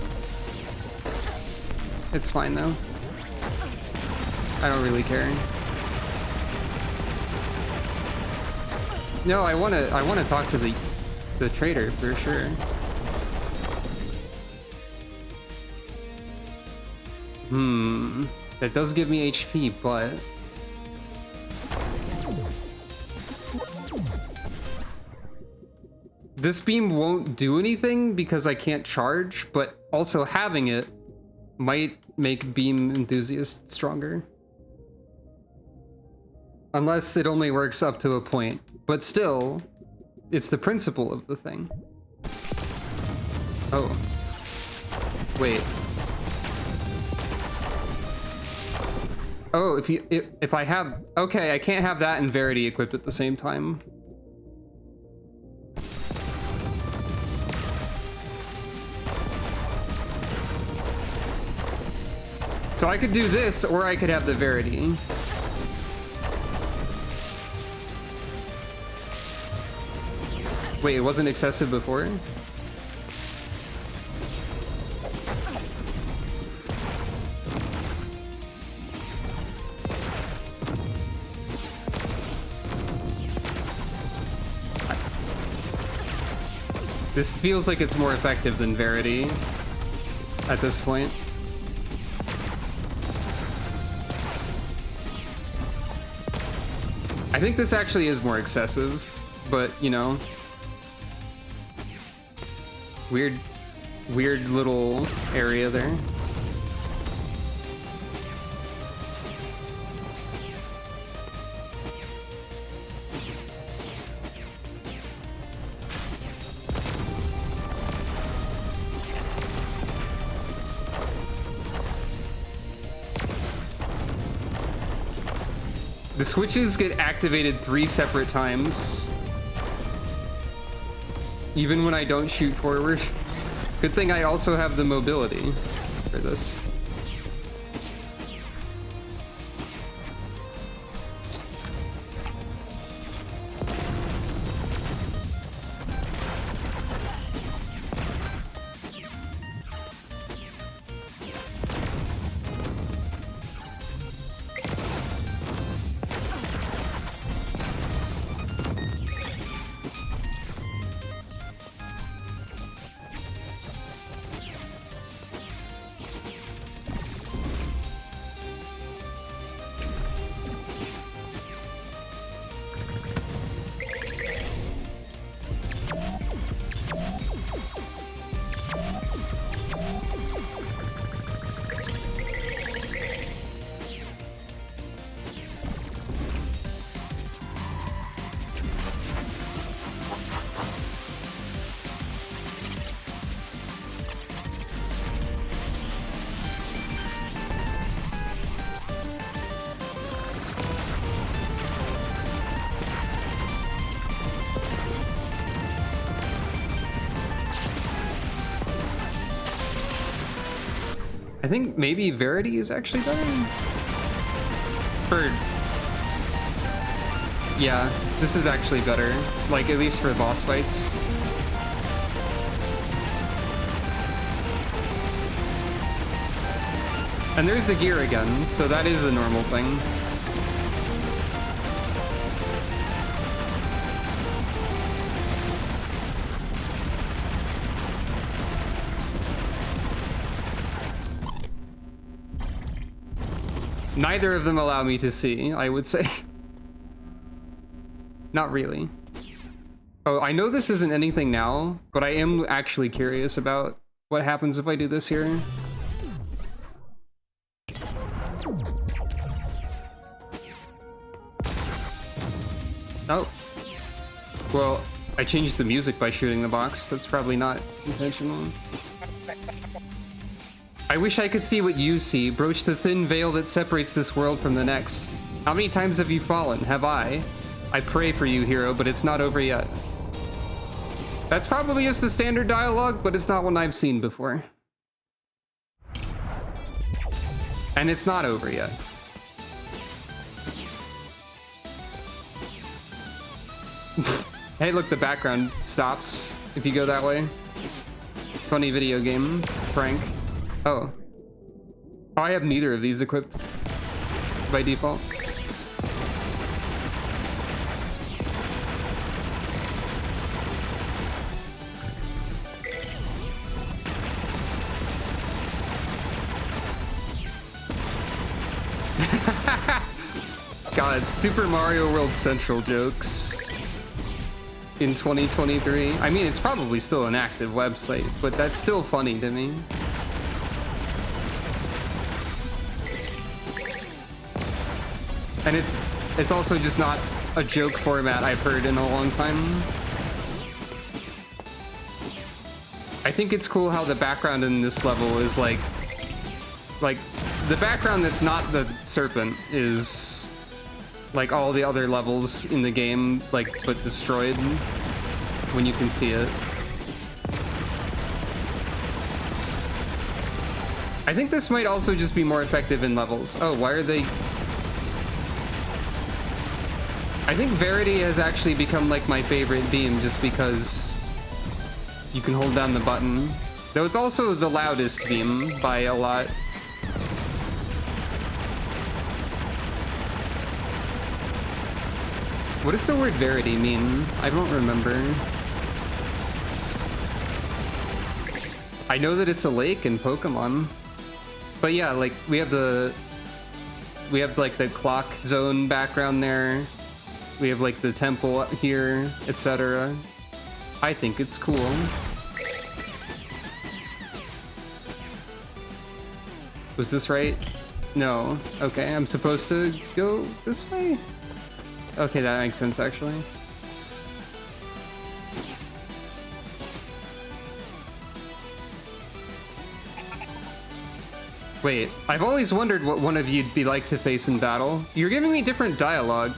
It's fine, though. I don't really care. No, I wanna talk to the trader for sure. That does give me HP, but this beam won't do anything because I can't charge, but also having it might make beam enthusiasts stronger. Unless it only works up to a point. But still, it's the principle of the thing. Oh. Wait. Oh, if I have... Okay, I can't have that and Verity equipped at the same time. So I could do this, or I could have the Verity. Wait, it wasn't excessive before? This feels like it's more effective than Verity at this point. I think this actually is more excessive, but you know, weird little area there. The switches get activated 3 separate times. Even when I don't shoot forward. Good thing I also have the mobility for this. I think maybe Verity is actually better. Yeah, this is actually better. Like, at least for boss fights. And there's the gear again, so that is a normal thing. Neither of them allow me to see, I would say. Not really. Oh, I know this isn't anything now, but I am actually curious about what happens if I do this here. Oh. Well, I changed the music by shooting the box. That's probably not intentional. I wish I could see what you see. Broach the thin veil that separates this world from the next. How many times have you fallen? Have I? I pray for you, hero, but it's not over yet. That's probably just the standard dialogue, but it's not one I've seen before. And it's not over yet. Hey, look, the background stops if you go that way. Funny video game prank. Oh. Oh, I have neither of these equipped by default. God, Super Mario World Central jokes in 2023. I mean, it's probably still an active website, but that's still funny to me. And it's also just not a joke format I've heard in a long time. I think it's cool how the background in this level is like the background that's not the serpent is like all the other levels in the game, like, but destroyed when you can see it. I think this might also just be more effective in levels. Oh, why are they... I think Verity has actually become like my favorite beam just because you can hold down the button. Though it's also the loudest beam by a lot. What does the word Verity mean? I don't remember. I know that it's a lake in Pokemon. But yeah, like we have like the clock zone background there. We have like the temple here, etc. I think it's cool. Was this right? No. Okay, I'm supposed to go this way? Okay, that makes sense actually. Wait, I've always wondered what one of you'd be like to face in battle. You're giving me different dialogue.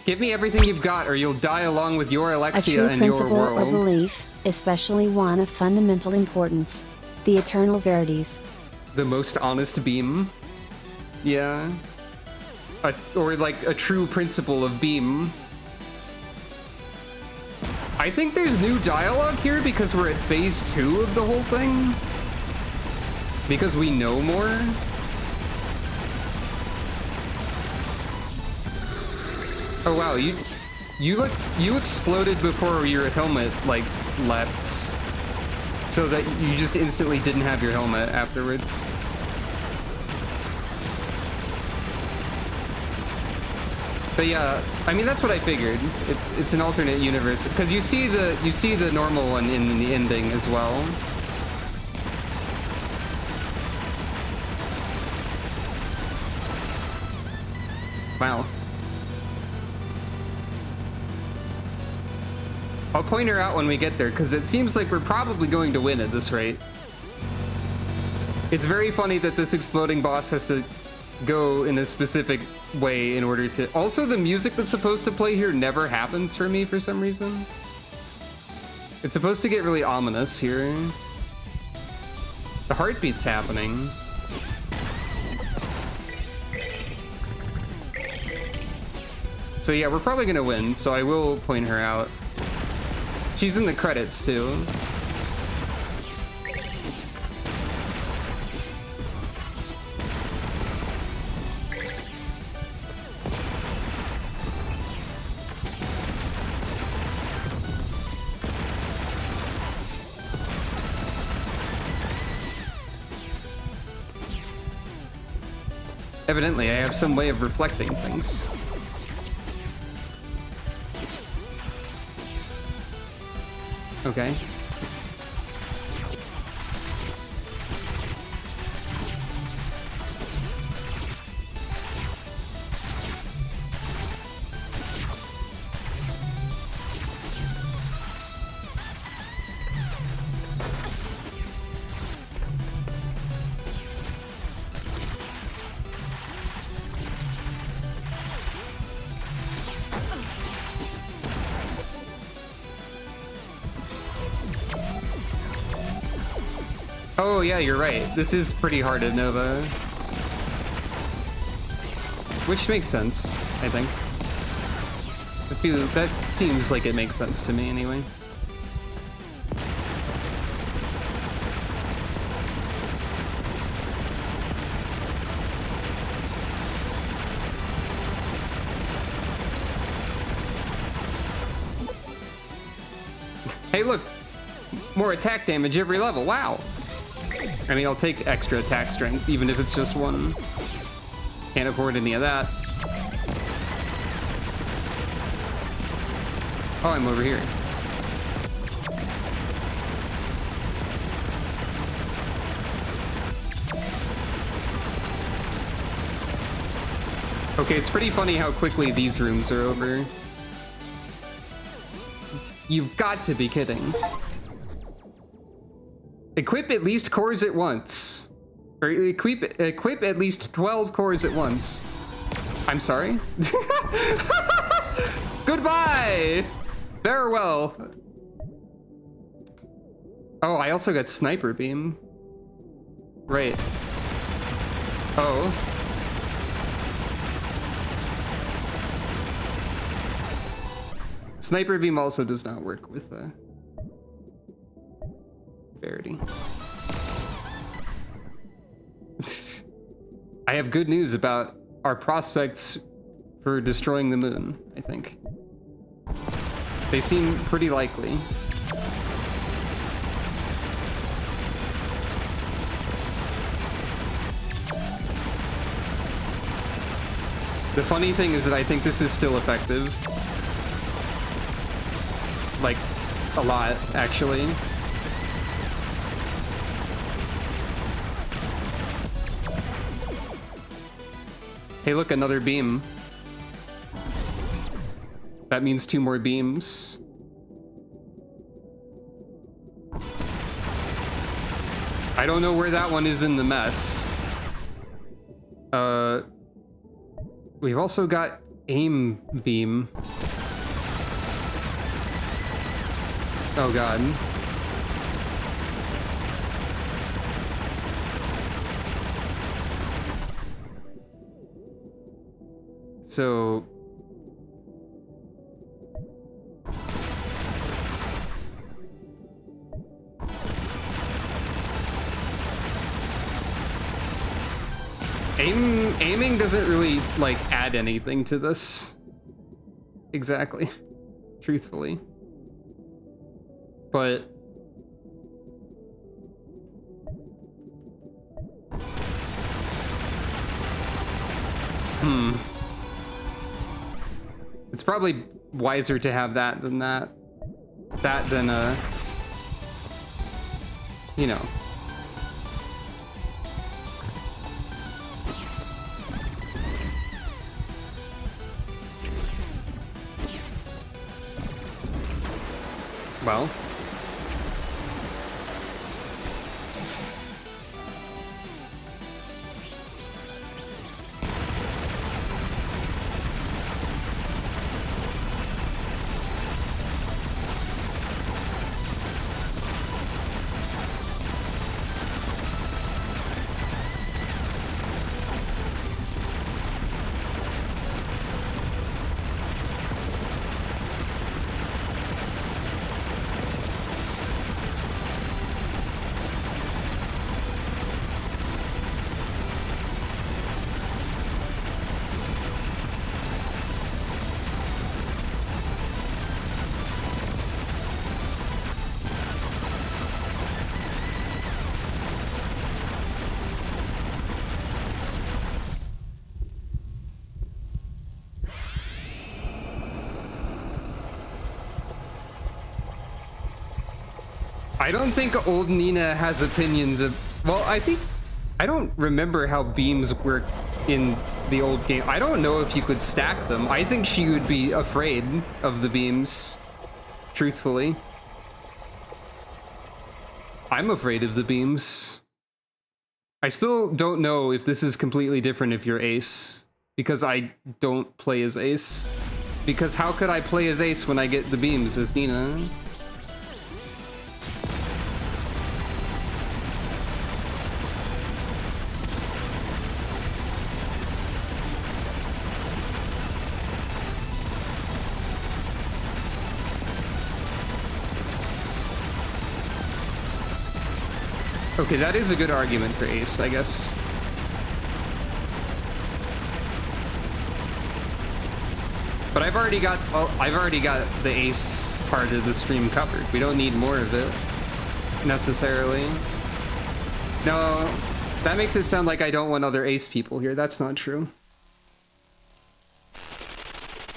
Give me everything you've got or you'll die along with your Alexia and your world. A true principle or belief, especially one of fundamental importance. The eternal verities. The most honest beam. Yeah. Or like a true principle of beam. I think there's new dialogue here because we're at phase 2 of the whole thing. Because we know more. Oh wow, you exploded before your helmet like left, so that you just instantly didn't have your helmet afterwards. But yeah, I mean that's what I figured. It's an alternate universe because you see the normal one in the ending as well. Wow. I'll point her out when we get there, because it seems like we're probably going to win at this rate. It's very funny that this exploding boss has to go in a specific way in order to... Also, the music that's supposed to play here never happens for me for some reason. It's supposed to get really ominous here. The heartbeat's happening. So yeah, we're probably gonna win, so I will point her out. She's in the credits too. Evidently, I have some way of reflecting things. Okay. Oh yeah, you're right. This is pretty hard at Nova. Which makes sense, I think. That seems like it makes sense to me anyway. Hey look! More attack damage every level, wow! I mean, I'll take extra attack strength, even if it's just one. Can't afford any of that. Oh, I'm over here. Okay, it's pretty funny how quickly these rooms are over. You've got to be kidding. Equip at least cores at once. Or equip at least 12 cores at once. I'm sorry? Goodbye! Farewell. Oh, I also got Sniper Beam. Right. Oh. Sniper beam also does not work with Verity. I have good news about our prospects for destroying the moon, I think. They seem pretty likely. The funny thing is that I think this is still effective. Like, a lot, actually. Hey, look, another beam. That means 2 more beams. I don't know where that one is in the mess. We've also got aim beam. Oh god. So aiming doesn't really like add anything to this. Exactly. Truthfully. But it's probably wiser to have that than you know. Well, I don't think old Nina has opinions of, well, I don't remember how beams work in the old game. I don't know if you could stack them. I think she would be afraid of the beams, truthfully. I'm afraid of the beams. I still don't know if this is completely different if you're Ace, because I don't play as Ace. Because how could I play as Ace when I get the beams as Nina? Okay, that is a good argument for Ace, I guess. But I've already got the Ace part of the stream covered. We don't need more of it, necessarily. No, that makes it sound like I don't want other Ace people here. That's not true.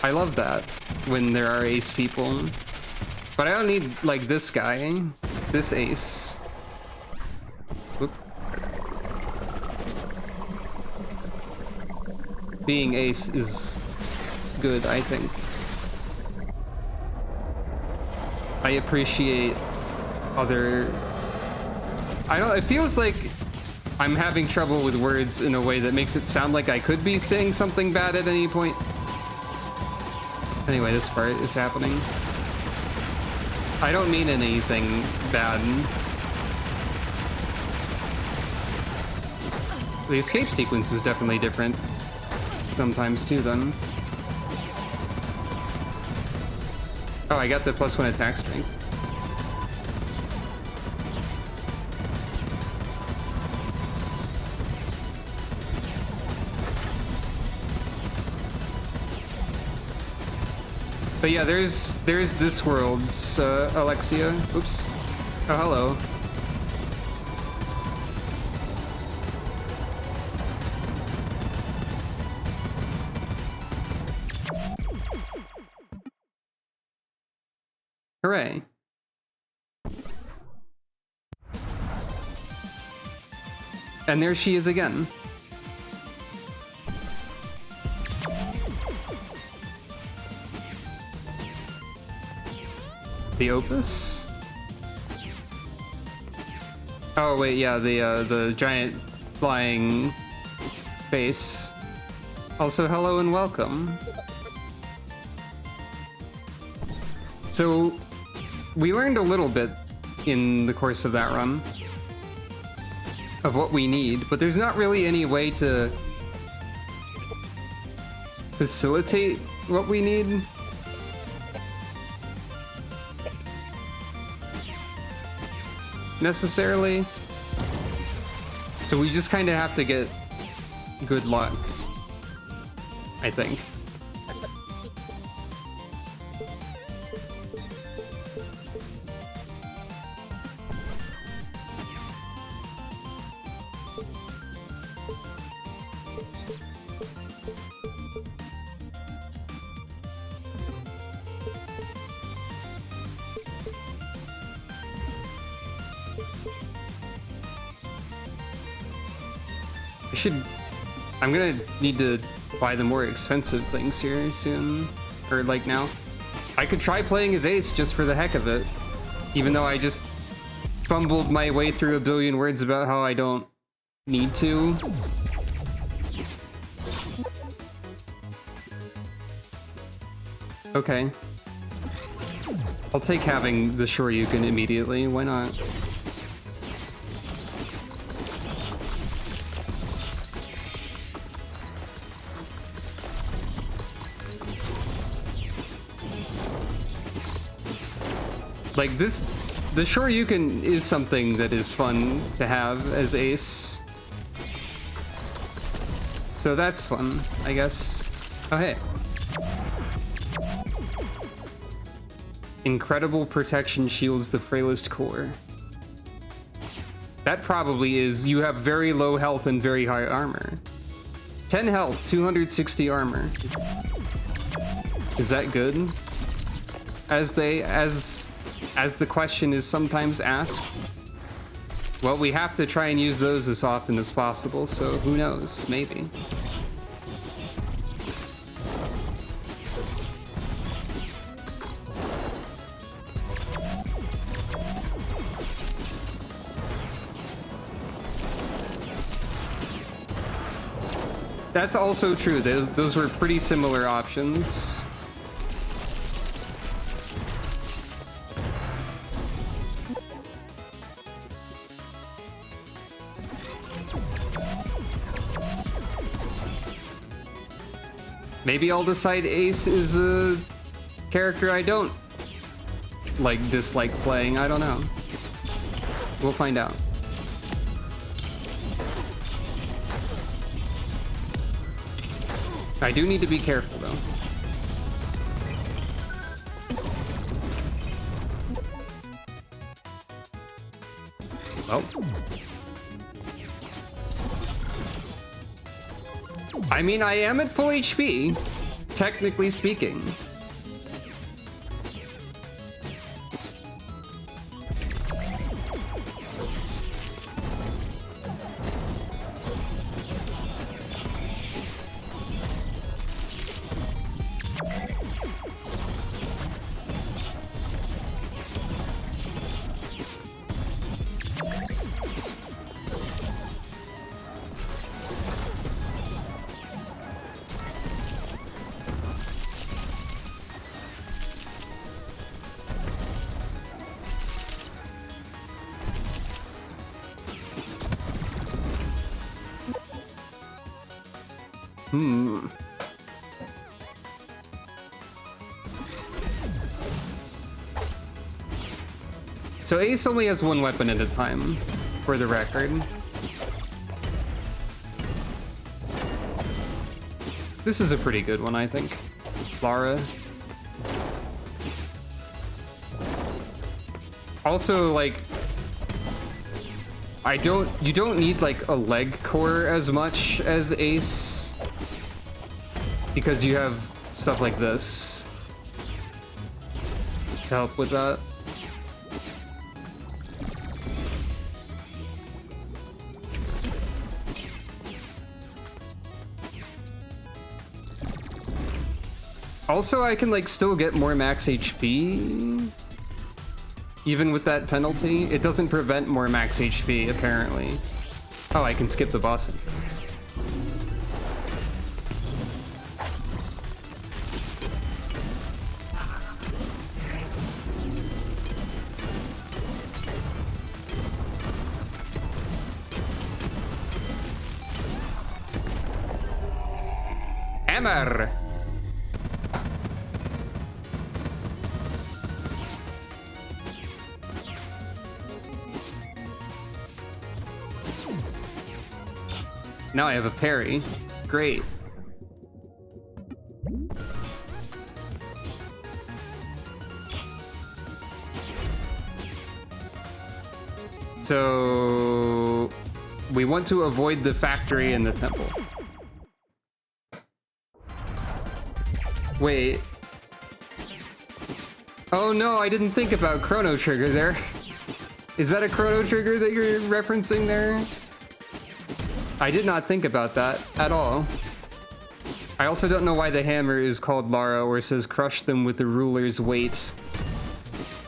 I love that when there are Ace people. But I don't need, like, this guy, this Ace. Whoop. Being Ace is good, I think. I appreciate other... it feels like I'm having trouble with words in a way that makes it sound like I could be saying something bad at any point. Anyway, this part is happening. I don't mean anything bad. The escape sequence is definitely different sometimes too then. Oh, I got the +1 attack strength. But yeah, there's this world's Alexia. Oops. Oh, hello. Hooray. And there she is again. The Opus? Oh wait, yeah, the giant flying face. Also, hello and welcome. So, we learned a little bit in the course of that run of what we need, but there's not really any way to facilitate what we need. Necessarily. So we just kind of have to get good luck, I think. I'm gonna need to buy the more expensive things here soon, or like now. I could try playing as Ace just for the heck of it, even though I just fumbled my way through a billion words about how I don't need to. Okay. I'll take having the Shoryuken immediately, why not? Like this, the Shoryuken is something that is fun to have as Ace. So that's fun, I guess. Oh, hey. Incredible protection shields the frailest core. That probably is, you have very low health and very high armor. 10 health, 260 armor. Is that good? As the question is sometimes asked. Well, we have to try and use those as often as possible, so who knows? Maybe. That's also true. Those were pretty similar options. Maybe I'll decide Ace is a character I don't dislike playing. I don't know. We'll find out. I do need to be careful though. Well. I mean, I am at full HP, technically speaking. So Ace only has one weapon at a time, for the record. This is a pretty good one, I think. Lara. Also, like, you don't need like a leg core as much as Ace, because you have stuff like this to help with that. Also, I can like still get more max HP even with that penalty. It doesn't prevent more max HP apparently. Oh, I can skip the boss. Hammer. Now I have a parry. Great. So we want to avoid the factory and the temple. Wait. Oh no, I didn't think about Chrono Trigger there. Is that a Chrono Trigger that you're referencing there? I did not think about that at all. I also don't know why the hammer is called Lara or says crush them with the ruler's weight.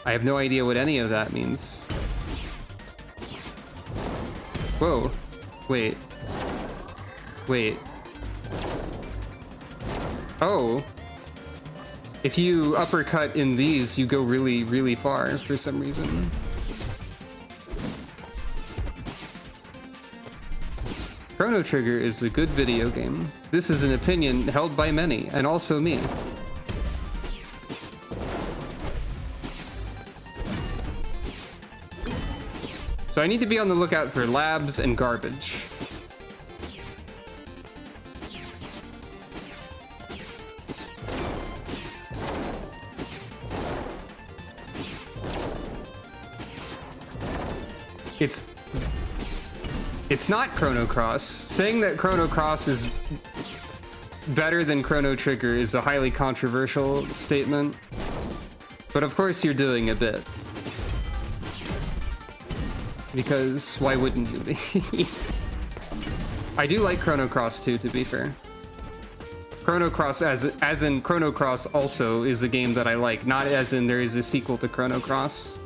I have no idea what any of that means. Whoa. Wait. Wait. Oh. If you uppercut in these, you go really, really far for some reason. Chrono Trigger is a good video game. This is an opinion held by many, and also me. So I need to be on the lookout for labs and garbage. It's not Chrono Cross. Saying that Chrono Cross is better than Chrono Trigger is a highly controversial statement. But of course you're doing a bit. Because why wouldn't you be? I do like Chrono Cross too, to be fair. Chrono Cross as in Chrono Cross also is a game that I like, not as in there is a sequel to Chrono Cross.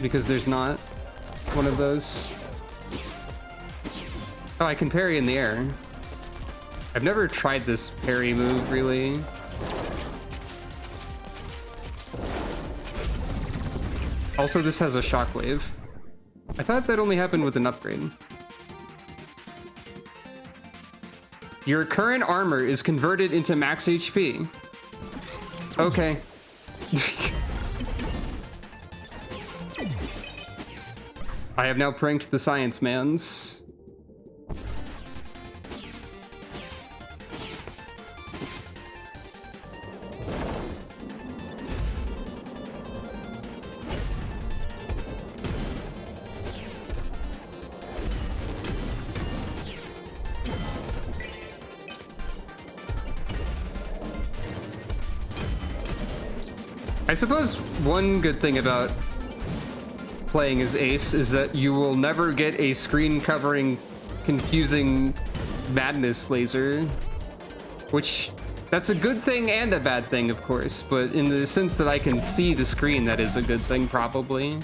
Because there's not one of those. Oh, I can parry in the air. I've never tried this parry move, really. Also, this has a shockwave. I thought that only happened with an upgrade. Your current armor is converted into max HP. Okay. I have now pranked the science mans. I suppose one good thing about playing as Ace is that you will never get a screen covering confusing madness laser, which that's a good thing and a bad thing, of course, but in the sense that I can see the screen, that is a good thing, probably.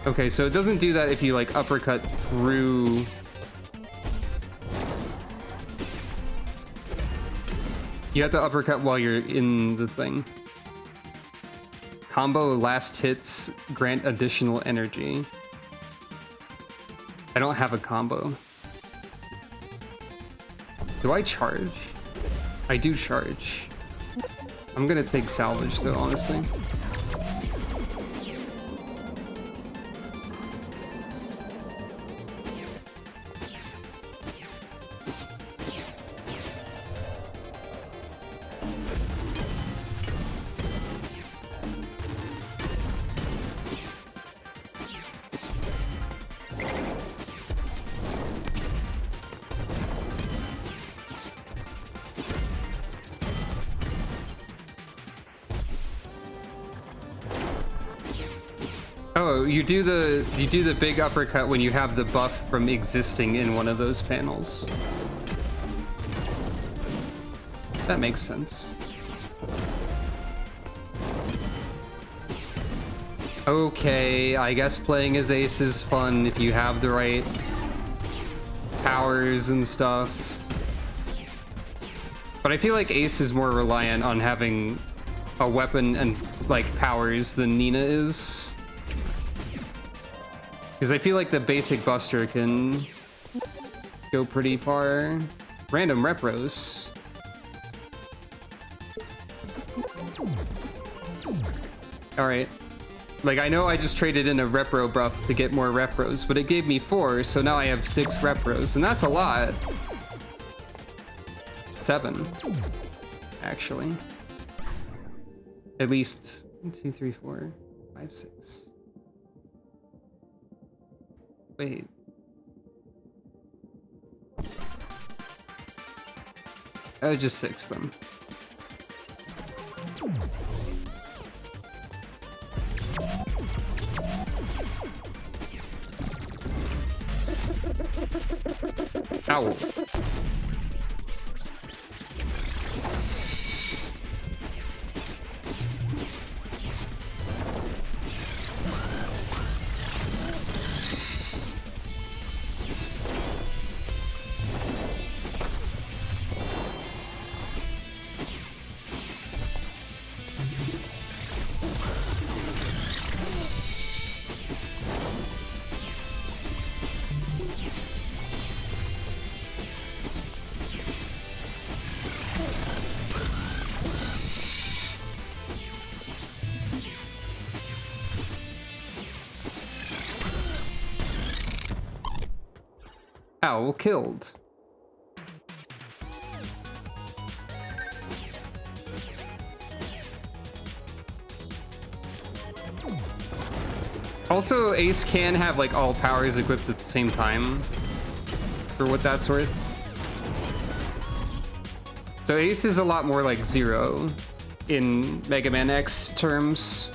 Okay, so it doesn't do that if you like uppercut through. You have to uppercut while you're in the thing. Combo last hits grant additional energy. I don't have a combo. Do I charge? I do charge. I'm gonna take salvage though, honestly. Oh, you do the big uppercut when you have the buff from existing in one of those panels. That makes sense. Okay, I guess playing as Ace is fun if you have the right powers and stuff. But I feel like Ace is more reliant on having a weapon and like powers than Nina is. Because I feel like the basic Buster can go pretty far. Random repros. Alright. Like, I know I just traded in a repro buff to get more repros, but it gave me 4, so now I have 6 repros, and that's a lot. 7, actually. At least 1, 2, 3, 4, 5, 6. Wait. Just 6 them. Ow. Owl killed. Also, Ace can have like all powers equipped at the same time, for what that's worth. So Ace is a lot more like Zero in Mega Man X terms.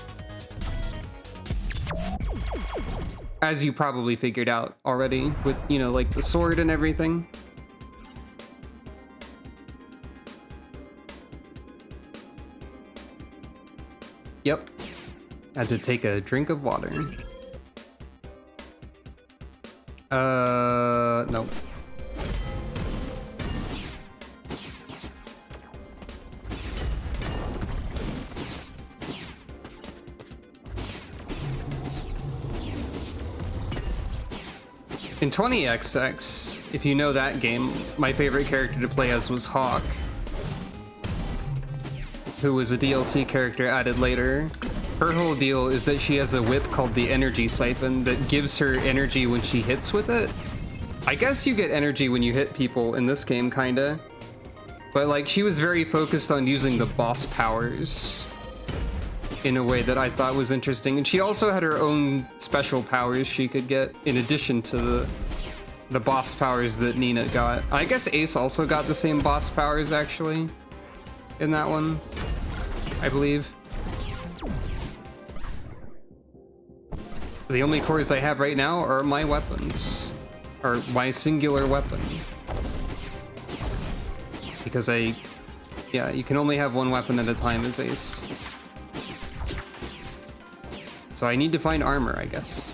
As you probably figured out already with, you know, like the sword and everything. Yep. Had to take a drink of water. No. In 20XX, if you know that game, my favorite character to play as was Hawk, who was a DLC character added later. Her whole deal is that she has a whip called the Energy Siphon that gives her energy when she hits with it. I guess you get energy when you hit people in this game, kinda. But like, she was very focused on using the boss powers in a way that I thought was interesting. And she also had her own special powers she could get in addition to the boss powers that Nina got. I guess Ace also got the same boss powers, actually, in that one, I believe. The only cores I have right now are my weapons, or my singular weapon. Because yeah, you can only have one weapon at a time as Ace. So I need to find armor, I guess.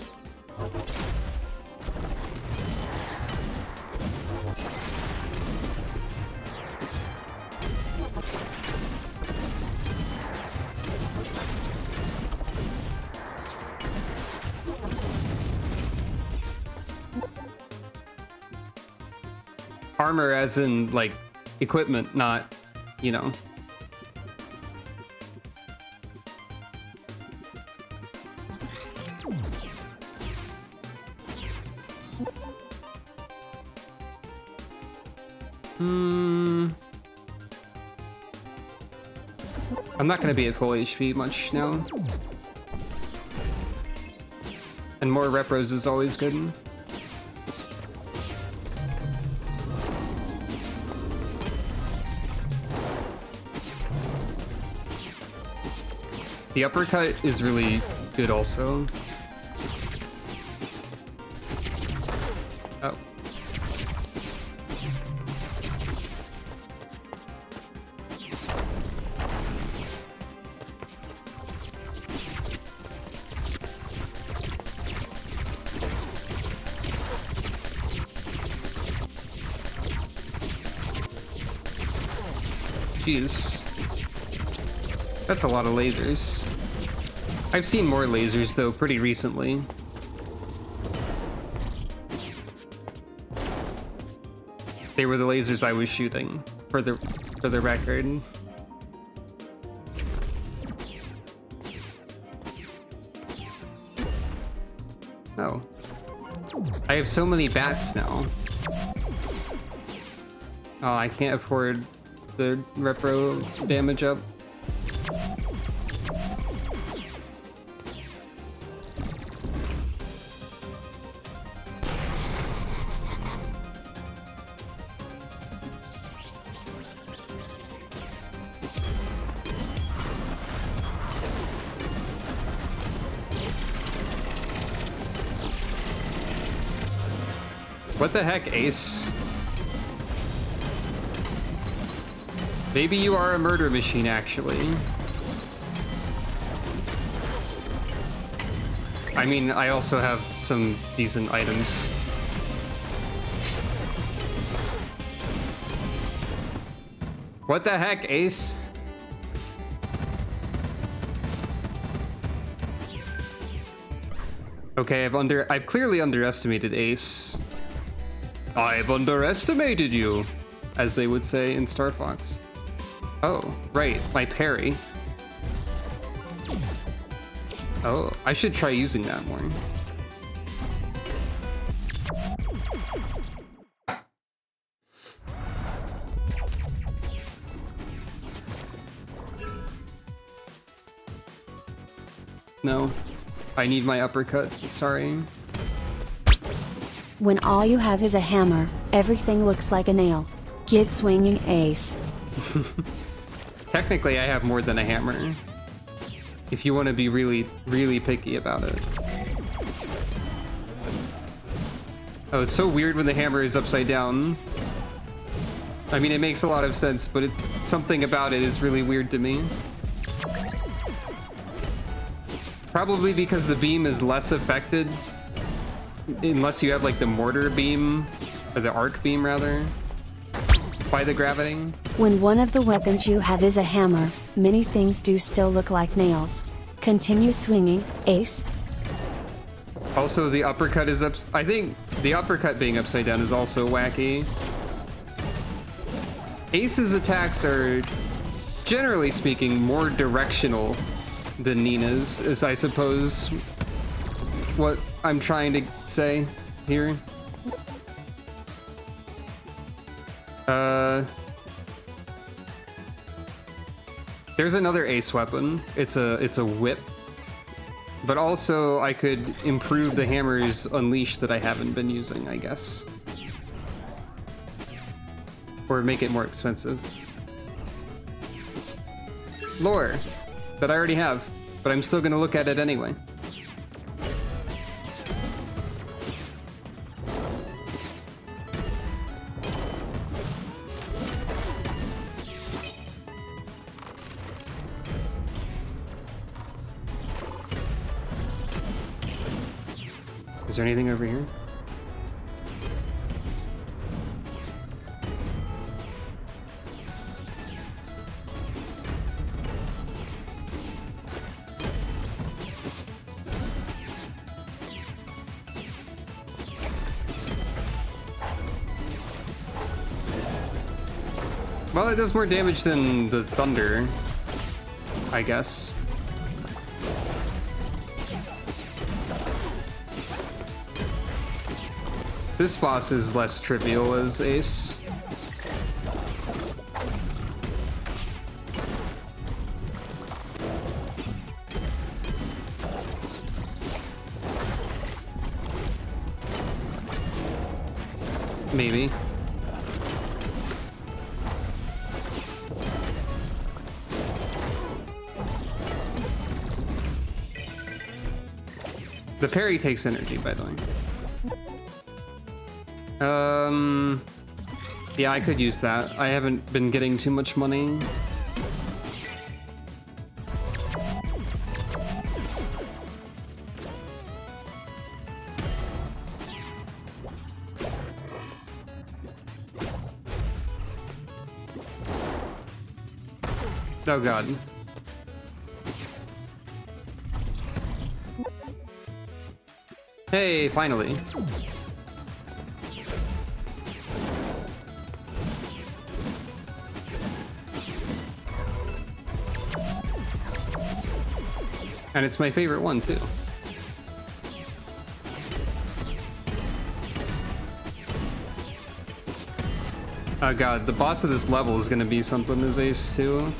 Armor as in, like, equipment, not, you know. I'm not gonna be at full HP much now. And more repros is always good. The uppercut is really good also. Oh. Jeez. That's a lot of lasers. I've seen more lasers, though, pretty recently. They were the lasers I was shooting, for the record. Oh. I have so many bats now. Oh, I can't afford the repro damage up. What the heck, Ace? Maybe you are a murder machine, actually. I mean, I also have some decent items. What the heck, Ace? Okay, I've clearly underestimated Ace. I've underestimated you, as they would say in Star Fox. Oh, right, my parry. Oh, I should try using that more. No, I need my uppercut, sorry. When all you have is a hammer, everything looks like a nail. Kid swinging Ace. Technically, I have more than a hammer. If you want to be really, really picky about it. Oh, it's so weird when the hammer is upside down. I mean, it makes a lot of sense, but something about it is really weird to me. Probably because the beam is less affected. Unless you have like the mortar beam, or the arc beam rather, by the gravity. When one of the weapons you have is a hammer, many things do still look like nails. Continue swinging, Ace. Also, the uppercut is I think the uppercut being upside down is also wacky. Ace's attacks are, generally speaking, more directional than Nina's, is I suppose what I'm trying to say here. There's another Ace weapon. It's a whip. But also I could improve the hammer's unleash that I haven't been using, I guess. Or make it more expensive. Lore that I already have, but I'm still gonna look at it anyway. Is there anything over here? Well, it does more damage than the thunder, I guess. This boss is less trivial as Ace. Maybe. The parry takes energy, by the way. Yeah, I could use that. I haven't been getting too much money. Oh god. Hey, finally. And it's my favorite one, too. Oh god, the boss of this level is gonna be something as Ace, too.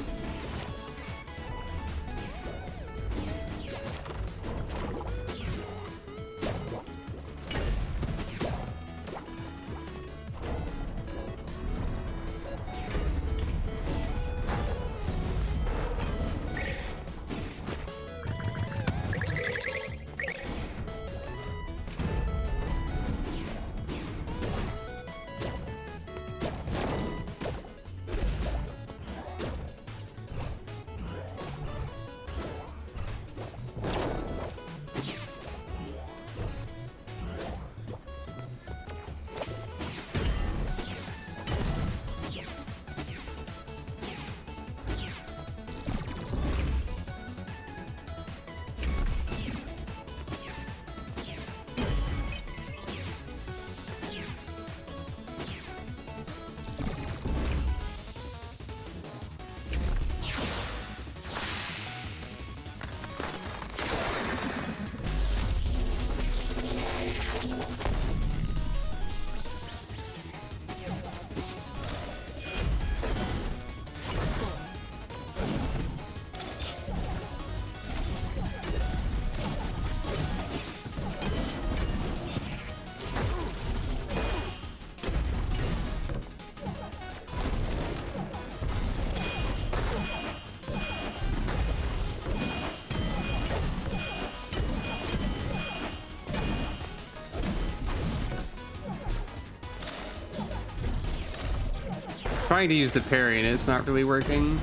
Trying to use the parry and it's not really working.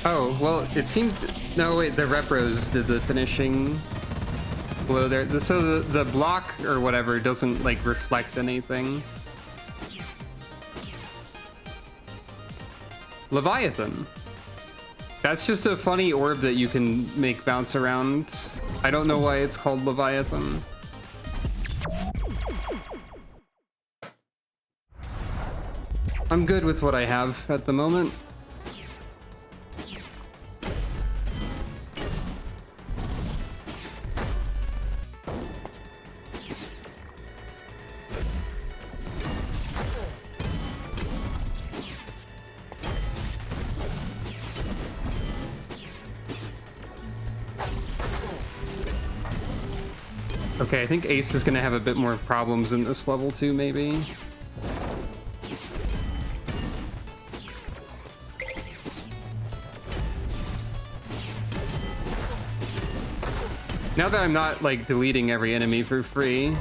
Oh, well, it seemed... No, wait, the Repros did the finishing blow there. So the block or whatever doesn't, like, reflect anything. Leviathan. That's just a funny orb that you can make bounce around. I don't know why it's called Leviathan. I'm good with what I have at the moment. Okay, I think Ace is gonna have a bit more problems in this level too, maybe. Now that I'm not, like, deleting every enemy for free.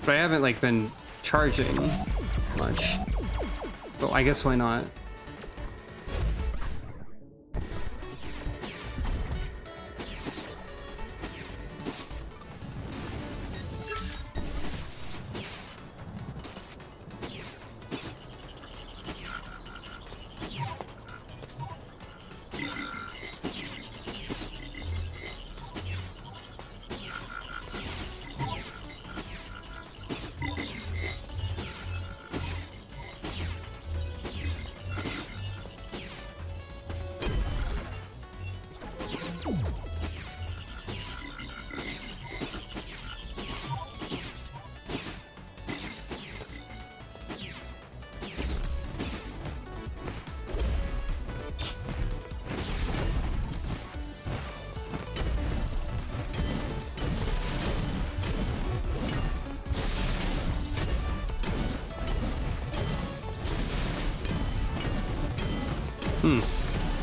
But I haven't, like, been charging much. Well, I guess why not?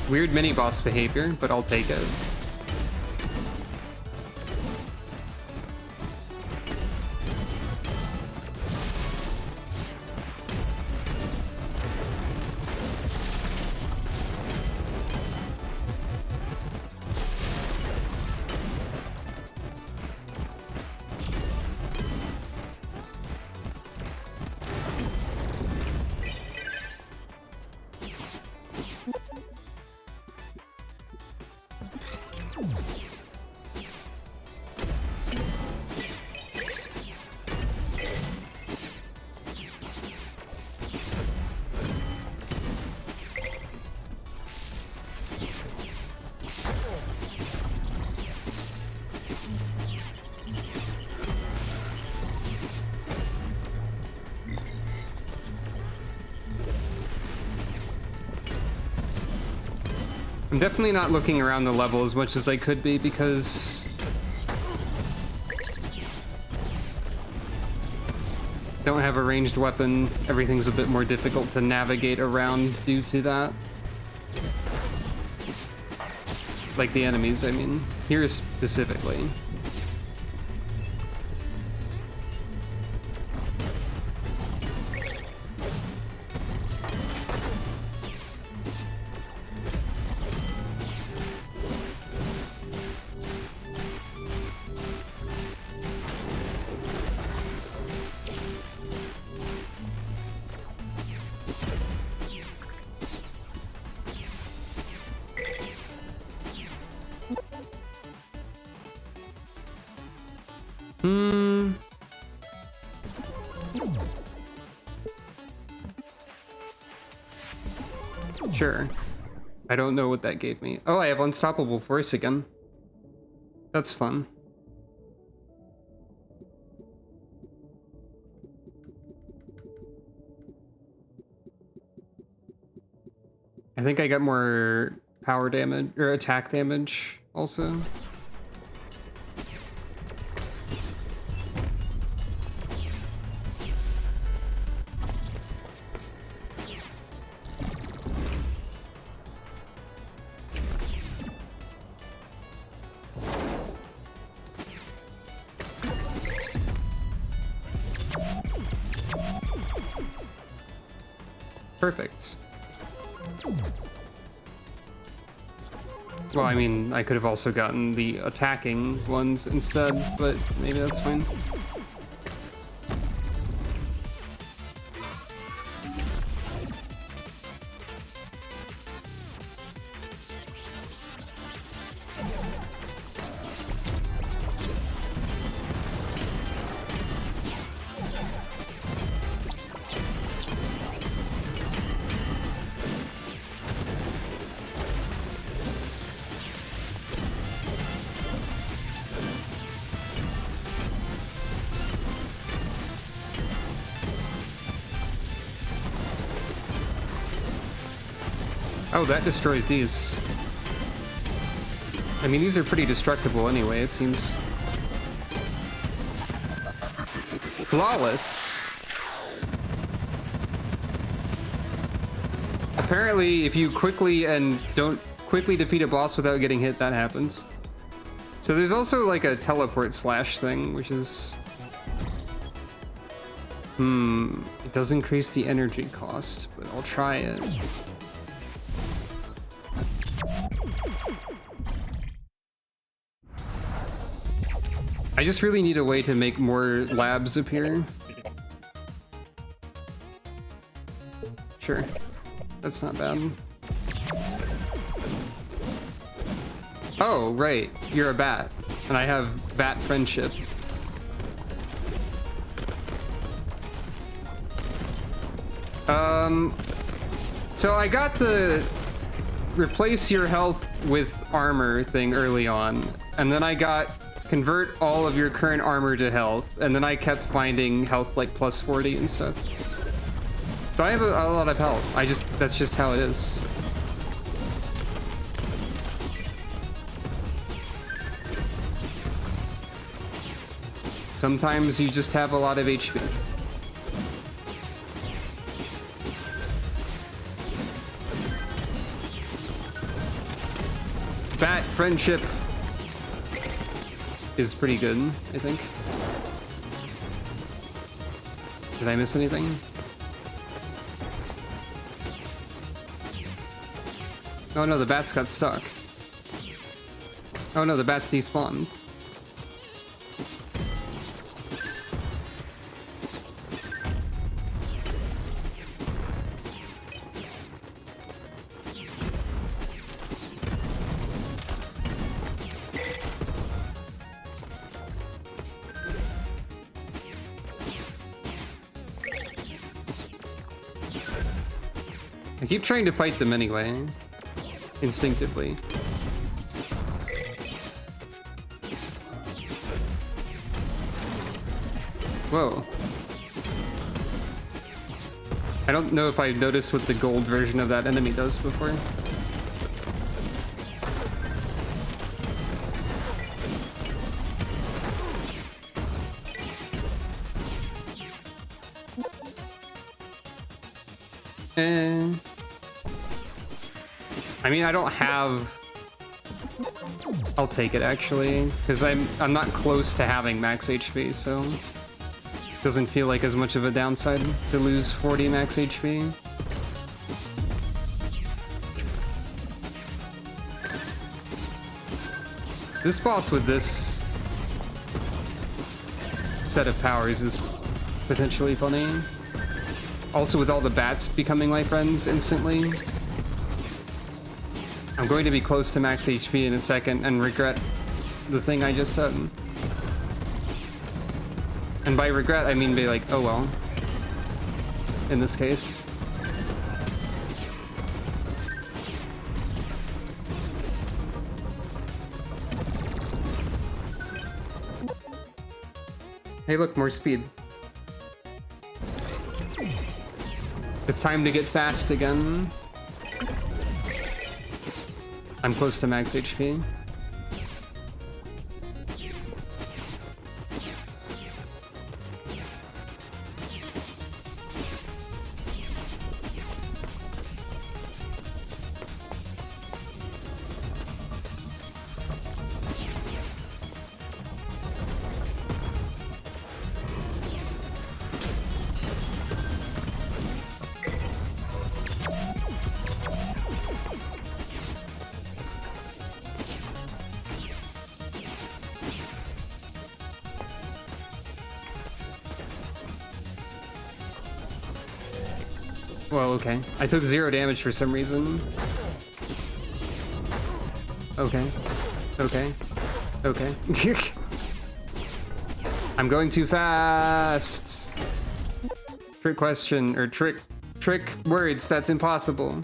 Weird mini-boss behavior, but I'll take it. I'm definitely not looking around the level as much as I could be because don't have a ranged weapon. Everything's a bit more difficult to navigate around due to that. Like the enemies, I mean, here specifically. Sure. I don't know what that gave me. Oh, I have Unstoppable Force again. That's fun. I think I got more power damage, or attack damage also. Perfect. Well, I mean, I could have also gotten the attacking ones instead, but maybe that's fine. Oh, that destroys these. I mean, these are pretty destructible anyway, it seems. Flawless. Apparently, if you quickly and don't quickly defeat a boss without getting hit, that happens. So there's also like a teleport slash thing, which is... It does increase the energy cost, but I'll try it. I just really need a way to make more labs appear. Sure, that's not bad. Oh, right, you're a bat, and I have bat friendship. So I got the replace your health with armor thing early on, and then I got convert all of your current armor to health, and then I kept finding health like plus 40 and stuff. So I have a lot of health. That's just how it is. Sometimes you just have a lot of HP. Bat friendship is pretty good, I think. Did I miss anything? Oh no, the bats got stuck. Oh no, the bats despawned. I keep trying to fight them anyway, instinctively. Whoa. I don't know if I noticed what the gold version of that enemy does before. I mean, I don't have... I'll take it, actually, because I'm not close to having max HP, so... Doesn't feel like as much of a downside to lose 40 max HP. This boss with this set of powers is potentially funny. Also with all the bats becoming my friends instantly. I'm going to be close to max HP in a second and regret the thing I just said. And by regret, I mean be like, oh well. In this case. Hey look, more speed. It's time to get fast again. I'm close to max HP. Well, okay. I took 0 damage for some reason. Okay. Okay. Okay. I'm going too fast! Trick question, or trick words, that's impossible.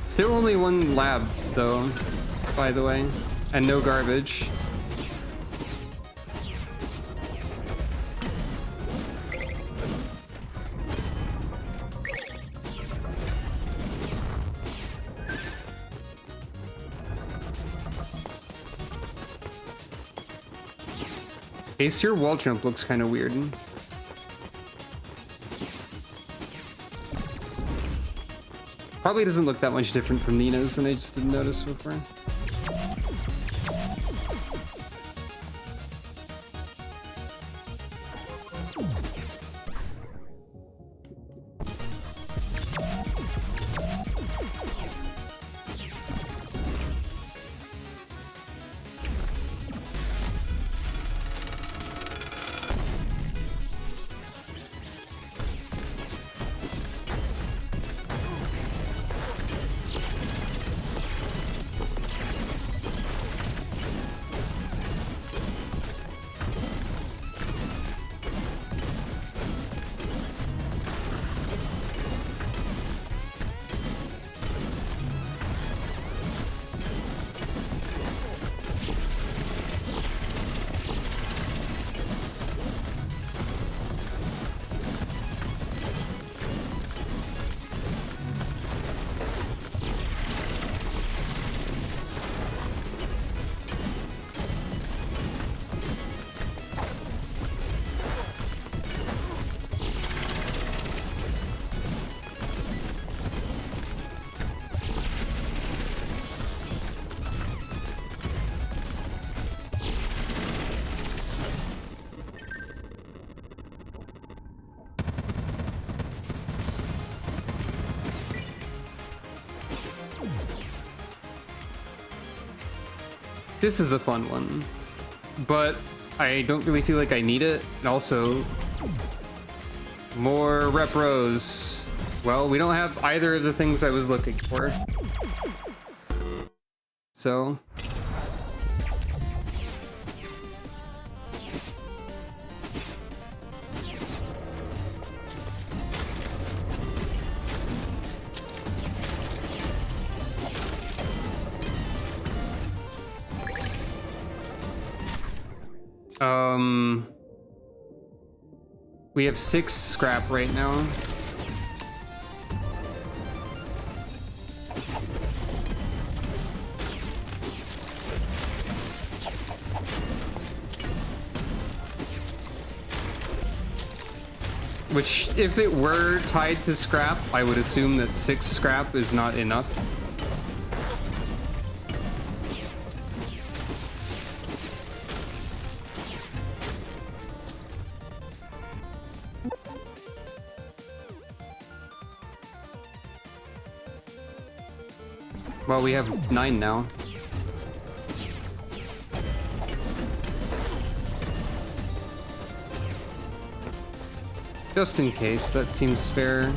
Still only one lab, though, by the way, and no garbage. Ace, your wall jump looks kind of weird. Probably doesn't look that much different from Nina's, and I just didn't notice before. this is a fun one, but I don't really feel like I need it. And also, more rep rows. Well, we don't have either of the things I was looking for. So... we have 6 scrap right now. Which, if it were tied to scrap, I would assume that 6 scrap is not enough. Well, we have 9 now. Just in case, that seems fair.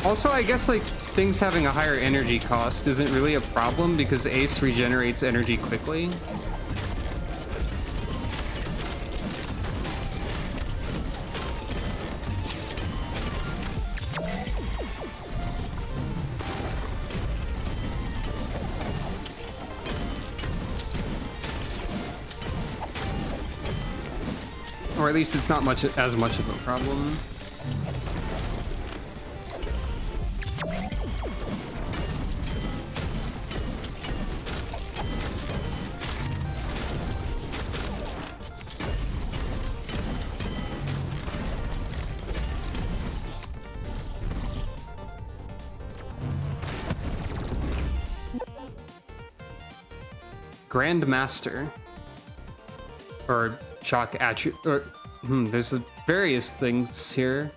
Also, I guess, like, things having a higher energy cost isn't really a problem because Ace regenerates energy quickly. Or at least it's not as much of a problem. Grandmaster. Or shock attribute. Or there's various things here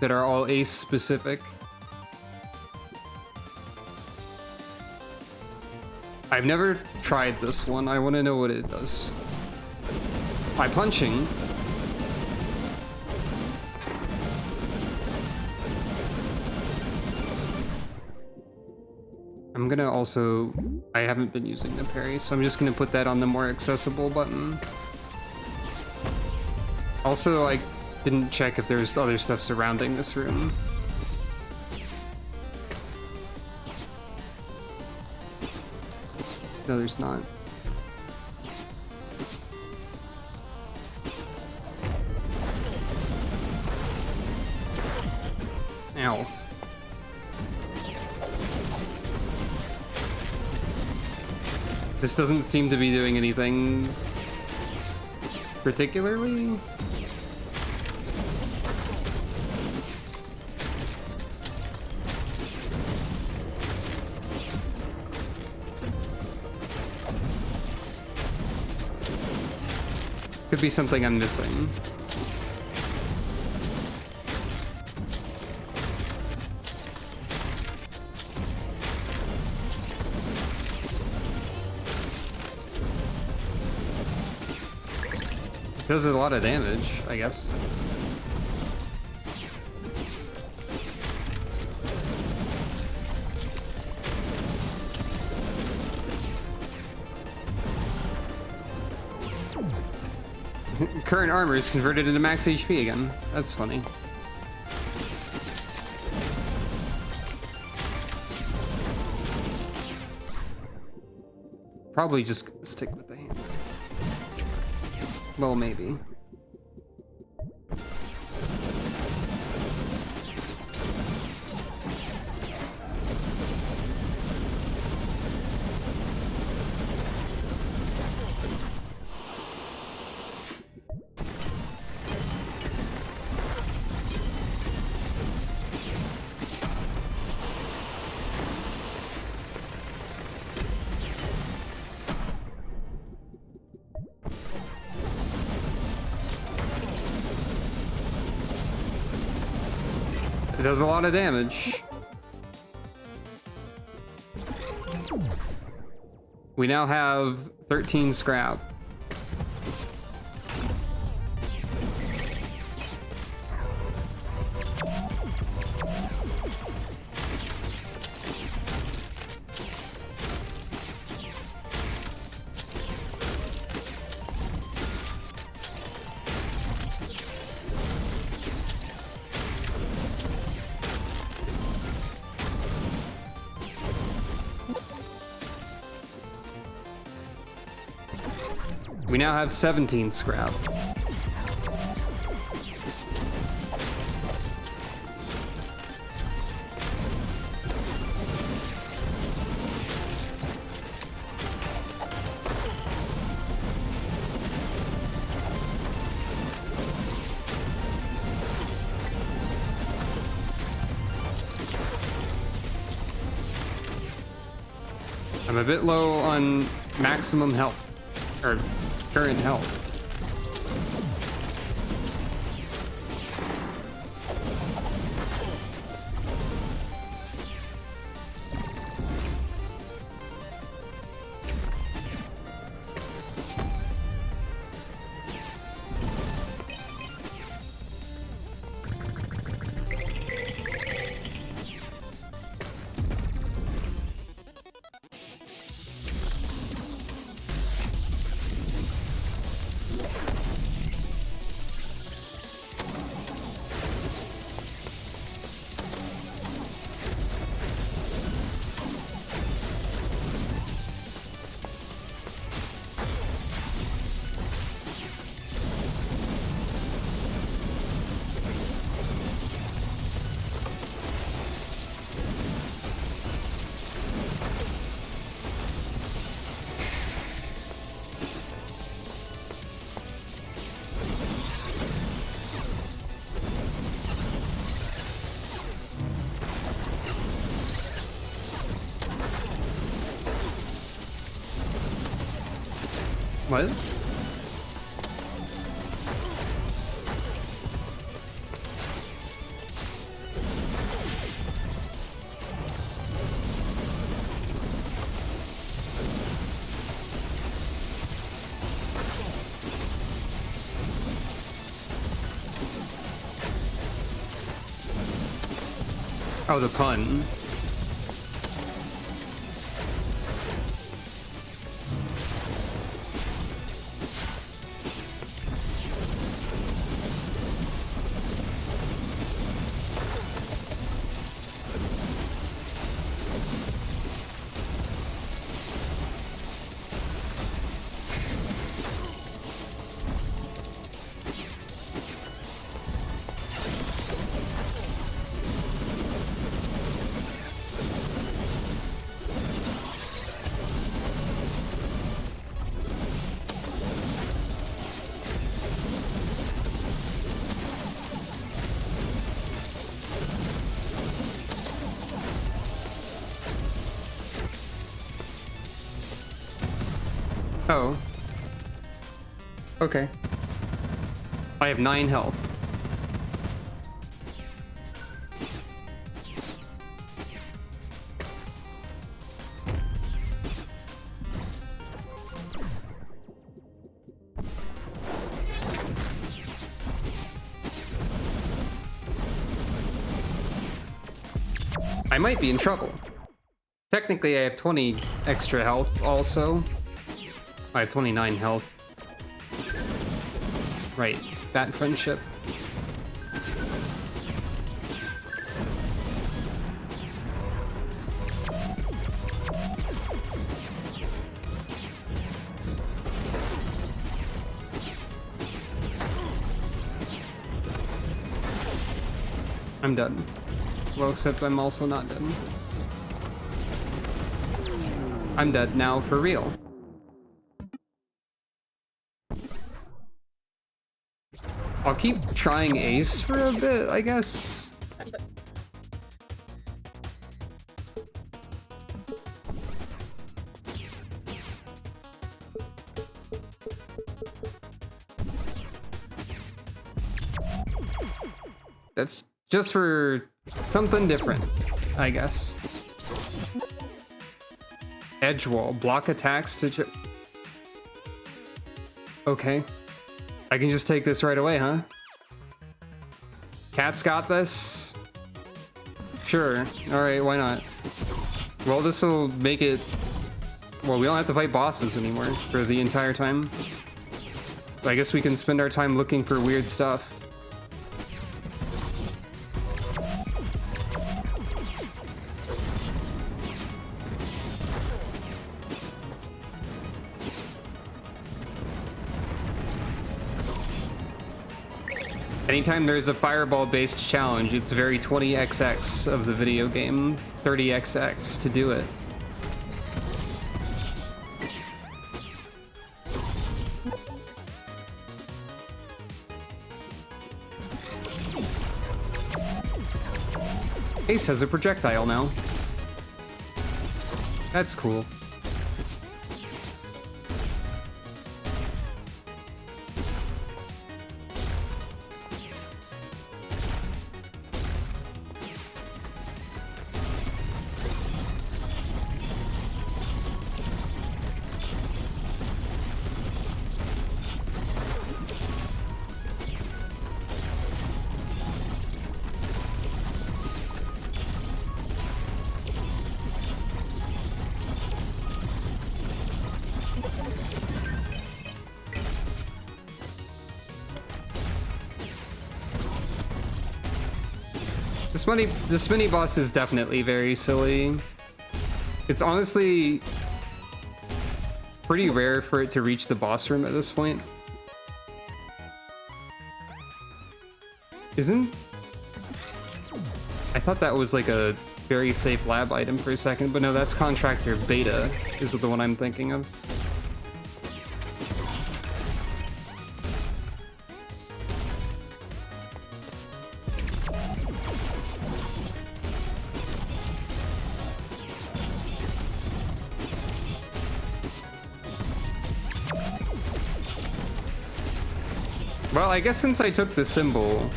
that are all Ace specific. I've never tried this one. I want to know what it does. By punching. I'm gonna also... I haven't been using the parry, so I'm just gonna put that on the more accessible button. Also, I didn't check if there's other stuff surrounding this room. No, there's not. Ow. This doesn't seem to be doing anything particularly. Could be something I'm missing. Does a lot of damage, I guess. Current armor is converted into max HP again. That's funny. Probably just stick with the hammer. Well, maybe. It does a lot of damage. We now have 13 scrap. We now have 17 scrap. I'm a bit low on maximum health, or current health. What? Oh, the pun. Oh. Okay. I have 9 health. I might be in trouble. Technically, I have 20 extra health also. I have 29 health. Right, that friendship. I'm done. Well, except I'm also not done. I'm dead now for real. I'll keep trying Ace for a bit, I guess. That's just for Something different, I guess. Edge wall. Block attacks to... Okay. I can just take this right away, huh? Cat's got this? Sure. Alright, why not? Well, this will make it... Well, we don't have to fight bosses anymore for the entire time. I guess we can spend our time looking for weird stuff. Anytime there's a fireball-based challenge, it's very 20XX of the video game, 30XX to do it. Ace has a projectile now. That's cool. This mini boss is definitely very silly. It's honestly pretty rare for it to reach the boss room at this point. Isn't? I thought that was like a very safe lab item for a second, but no, that's Contractor Beta is the one I'm thinking of. Well, I guess since I took the symbol,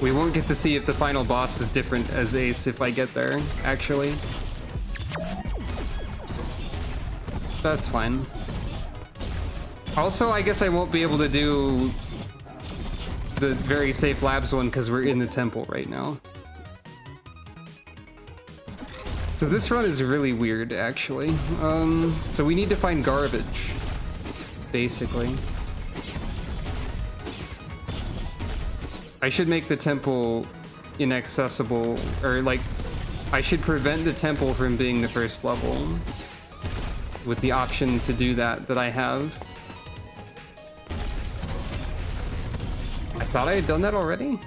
we won't get to see if the final boss is different as Ace if I get there, actually. That's fine. Also, I guess I won't be able to do the very safe labs one because we're in the temple right now. So this run is really weird, actually. So we need to find garbage, basically. I should make the temple inaccessible, or like, I should prevent the temple from being the first level with the option to do that I have. I thought I had done that already?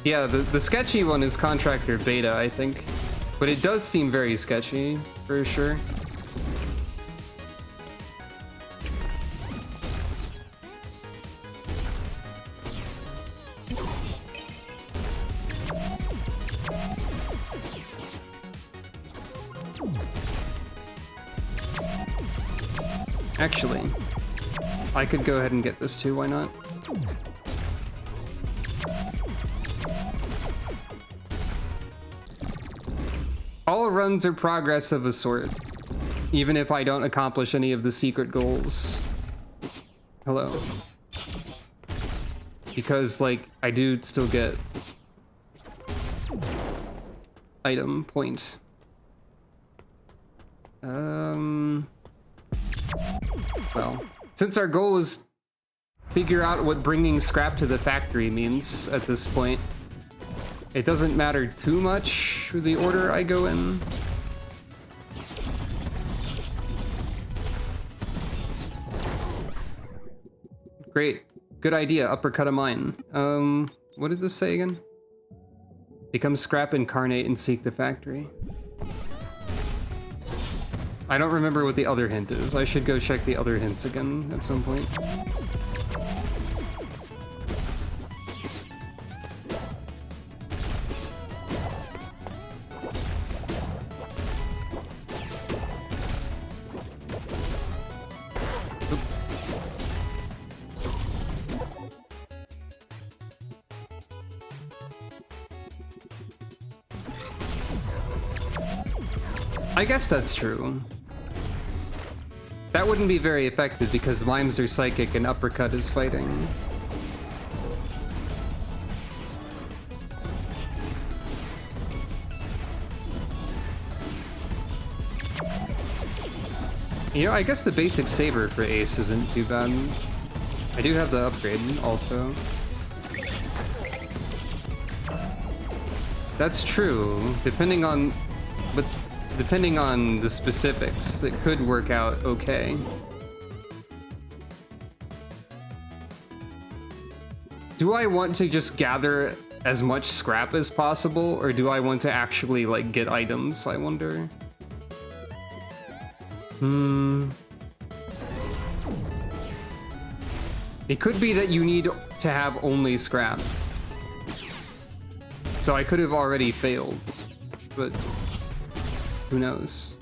Yeah, the sketchy one is Contractor Beta, I think. But it does seem very sketchy, for sure. Actually, I could go ahead and get this too, why not? All runs are progress of a sort, even if I don't accomplish any of the secret goals. Hello. Because, like, I do still get item point. Well, since our goal is figure out what bringing scrap to the factory means at this point, it doesn't matter too much the order I go in. Great. Good idea. Uppercut of mine. What did this say again? Become scrap incarnate and seek the factory. I don't remember what the other hint is. I should go check the other hints again at some point. I guess that's true. That wouldn't be very effective because Limes are psychic and Uppercut is fighting. You know, I guess the basic saber for Ace isn't too bad. I do have the upgrade also. That's true. Depending on the specifics, it could work out okay. Do I want to just gather as much scrap as possible, or do I want to actually, like, get items, I wonder? It could be that you need to have only scrap. So I could have already failed, but who knows?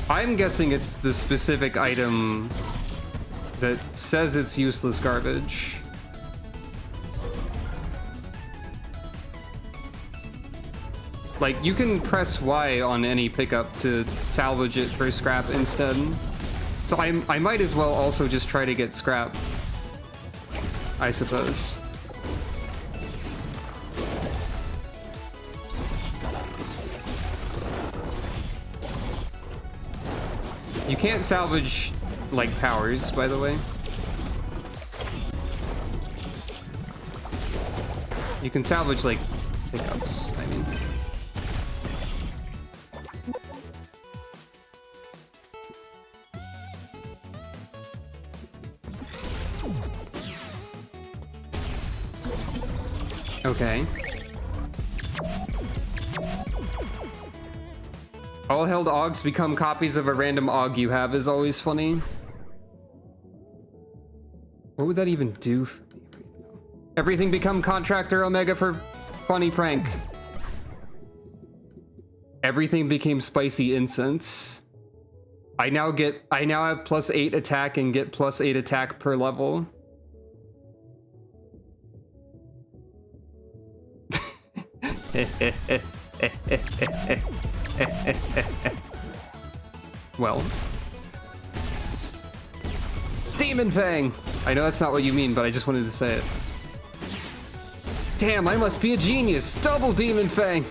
I'm guessing it's the specific item that says it's useless garbage. Like, you can press Y on any pickup to salvage it for scrap instead. So I might as well also just try to get scrap, I suppose. You can't salvage, like, powers, by the way. You can salvage, like, pickups, I mean. Okay. All held Augs become copies of a random Aug you have is always funny. What would that even do for me right now? Everything become Contractor Omega for funny prank. Everything became Spicy Incense. I now have +8 attack and get +8 attack per level. Well, Demon Fang! I know that's not what you mean, but I just wanted to say it. Damn, I must be a genius! Double Demon Fang!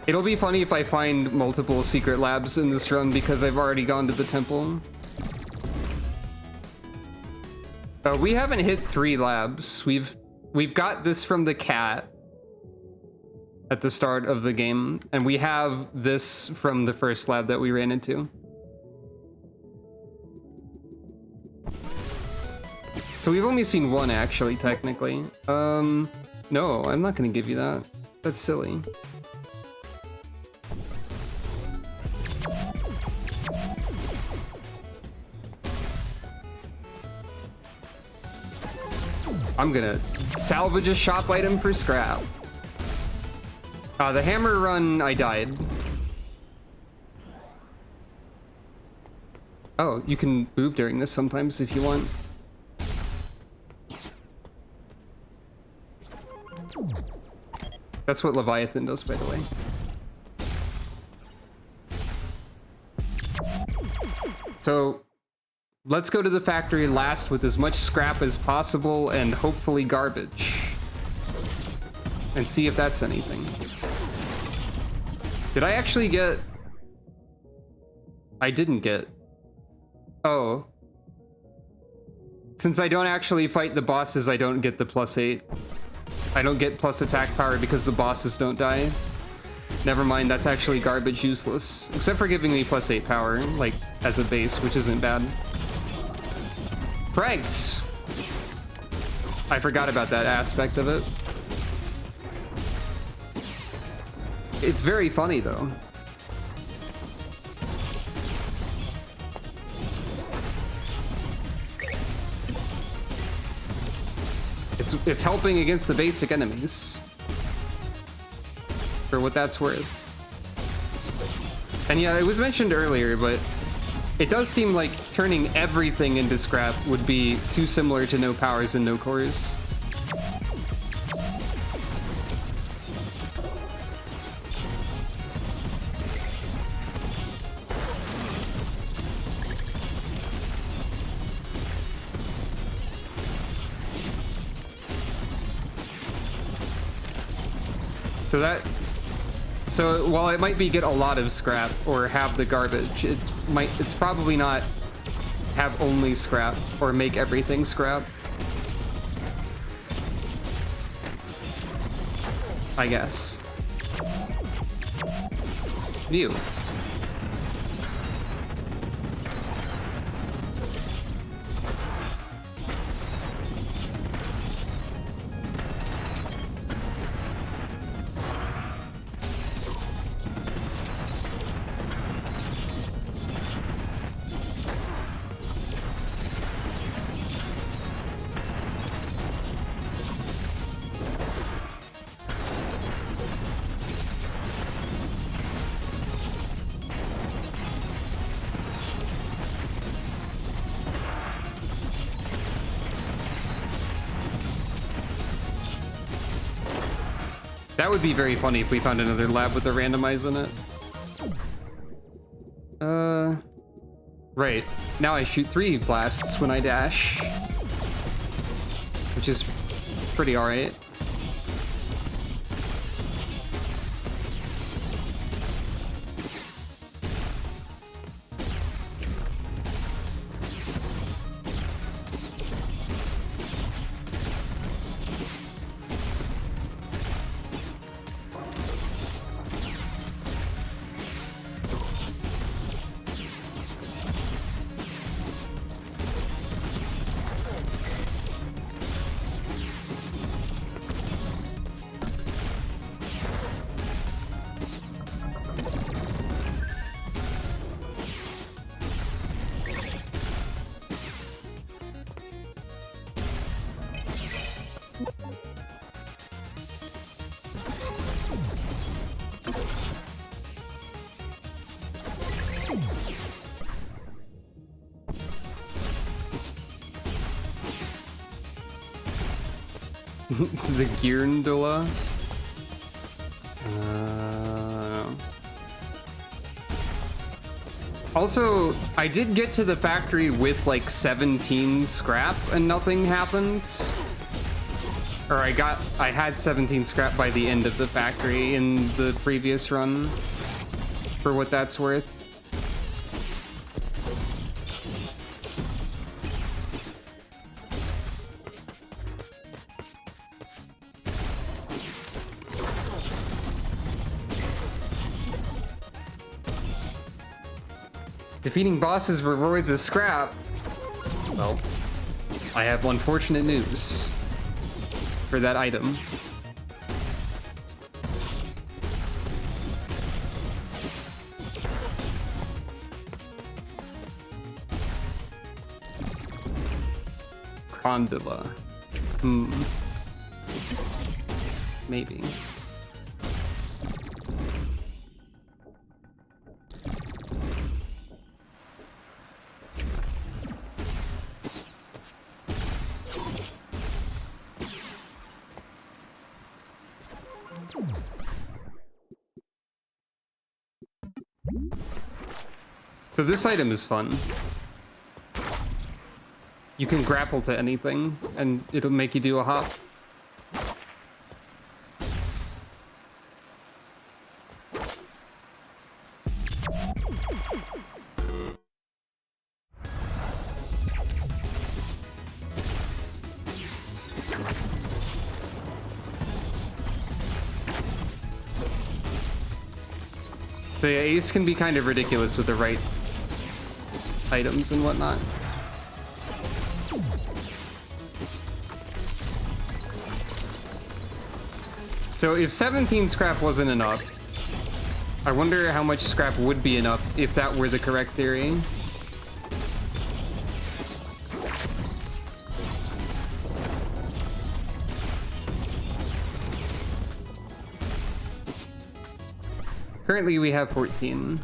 It'll be funny if I find multiple secret labs in this run because I've already gone to the temple. We haven't hit 3 labs. We've got this from the cat at the start of the game, and we have this from the first lab that we ran into. So we've only seen 1 actually, technically. No, I'm not gonna give you that. That's silly. I'm gonna salvage a shop item for scrap. The hammer run, I died. Oh, you can move during this sometimes if you want. That's what Leviathan does, by the way. So, let's go to the factory last with as much scrap as possible and hopefully garbage. And see if that's anything. Did I actually get... I didn't get... Oh. Since I don't actually fight the bosses, I don't get the +8. I don't get plus attack power because the bosses don't die. Never mind, that's actually garbage useless. Except for giving me +8 power, like, as a base, which isn't bad. Pranks! I forgot about that aspect of it. It's very funny, though. It's helping against the basic enemies. For what that's worth. And yeah, it was mentioned earlier, but it does seem like turning everything into scrap would be too similar to no powers and no cores. So while it might be get a lot of scrap or have the garbage, it's probably not have only scrap or make everything scrap. I guess. View. That would be very funny if we found another lab with a randomize in it. Right. Now I shoot 3 blasts when I dash, which is pretty alright. The Gearndula. Also, I did get to the factory with like 17 scrap and nothing happened. Or I had 17 scrap by the end of the factory in the previous run, for what that's worth. Defeating bosses rewards a scrap. Well, I have unfortunate news for that item. Crondula. Maybe. So this item is fun. You can grapple to anything, and it'll make you do a hop. So yeah, Ace can be kind of ridiculous with the right items and whatnot. So if 17 scrap wasn't enough, I wonder how much scrap would be enough if that were the correct theory. Currently we have 14.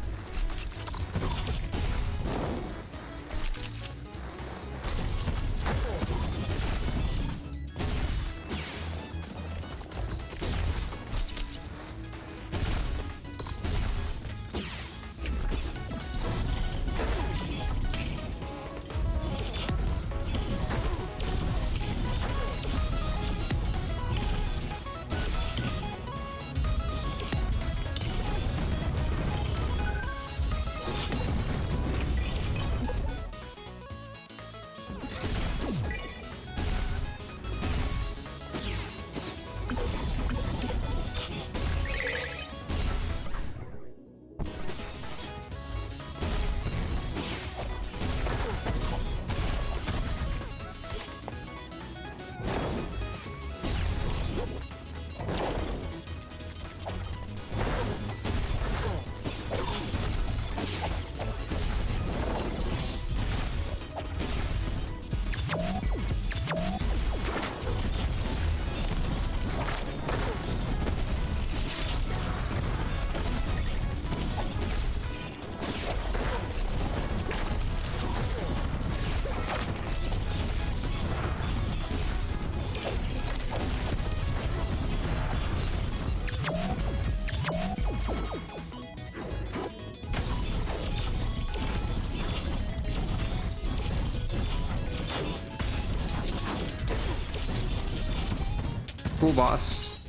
Cool boss.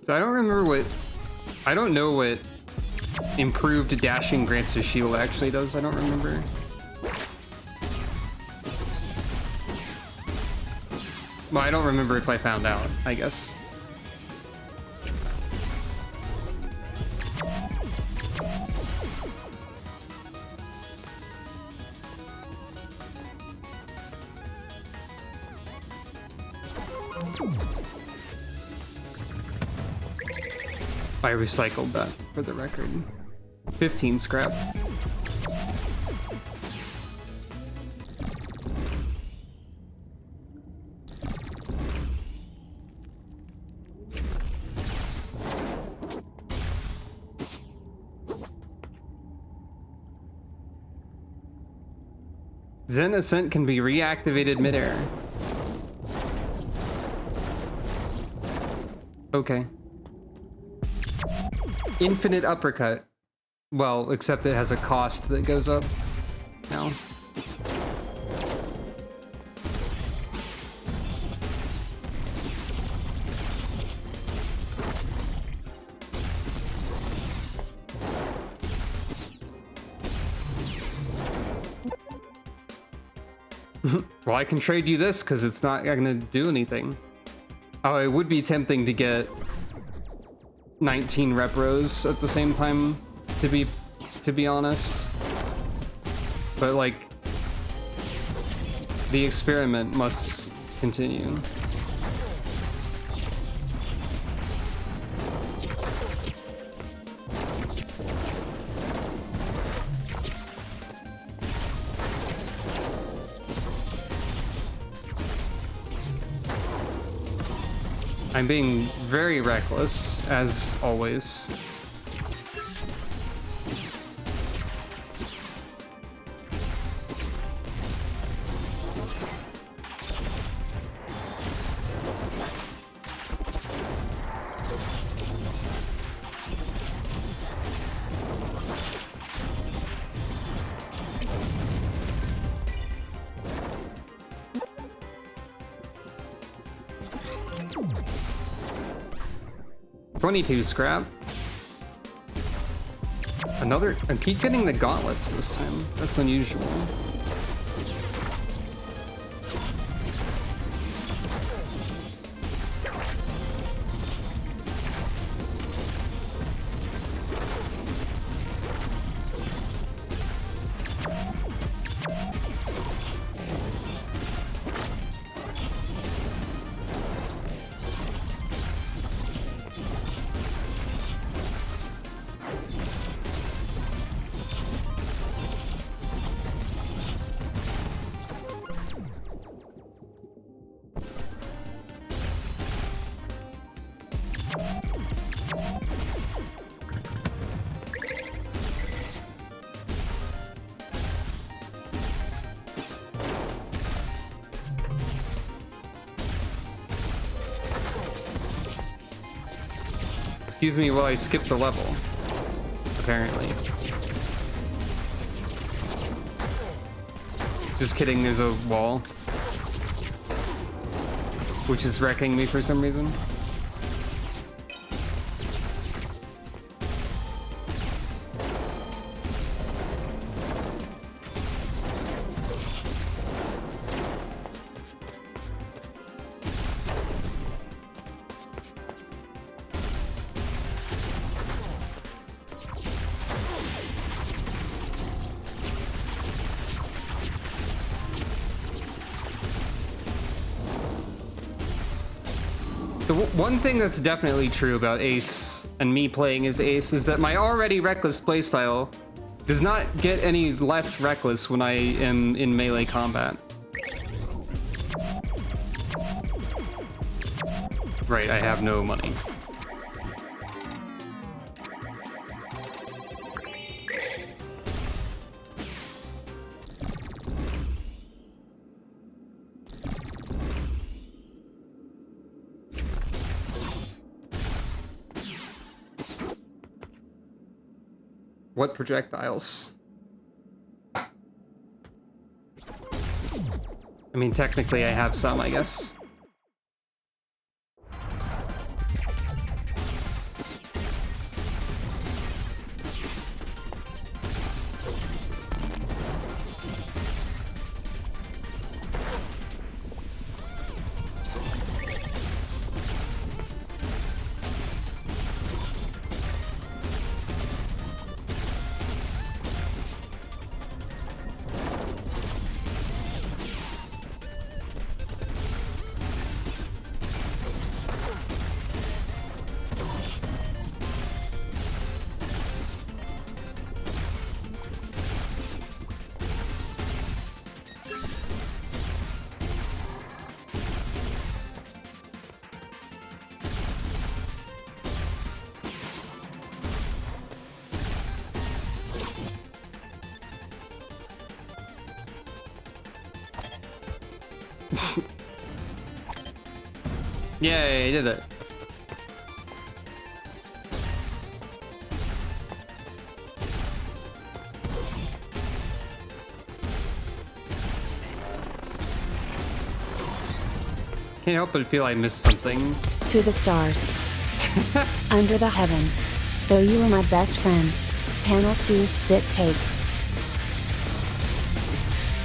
So I don't remember what... I don't know what improved dashing grants a shield actually does. I don't remember. Well, I don't remember if I found out, I guess. I recycled that for the record. 15 scrap. Zen Ascent can be reactivated midair. Okay. Infinite uppercut. Well, except it has a cost that goes up now. Well, I can trade you this because it's not gonna do anything. Oh, it would be tempting to get 19 repros at the same time, to be honest. But like, the experiment must continue. I'm being very reckless, as always. $22 scrap. Another. I keep getting the gauntlets this time. That's unusual. Excuse me while I skip the level, apparently. Just kidding, there's a wall. Which is wrecking me for some reason. One thing that's definitely true about Ace and me playing as Ace is that my already reckless playstyle does not get any less reckless when I am in melee combat. Right, I have no money. What projectiles? I mean, technically I have some, I guess. Yay, I did it. Can't help but feel I missed something. To the stars. Under the heavens. Though you were my best friend. Panel 2 spit take.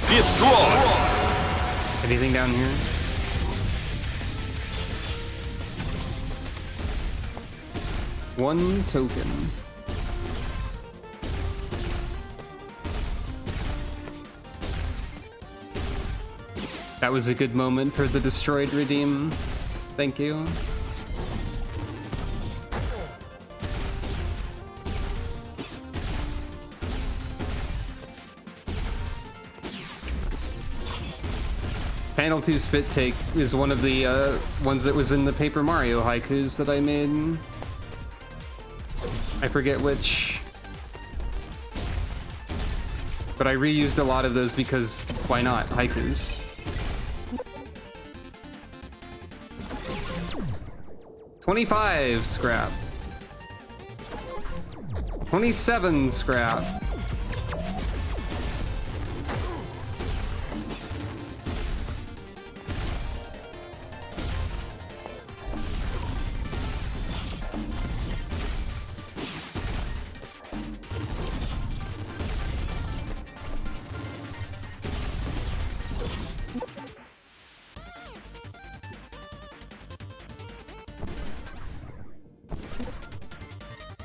Destroy! Anything down here? One token. That was a good moment for the destroyed redeem. Thank you. Panel 2 Spit Take is one of the ones that was in the Paper Mario haikus that I made. I forget which. But I reused a lot of those because why not? Haikus. 25 scrap. 27 scrap.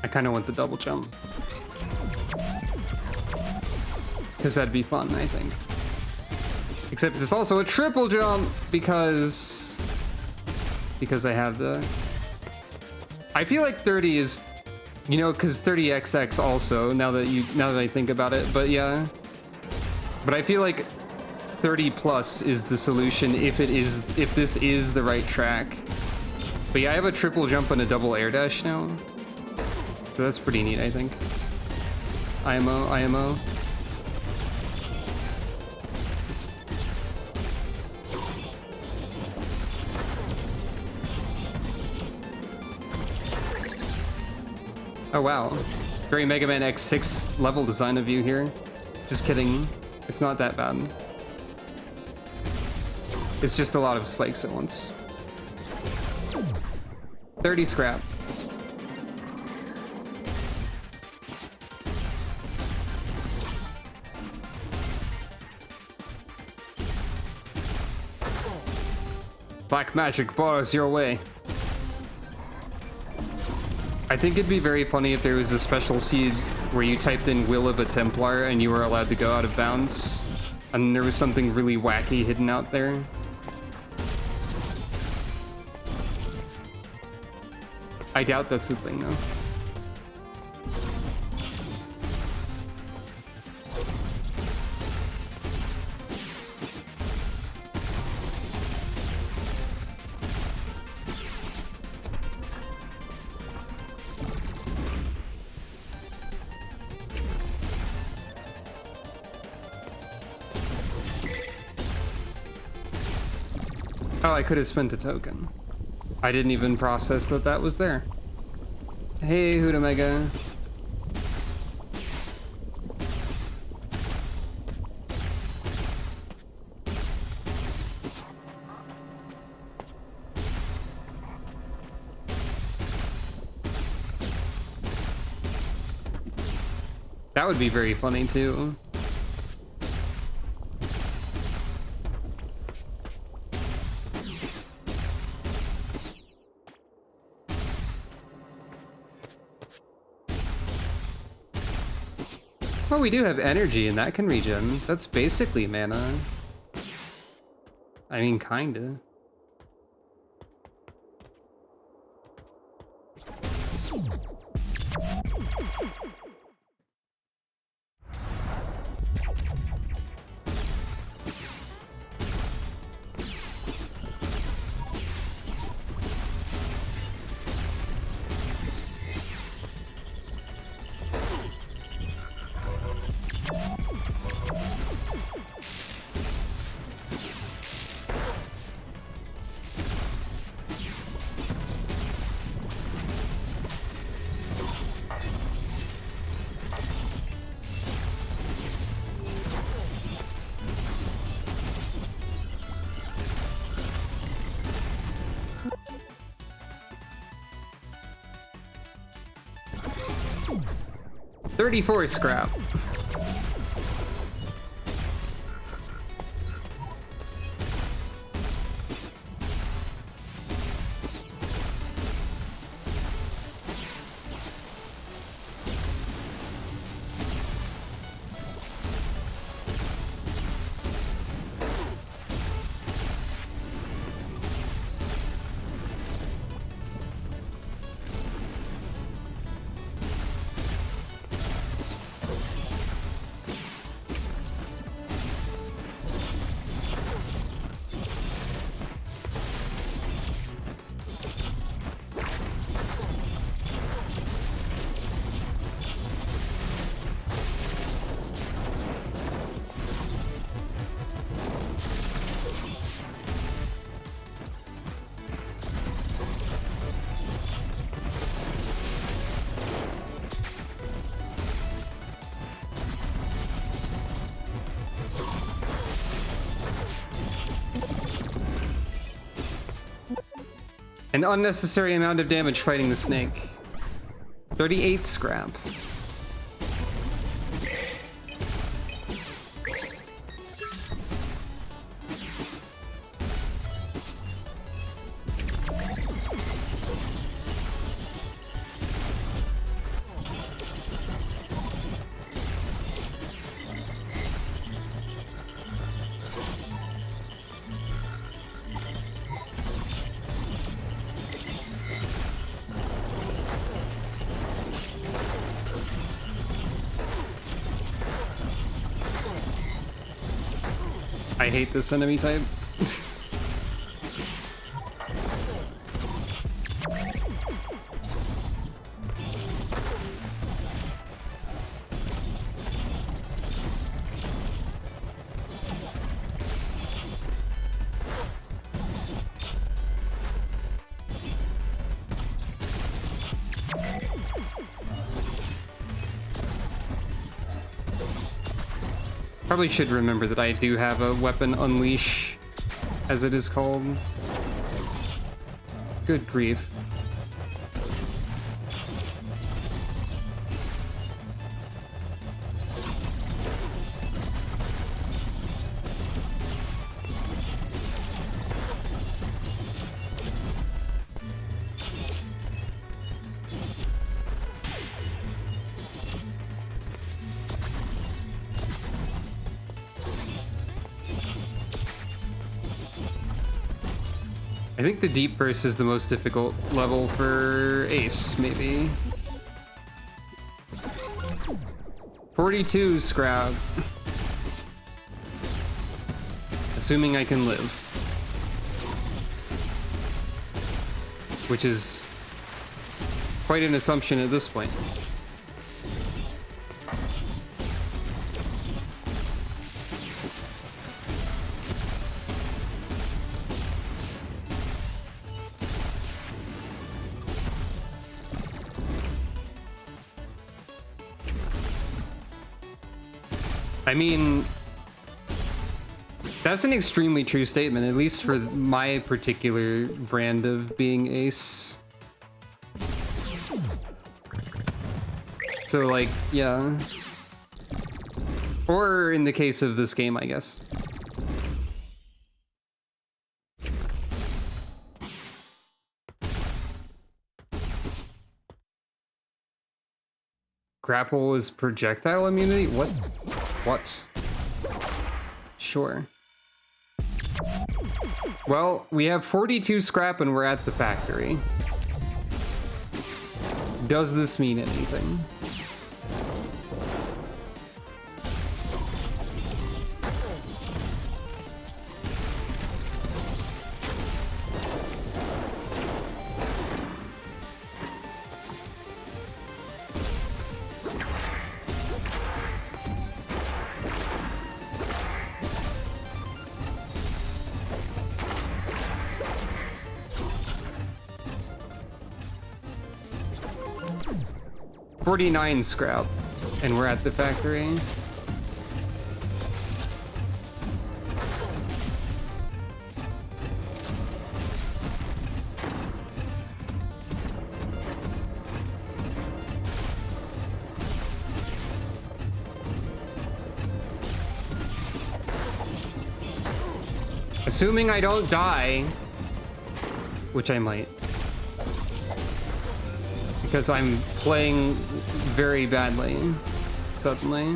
I kind of want the double jump. Because that'd be fun, I think. Except it's also a triple jump because I have the... I feel like 30 is, you know, because 30XX also, now that I think about it, but yeah. But I feel like 30 plus is the solution if this is the right track. But yeah, I have a triple jump and a double air dash now. So that's pretty neat, I think. IMO. Oh wow. Very Mega Man X6 level design of you here. Just kidding. It's not that bad. It's just a lot of spikes at once. 30 scrap. Black magic bars your way. I think it'd be very funny if there was a special seed where you typed in Will of a Templar and you were allowed to go out of bounds. And there was something really wacky hidden out there. I doubt that's the thing though. Oh, I could have spent a token. I didn't even process that that was there. Hey, Hootamega. That would be very funny too. Oh, we do have energy and that can regen. That's basically mana. I mean, kinda. 34 scrap. An unnecessary amount of damage fighting the snake. 38 scrap. I hate this enemy type. Probably should remember that I do have a weapon unleash, as it is called. Good grief. I think the deep burst is the most difficult level for Ace, maybe. 42 scrap. Assuming I can live. Which is quite an assumption at this point. I mean, that's an extremely true statement, at least for my particular brand of being Ace. So, like, yeah. Or in the case of this game, I guess. Grapple is projectile immunity? What? What? Sure. Well, we have 42 scrap and we're at the factory. Does this mean anything? $49 scrap, and we're at the factory. Assuming I don't die, which I might. Because I'm playing very badly, suddenly.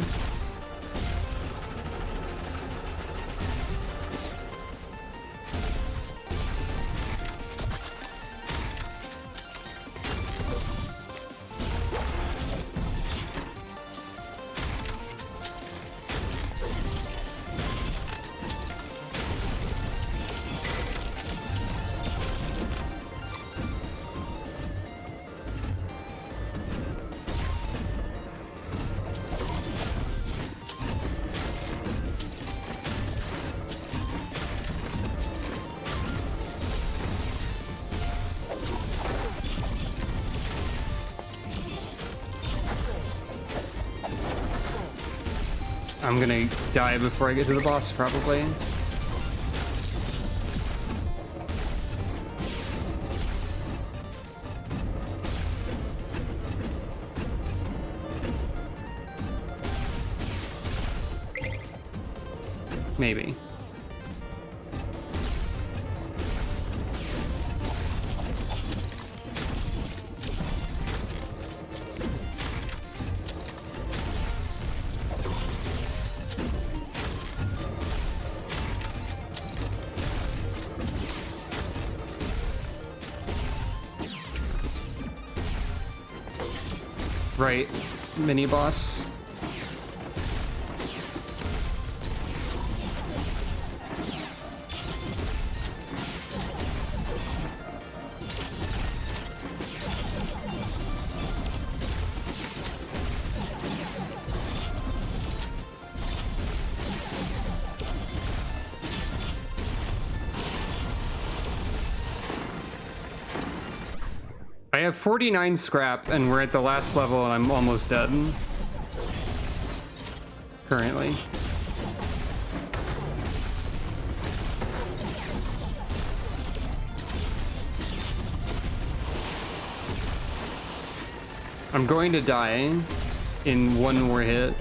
I'm gonna die before I get to the boss, probably. Maybe. Right, mini boss. I have 49 scrap, and we're at the last level, and I'm almost dead. Currently. I'm going to die in one more hit.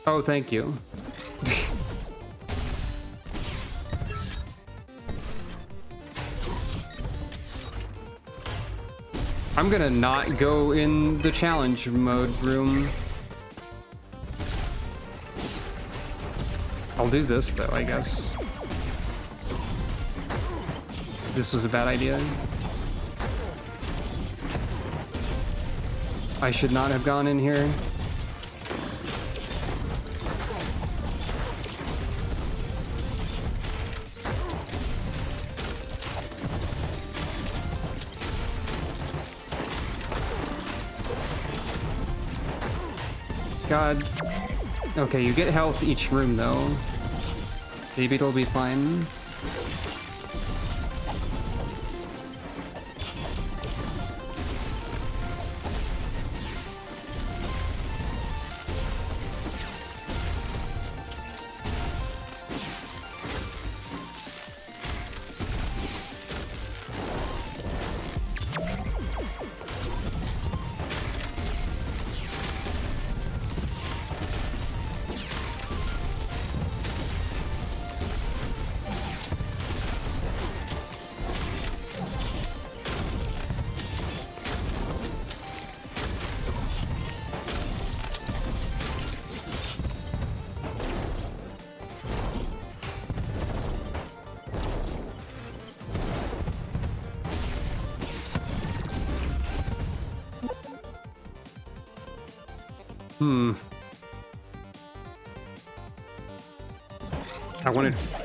Oh, thank you. I'm gonna not go in the challenge mode room. I'll do this though, I guess. This was a bad idea. I should not have gone in here. God. Okay, you get health each room though. Maybe it'll be fine.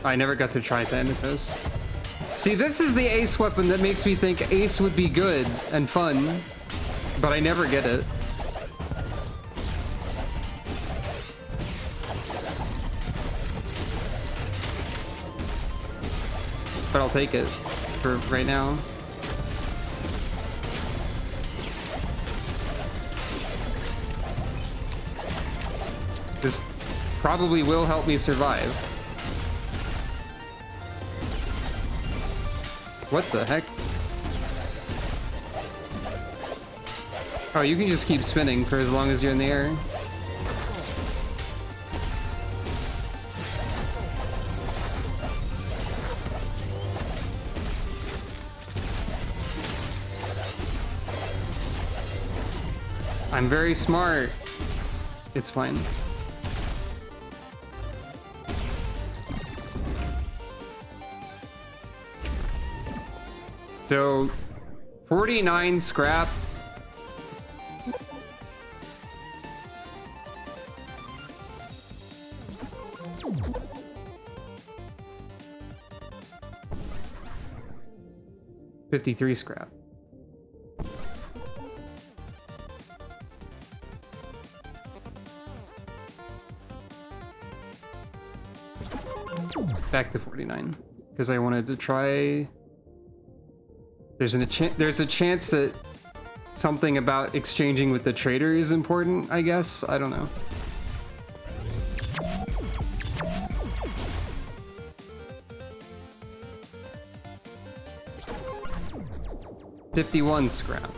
I never got to try Thanatos. See, this is the Ace weapon that makes me think Ace would be good and fun, but I never get it. But I'll take it for right now. This probably will help me survive. What the heck? Oh, you can just keep spinning for as long as you're in the air. I'm very smart. It's fine. So, 49 scrap. $53 scrap. Back to 49 because I wanted to try. There's a chance that something about exchanging with the trader is important, I guess. I don't know. $51 scrap.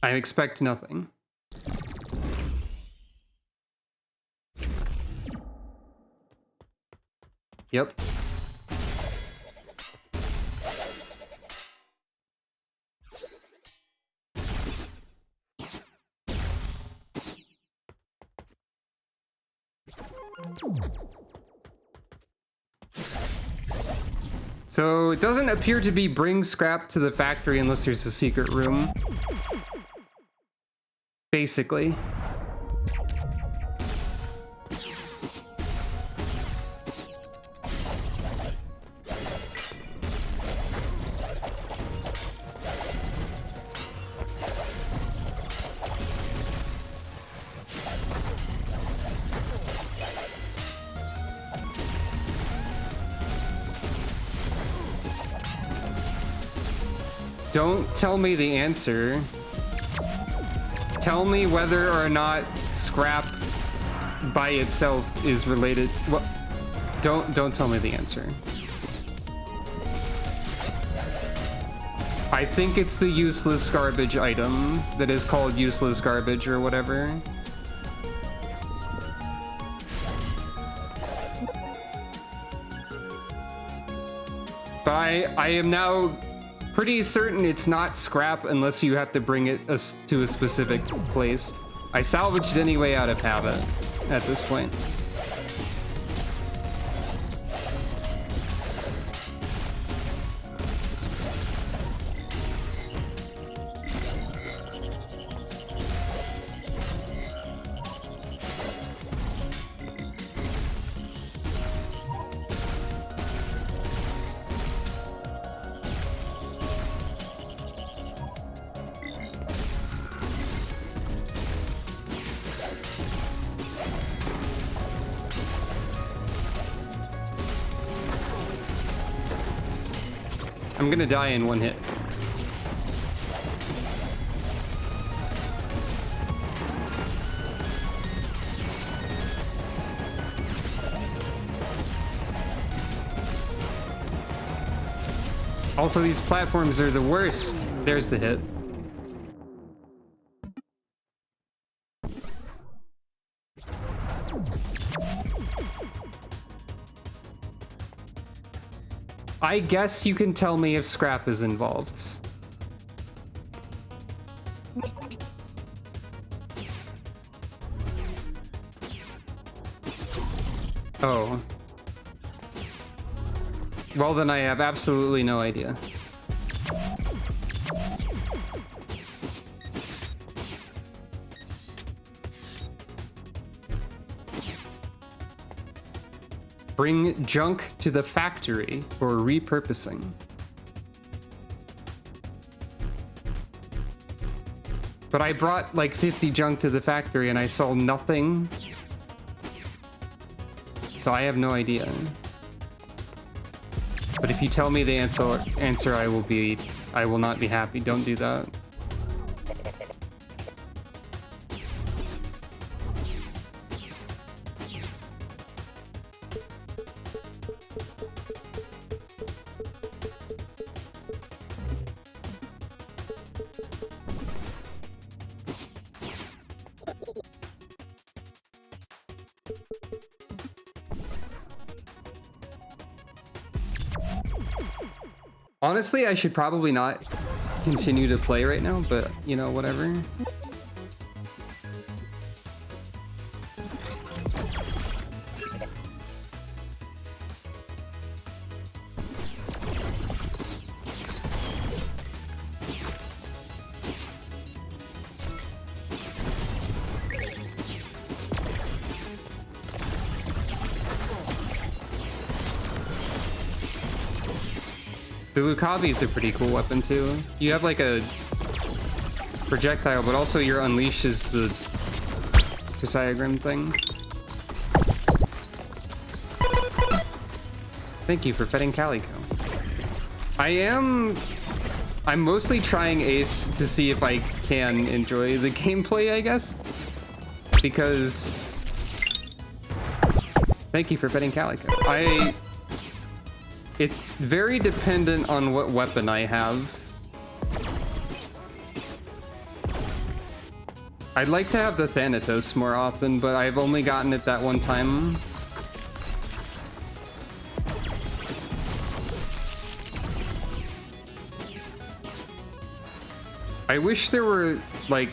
I expect nothing. Yep. So it doesn't appear to be bring scrap to the factory unless there's a secret room. Basically. Don't tell me the answer. Tell me whether or not scrap by itself is related. Well, don't tell me the answer. I think it's the useless garbage item that is called useless garbage or whatever. But I am now pretty certain it's not scrap unless you have to bring it to a specific place. I salvaged anyway out of habit at this point. I'm gonna die in one hit. Also, these platforms are the worst. There's the hit. I guess you can tell me if scrap is involved. Oh. Well, then I have absolutely no idea. Bring junk to the factory for repurposing. But I brought like 50 junk to the factory and I saw nothing. So I have no idea. But if you tell me the answer, I will not be happy. Don't do that. Honestly, I should probably not continue to play right now, but you know, whatever. The Lucavi is a pretty cool weapon too. You have like a projectile, but also your unleash is the Crysiogrim thing. Thank you for petting Calico. I'm mostly trying Ace to see if I can enjoy the gameplay, I guess. Because thank you for petting Calico. It's very dependent on what weapon I have. I'd like to have the Thanatos more often, but I've only gotten it that one time. I wish there was like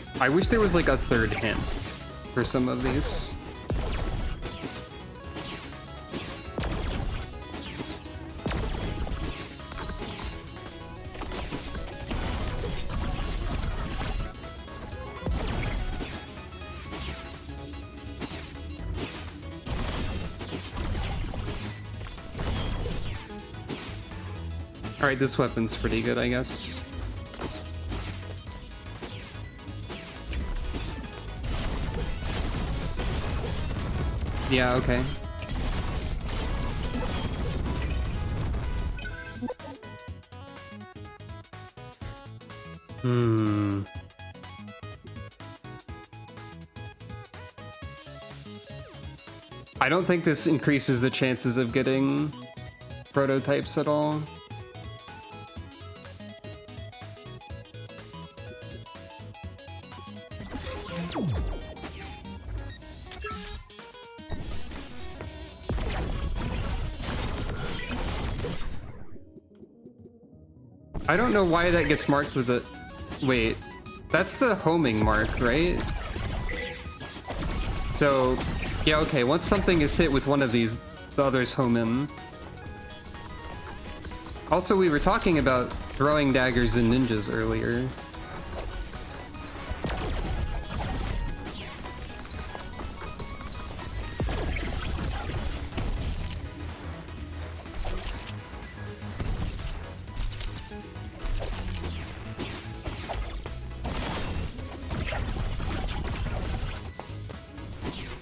a third hint for some of these. Alright, this weapon's pretty good, I guess. Yeah, okay. I don't think this increases the chances of getting prototypes at all. I don't know why that gets marked with a... Wait, that's the homing mark, right? So, yeah, okay, once something is hit with one of these, the others home in. Also, we were talking about throwing daggers and ninjas earlier.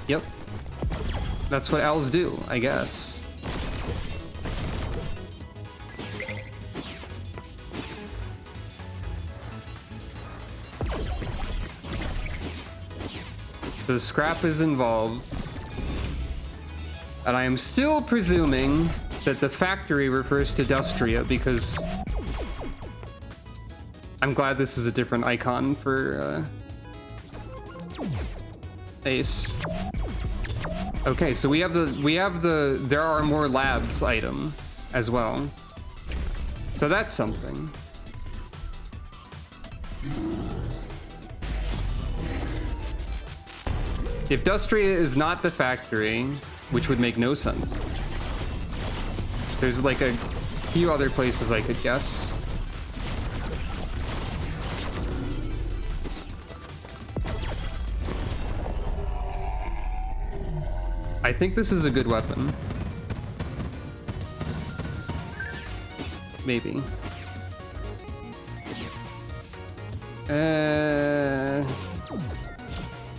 Yep. That's what owls do, I guess. So scrap is involved. And I am still presuming that the factory refers to Dustria because I'm glad this is a different icon for Ace. Okay, so we have the there are more labs item as well. So that's something. If Dustria is not the factory, which would make no sense. There's like a few other places I could guess. I think this is a good weapon. Maybe.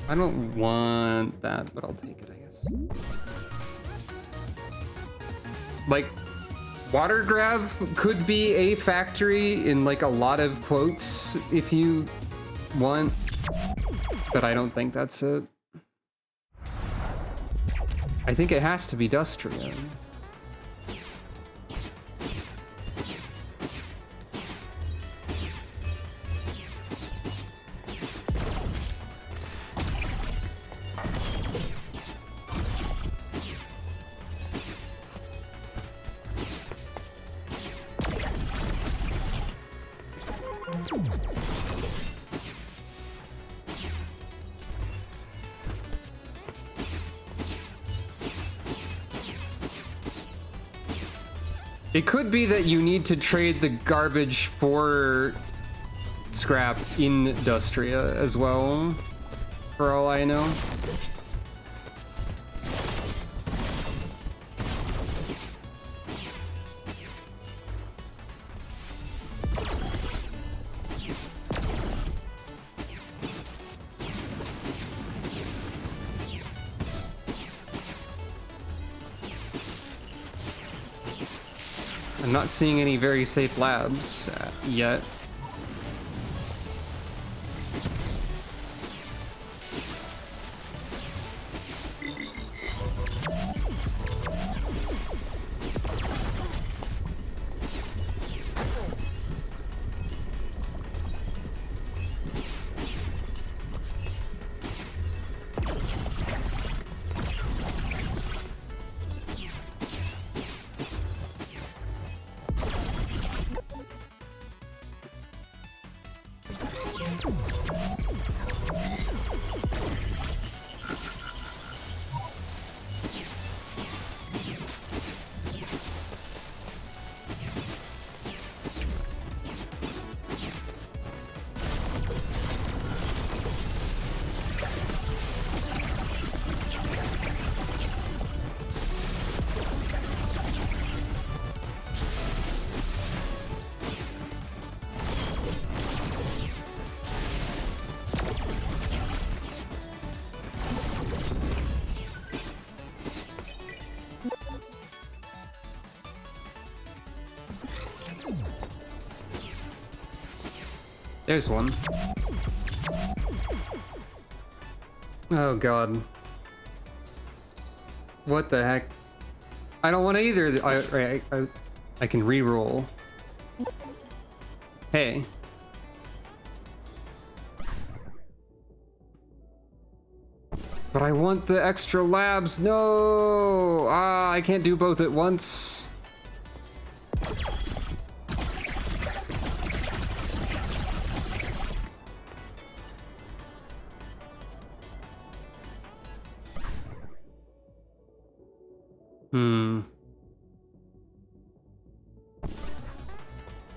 I don't want that, but I'll take it, I guess. Like, Water Grav could be a factory in like a lot of quotes if you want, but I don't think that's it. I think it has to be Dustria. It could be that you need to trade the garbage for scrap in Dustria as well, for all I know. I'm not seeing any very safe labs yet. There's one. Oh god. What the heck? I don't want to either. I can re-roll. Hey. But I want the extra labs. No! Ah, I can't do both at once.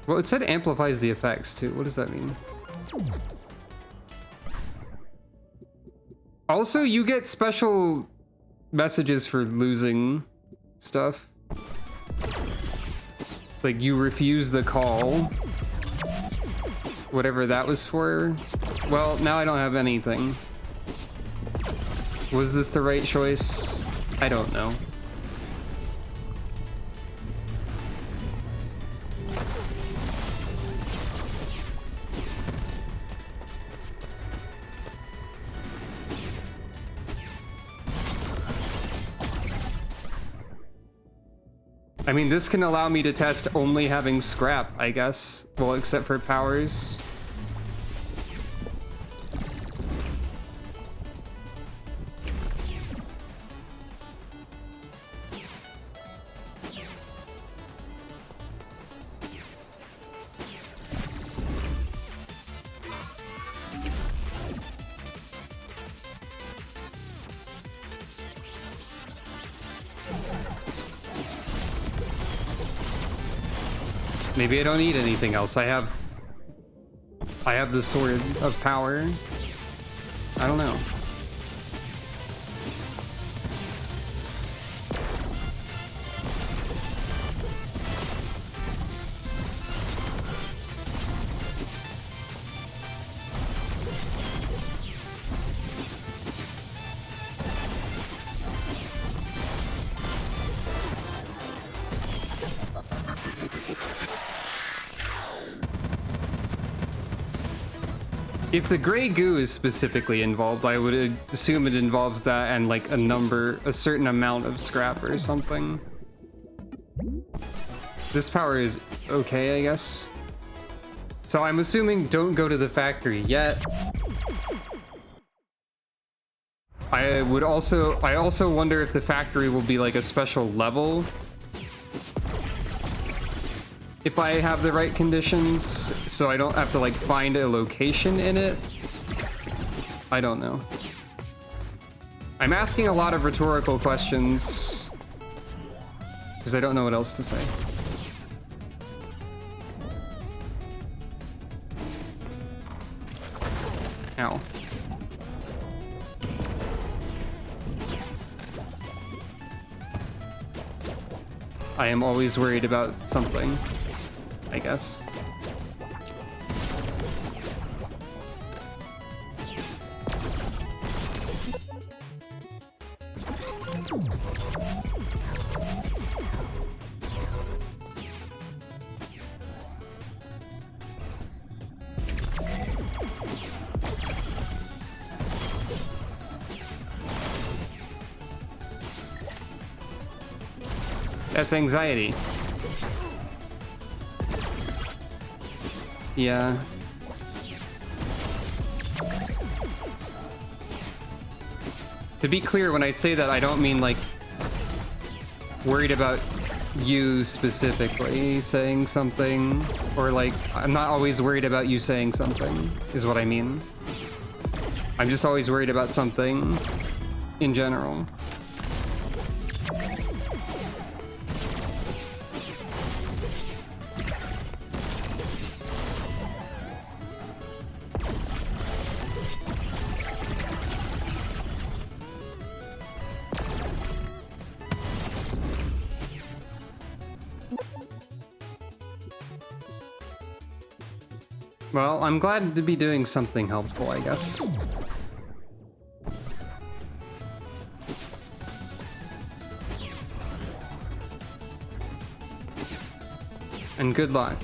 Well, it said amplifies the effects too. What does that mean? Also, you get special messages for losing stuff. Like, you refuse the call. Whatever that was for. Well, now I don't have anything. Was this the right choice? I don't know. I mean, this can allow me to test only having scrap, I guess. Well, except for powers. Maybe I don't need anything else. I have the sword of power. I don't know. If the gray goo is specifically involved, I would assume it involves that and like a certain amount of scrap or something. This power is okay, I guess. So I'm assuming don't go to the factory yet. I also wonder if the factory will be like a special level. if I have the right conditions, so I don't have to like find a location in it. I don't know. I'm asking a lot of rhetorical questions because I don't know what else to say. Ow. I am always worried about something, I guess. That's anxiety. Yeah. To be clear, when I say that, I don't mean like worried about you specifically saying something, or like I'm not always worried about you saying something, is what I mean. I'm just always worried about something in general. Well, I'm glad to be doing something helpful, I guess. And good luck.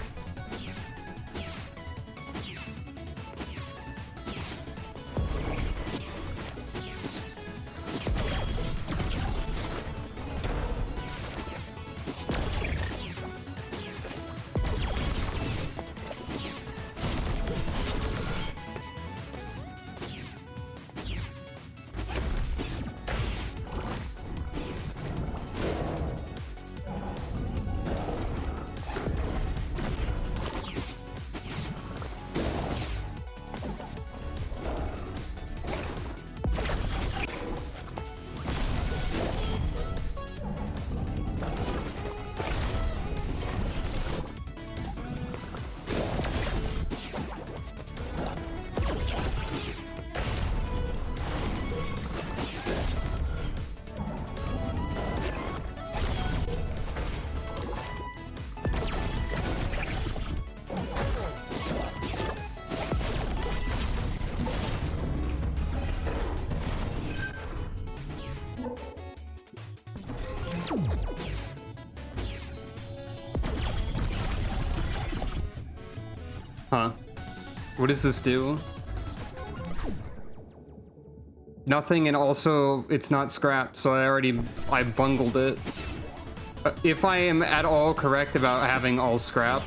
Huh. What does this do? Nothing, and also it's not scrapped, so I bungled it. If I am at all correct about having all scrap,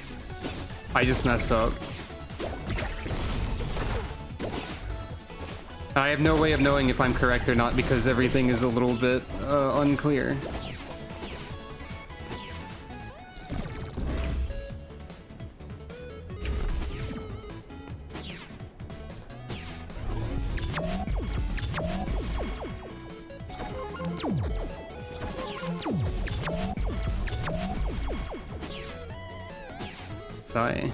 I just messed up. I have no way of knowing if I'm correct or not because everything is a little bit unclear. Sigh.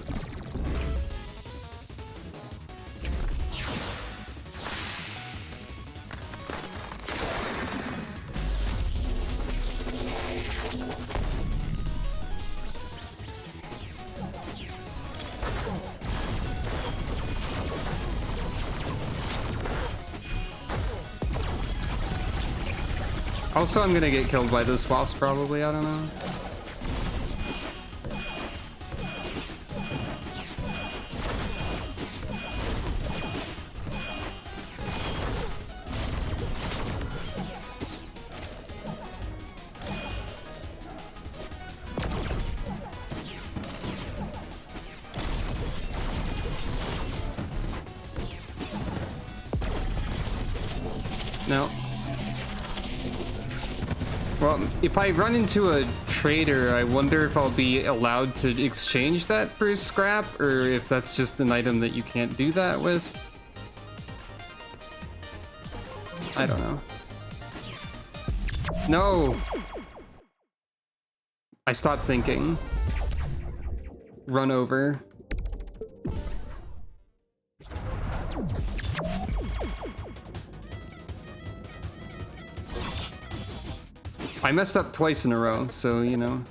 Also, I'm gonna get killed by this boss probably, I don't know. No. Well, if I run into a trader, I wonder if I'll be allowed to exchange that for scrap, or if that's just an item that you can't do that with. I don't know. No! I stopped thinking. Run over. I messed up twice in a row, so, you know,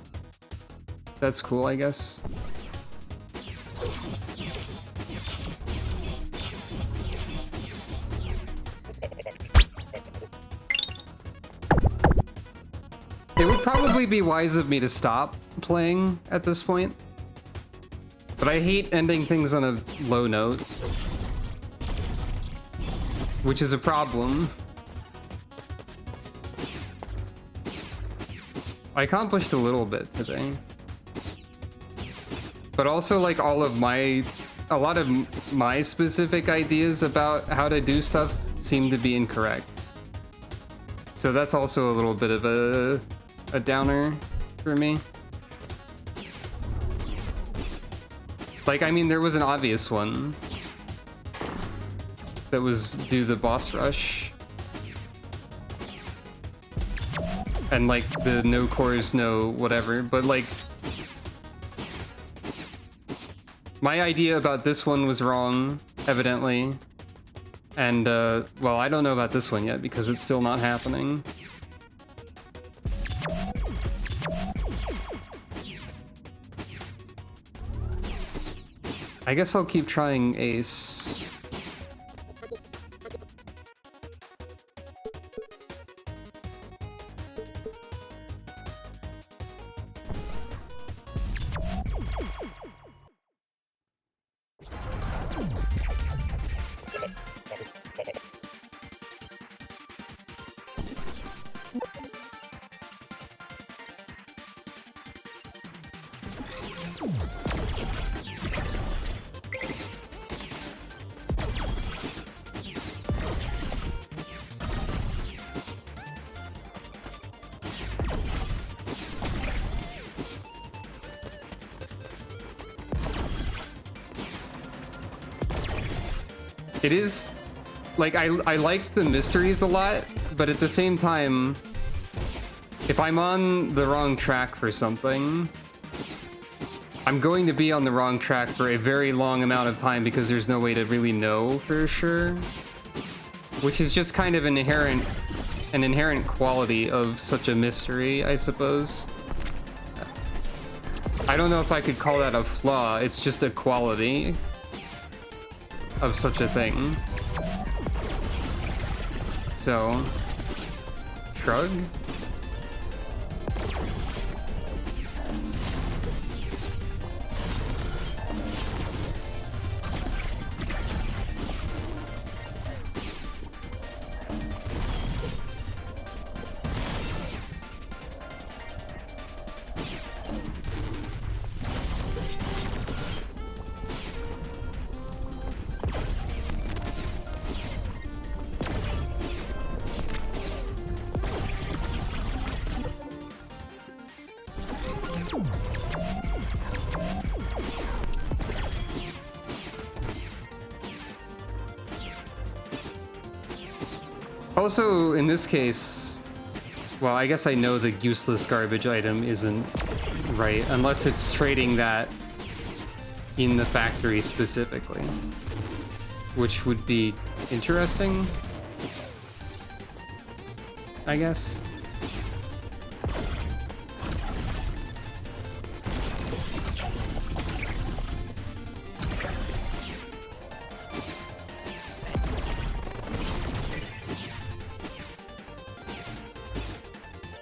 that's cool, I guess. It would probably be wise of me to stop playing at this point, but I hate ending things on a low note, which is a problem. I accomplished a little bit today, but also like a lot of my specific ideas about how to do stuff seem to be incorrect. So that's also a little bit of a downer for me. Like, I mean, there was an obvious one that was do the boss rush. And like the no cores, no whatever, but like my idea about this one was wrong, evidently. And well, I don't know about this one yet because it's still not happening. I guess I'll keep trying Ace. It is, like, I like the mysteries a lot, but at the same time, if I'm on the wrong track for something, I'm going to be on the wrong track for a very long amount of time because there's no way to really know for sure. Which is just kind of an inherent quality of such a mystery, I suppose. I don't know if I could call that a flaw, it's just a quality of such a thing. So, shrug? Also, in this case, well, I guess I know the useless garbage item isn't right, unless it's trading that in the factory specifically, which would be interesting, I guess.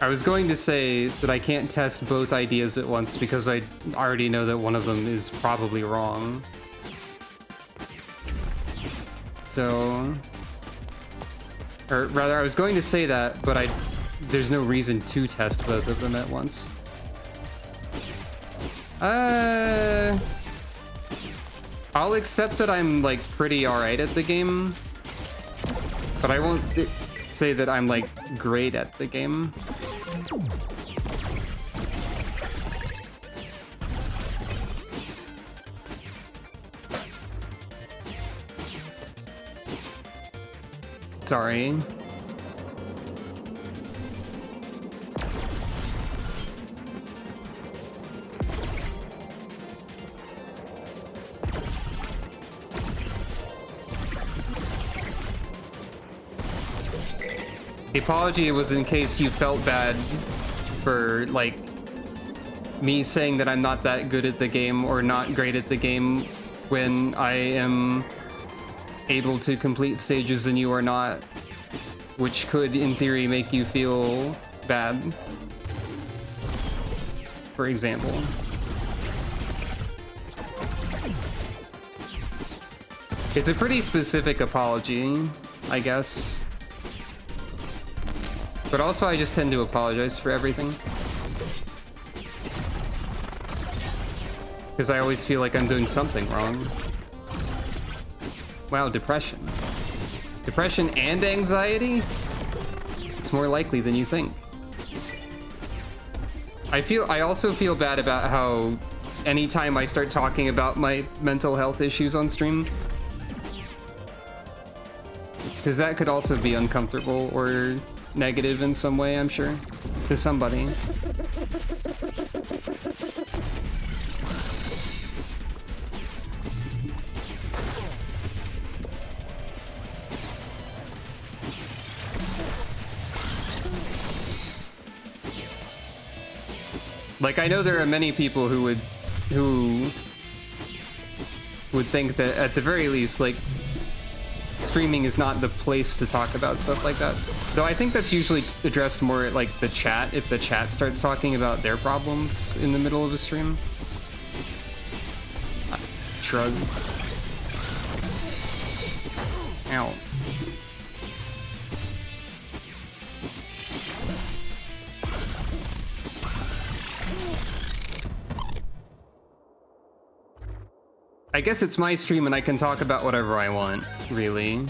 I was going to say that I can't test both ideas at once because I already know that one of them is probably wrong. So, or rather, I was going to say that, but there's no reason to test both of them at once. I'll accept that I'm like pretty alright at the game, but I won't say that I'm like great at the game. Sorry. The apology was in case you felt bad for, like, me saying that I'm not that good at the game or not great at the game when I am able to complete stages and you are not, which could, in theory, make you feel bad, for example. It's a pretty specific apology, I guess. But also, I just tend to apologize for everything. Because I always feel like I'm doing something wrong. Wow, depression. Depression and anxiety? It's more likely than you think. I also feel bad about how anytime I start talking about my mental health issues on stream, because that could also be uncomfortable or negative in some way, I'm sure, to somebody. Like, I know there are many people who would think that at the very least, like, streaming is not the place to talk about stuff like that. Though I think that's usually addressed more at, like, the chat, if the chat starts talking about their problems in the middle of a stream. Shrug. Ow. I guess it's my stream and I can talk about whatever I want, really.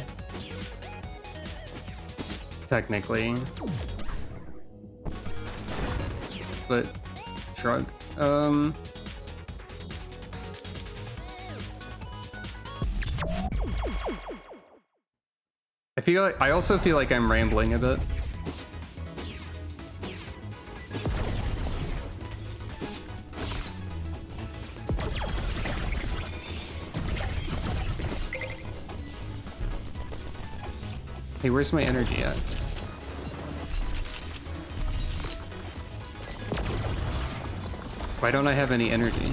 Technically. But, shrug. I also feel like I'm rambling a bit. Hey, where's my energy at? Why don't I have any energy?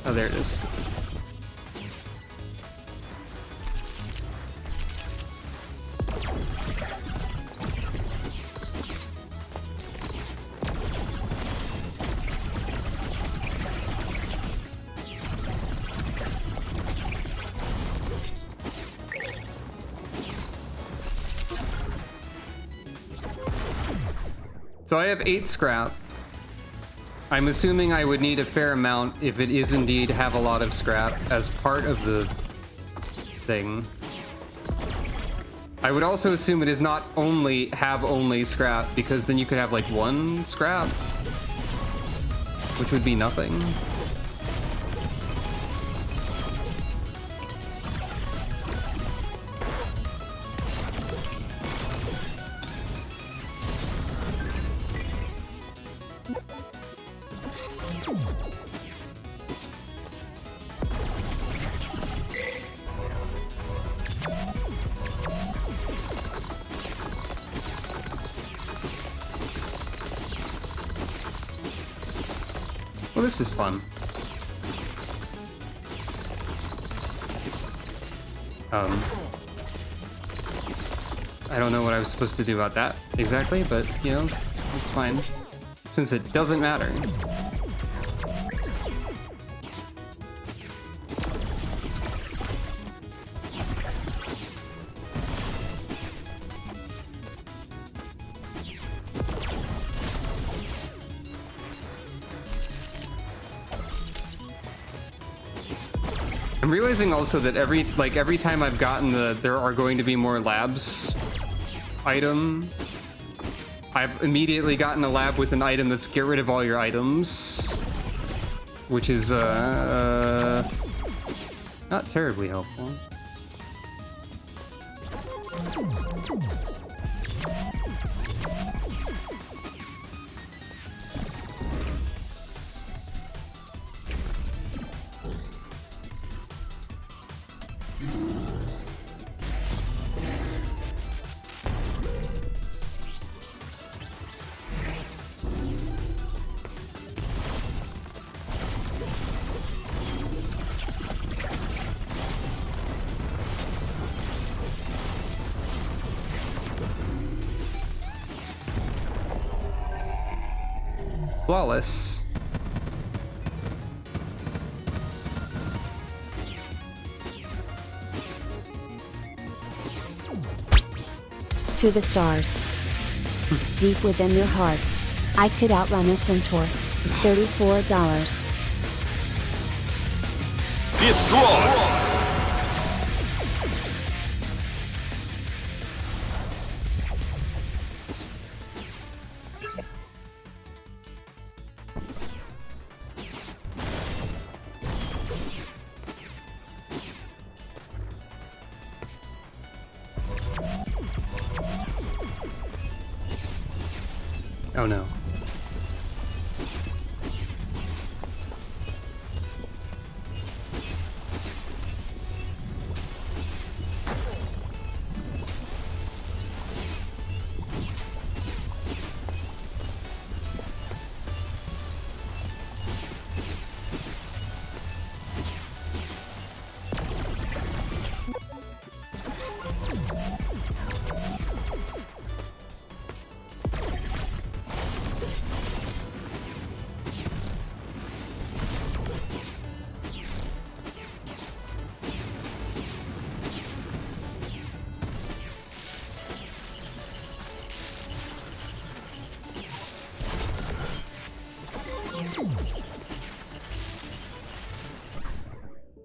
Oh, there it is. So I have 8 scrap. I'm assuming I would need a fair amount if it is indeed have a lot of scrap as part of the thing. I would also assume it is not only only scrap, because then you could have like 1 scrap, which would be nothing. Well, this is fun. I don't know what I was supposed to do about that exactly, but, you know, it's fine. Since it doesn't matter. I'm realizing also that every time I've gotten there are going to be more labs item, I've immediately gotten a lab with an item that's get rid of all your items, which is not terribly helpful. Flawless. To the stars. Deep within your heart. I could outrun a centaur. $34. Destroy. Oh no.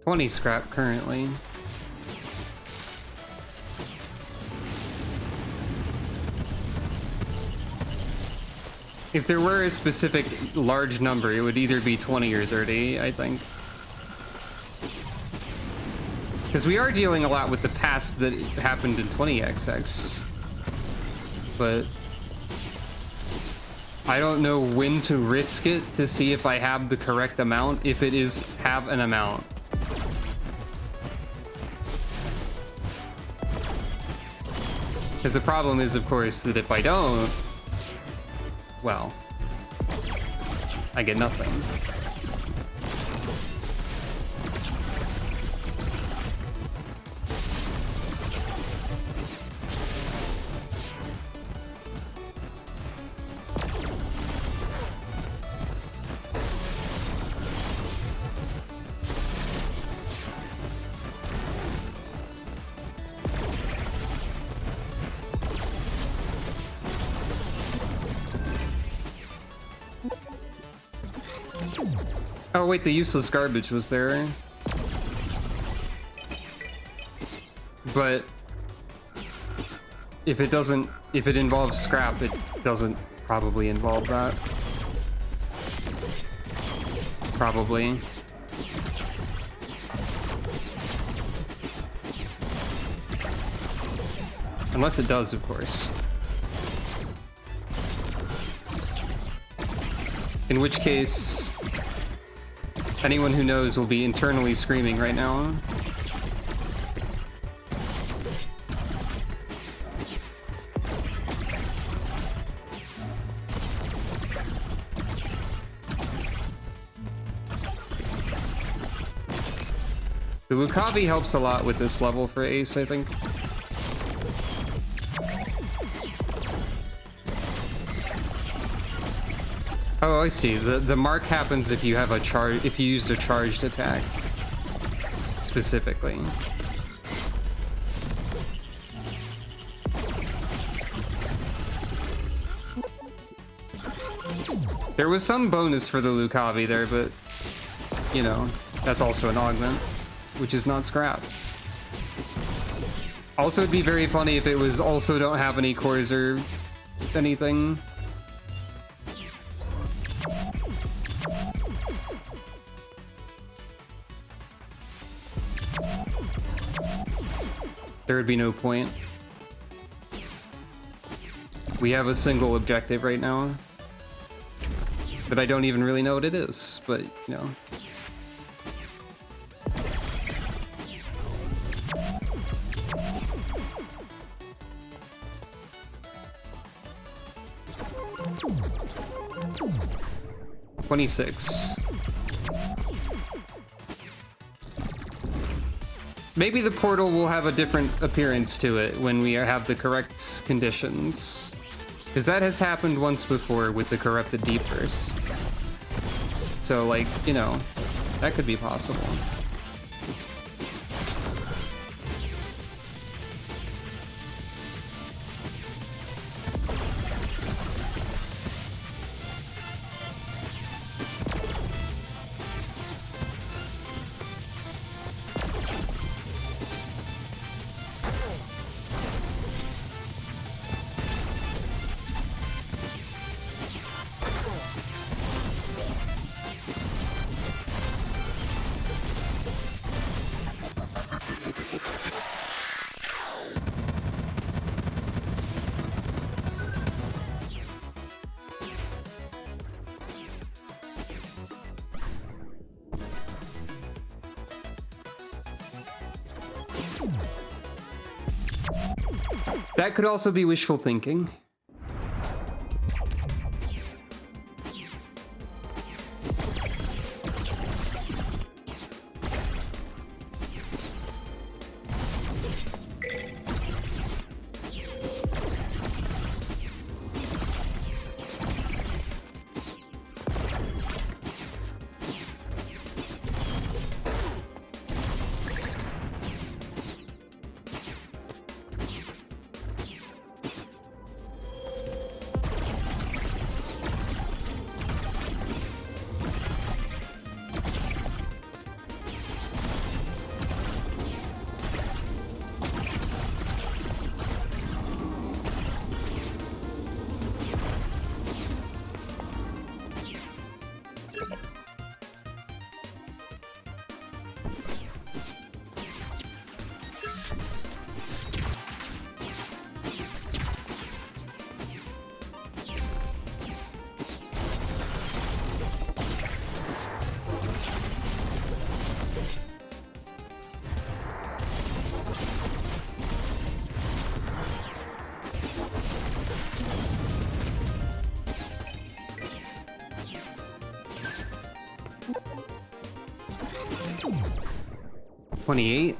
$20 scrap currently. If there were a specific large number, it would either be 20 or 30, I think. Because we are dealing a lot with the past that happened in 20XX. But I don't know when to risk it to see if I have the correct amount, if it is have an amount. Because the problem is, of course, that if I don't, well, I get nothing. Oh wait, the useless garbage was there. But if it involves scrap, it doesn't probably involve that. Probably. Unless it does, of course. In which case, anyone who knows will be internally screaming right now. The Lucavi helps a lot with this level for Ace, I think. Oh, I see. The mark happens if you have a charge, if you used a charged attack specifically. There was some bonus for the Lucavi there, but you know, that's also an augment, which is not scrap. Also, it'd be very funny if it was also don't have any cores or anything. There would be no point. We have a single objective right now that I don't even really know what it is, but you know. $26. Maybe the portal will have a different appearance to it when we have the correct conditions. Because that has happened once before with the corrupted deep verse. So, like, you know, that could be possible. That could also be wishful thinking. $28.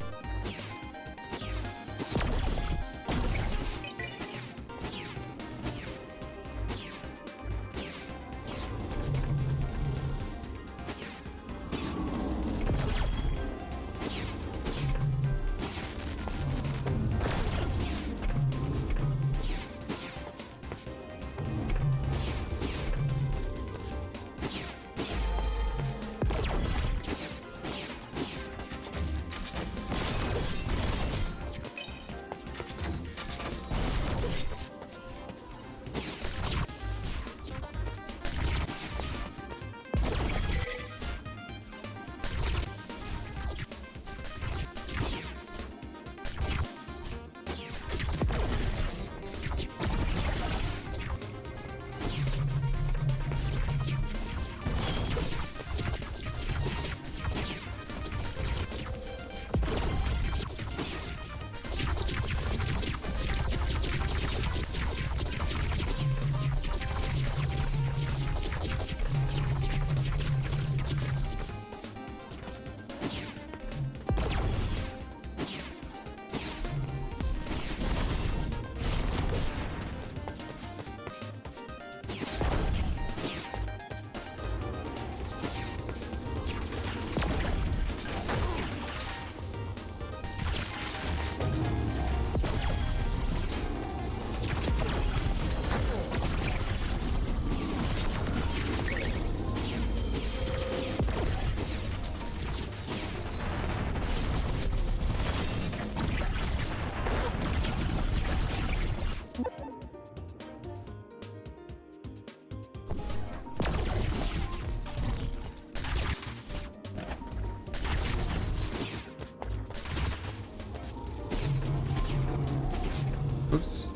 Oops.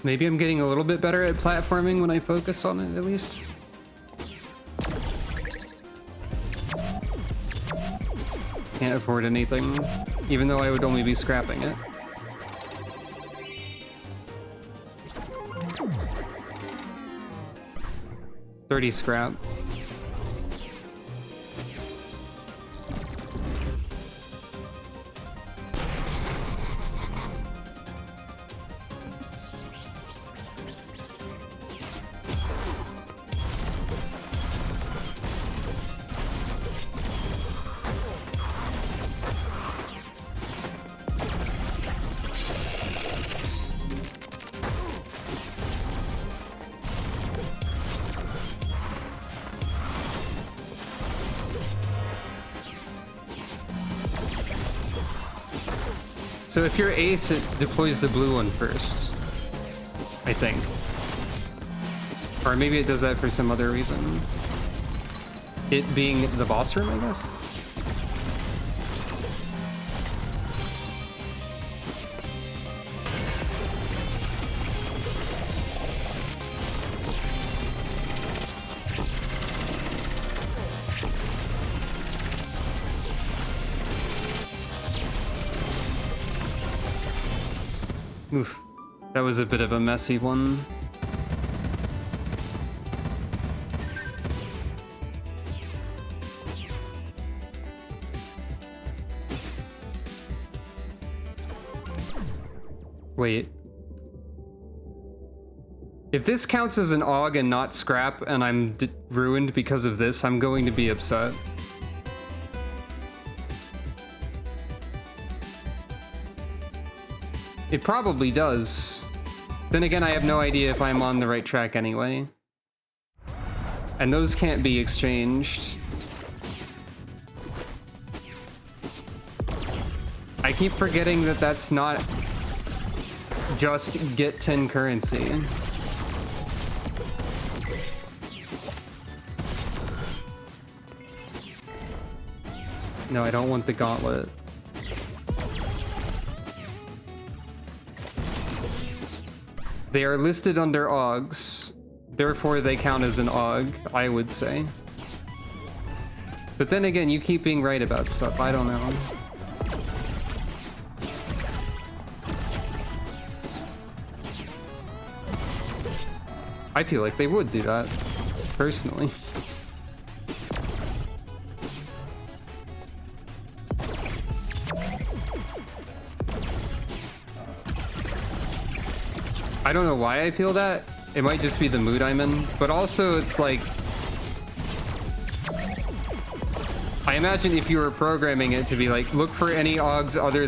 Maybe I'm getting a little bit better at platforming when I focus on it, at least. Can't afford anything, even though I would only be scrapping it. $30 scrap. So if you're ace, it deploys the blue one first, I think. Or maybe it does that for some other reason. It being the boss room, I guess? Oof, that was a bit of a messy one. Wait. If this counts as an AUG and not scrap, and I'm ruined because of this, I'm going to be upset. It probably does. Then again, I have no idea if I'm on the right track anyway. And those can't be exchanged. I keep forgetting that that's not just get 10 currency. No, I don't want the gauntlet. They are listed under AUGs, therefore they count as an AUG, I would say. But then again, you keep being right about stuff, I don't know. I feel like they would do that, personally. I don't know why I feel that. It might just be the mood I'm in, but also it's like, I imagine if you were programming it to be like, look for any AUGs other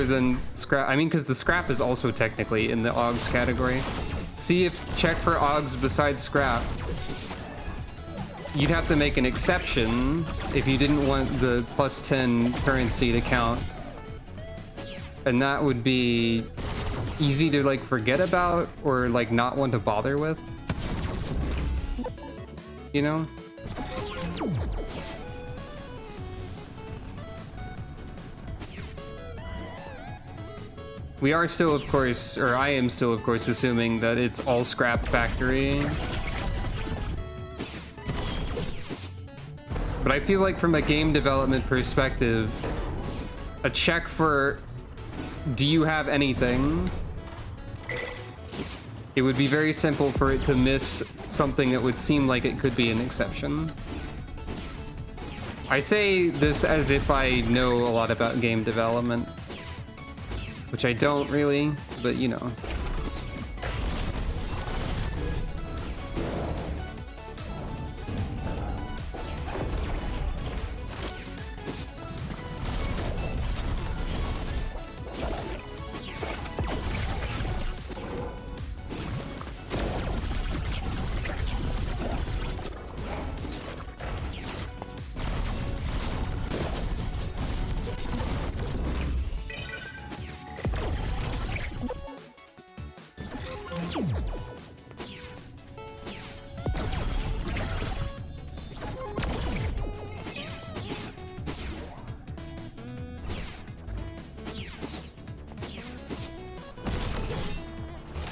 than scrap. I mean, because the scrap is also technically in the AUGs category. See if check for AUGs besides scrap. You'd have to make an exception if you didn't want the plus 10 currency to count. And that would be easy to like forget about or like not want to bother with. You know? We are still, of course, or I am still, of course, assuming that it's all scrap factory. But I feel like from a game development perspective, a check for do you have anything? It would be very simple for it to miss something that would seem like it could be an exception. I say this as if I know a lot about game development, which I don't really, but you know.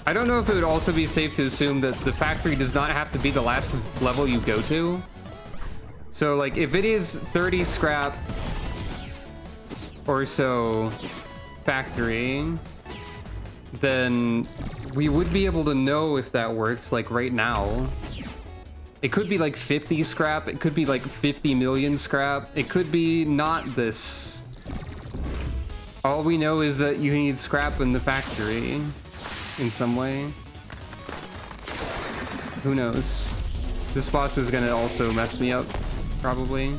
I don't know if it would also be safe to assume that the factory does not have to be the last level you go to. So, like, if it is 30 scrap or so factory, then we would be able to know if that works, like, right now. It could be, like, 50 scrap. It could be, like, 50 million scrap. It could be not this. All we know is that you need scrap in the factory. In some way. Who knows? This boss is gonna also mess me up, probably.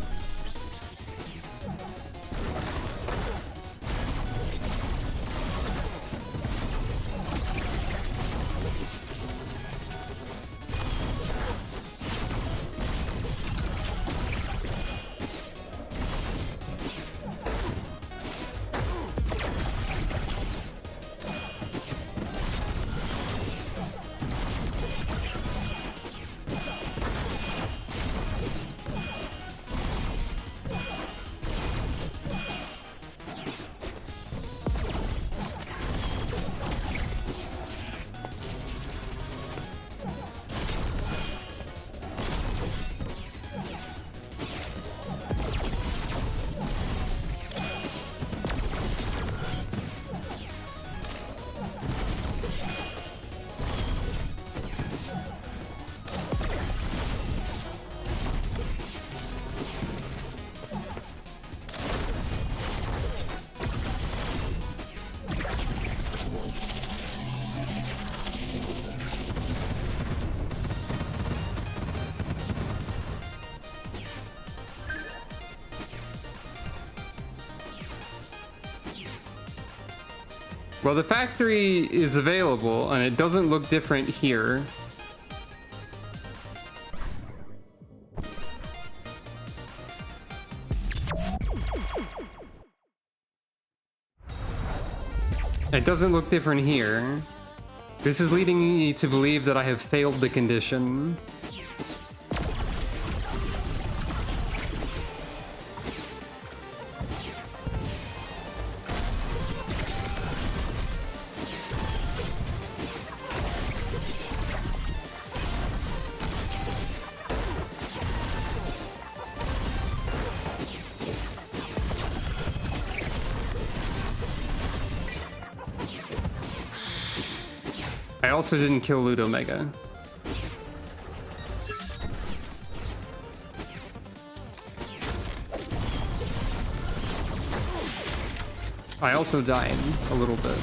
Well, the factory is available, and it doesn't look different here. It doesn't look different here. This is leading me to believe that I have failed the condition. I also didn't kill Ludomega. I also died a little bit.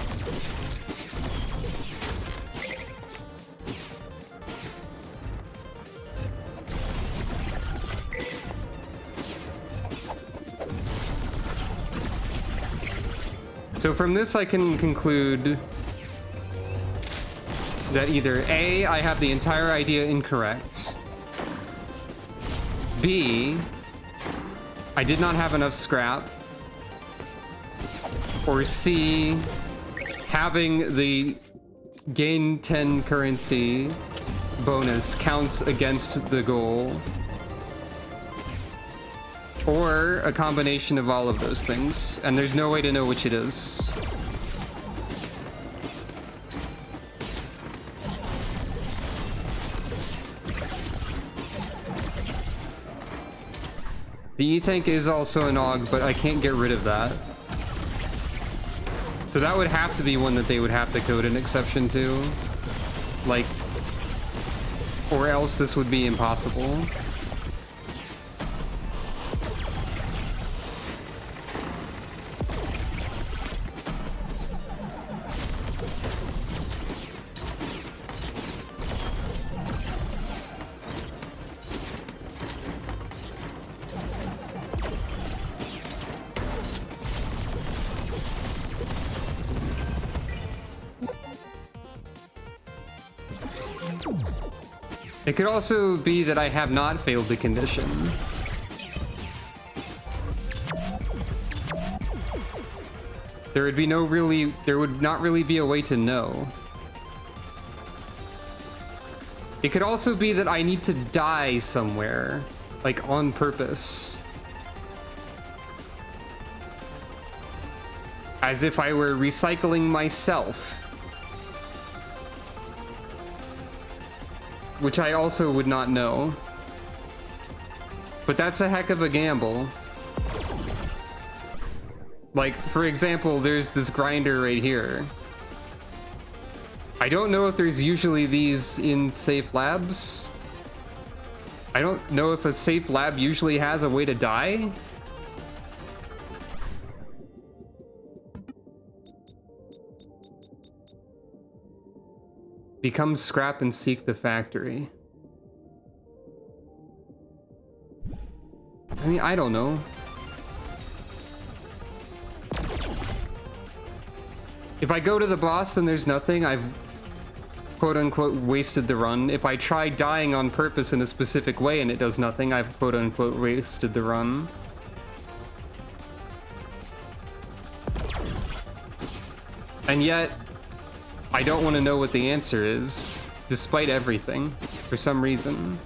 So from this I can conclude that either A, I have the entire idea incorrect, B, I did not have enough scrap, or C, having the gain 10 currency bonus counts against the goal, or a combination of all of those things, and there's no way to know which it is. The E-Tank is also an AUG, but I can't get rid of that. So that would have to be one that they would have to code an exception to. Like, or else this would be impossible. It could also be that I have not failed the condition. There would not really be a way to know. It could also be that I need to die somewhere, like on purpose. As if I were recycling myself. Which I also would not know. But that's a heck of a gamble. Like, for example, there's this grinder right here. I don't know if there's usually these in safe labs. I don't know if a safe lab usually has a way to die. Become scrap and seek the factory. I mean, I don't know. If I go to the boss and there's nothing, I've quote-unquote wasted the run. If I try dying on purpose in a specific way and it does nothing, I've quote-unquote wasted the run. And yet, I don't want to know what the answer is, despite everything, for some reason.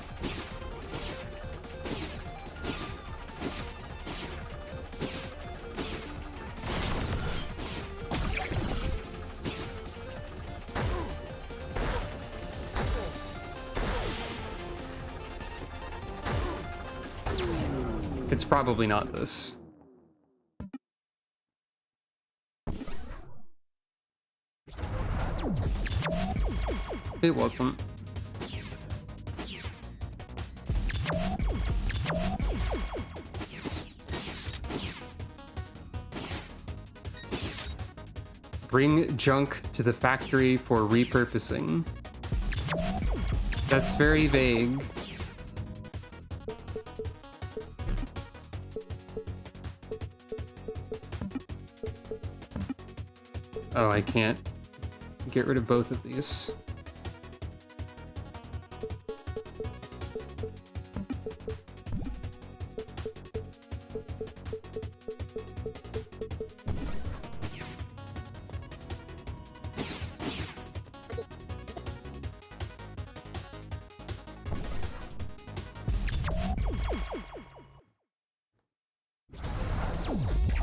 It's probably not this. It wasn't. Bring junk to the factory for repurposing. That's very vague. Oh, I can't get rid of both of these.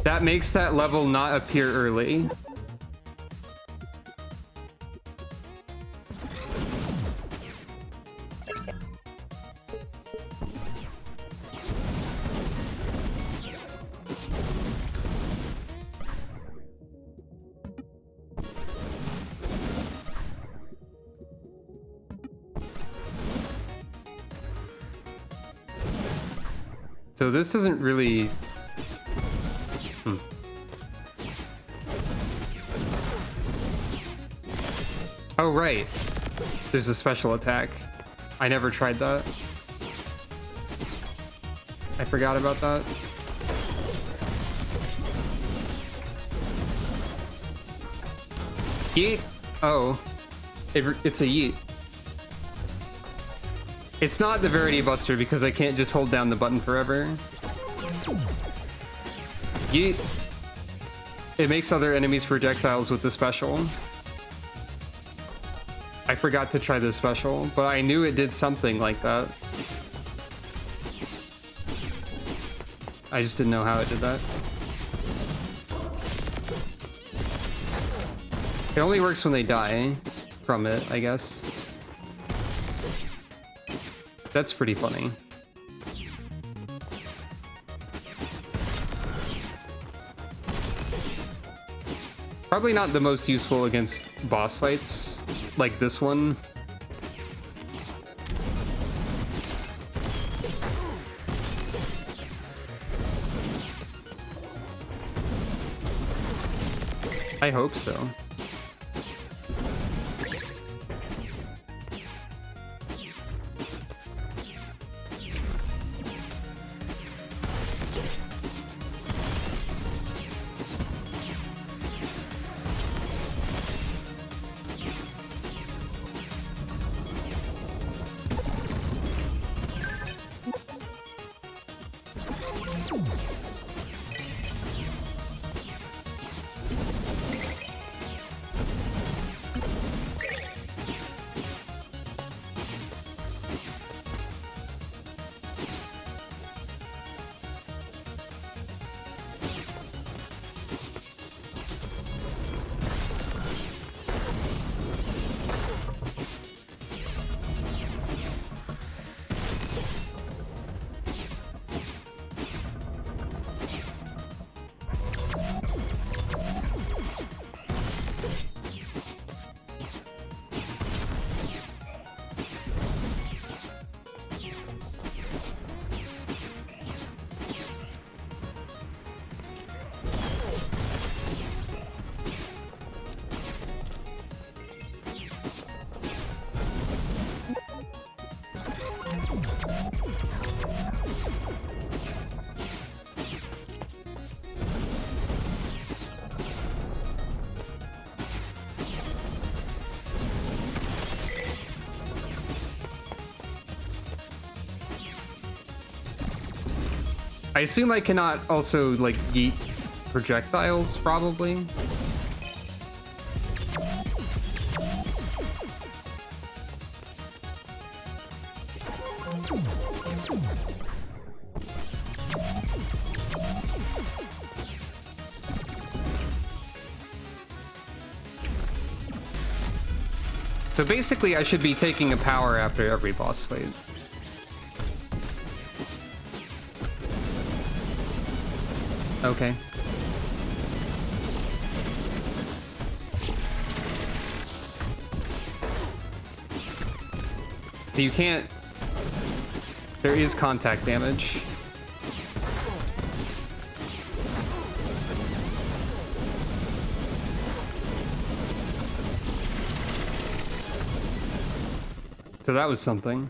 That makes that level not appear early. So this isn't really... Oh, right. There's a special attack. I never tried that. I forgot about that. Yeet? Oh. It's a yeet. It's not the Verity Buster because I can't just hold down the button forever. Yeet. It makes other enemies projectiles with the special. I forgot to try the special, but I knew it did something like that. I just didn't know how it did that. It only works when they die from it, I guess. That's pretty funny. Probably not the most useful against boss fights, like this one. I hope so. I assume I cannot also, like, yeet projectiles, probably. So basically, I should be taking a power after every boss fight. Okay. So you can't... There is contact damage. So that was something.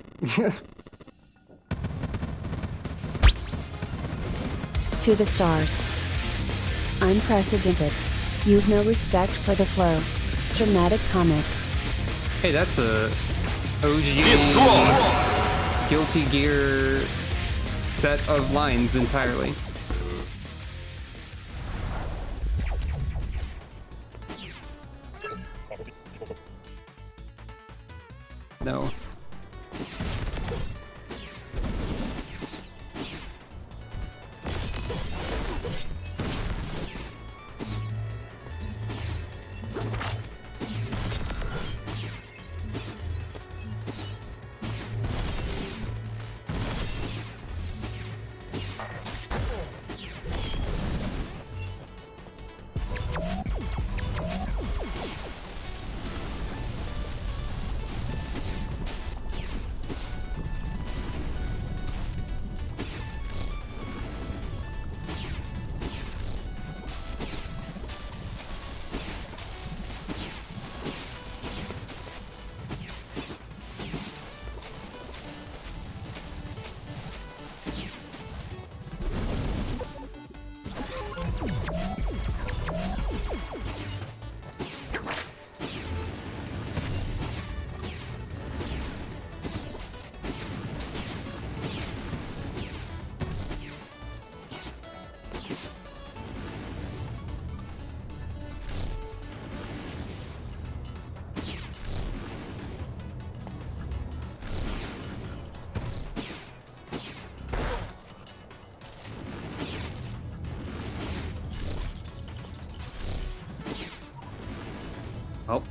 To the stars. Unprecedented. You've no respect for the flow. Dramatic comic. Hey, that's a OG Destroy! Guilty Gear set of lines entirely. No. Oh.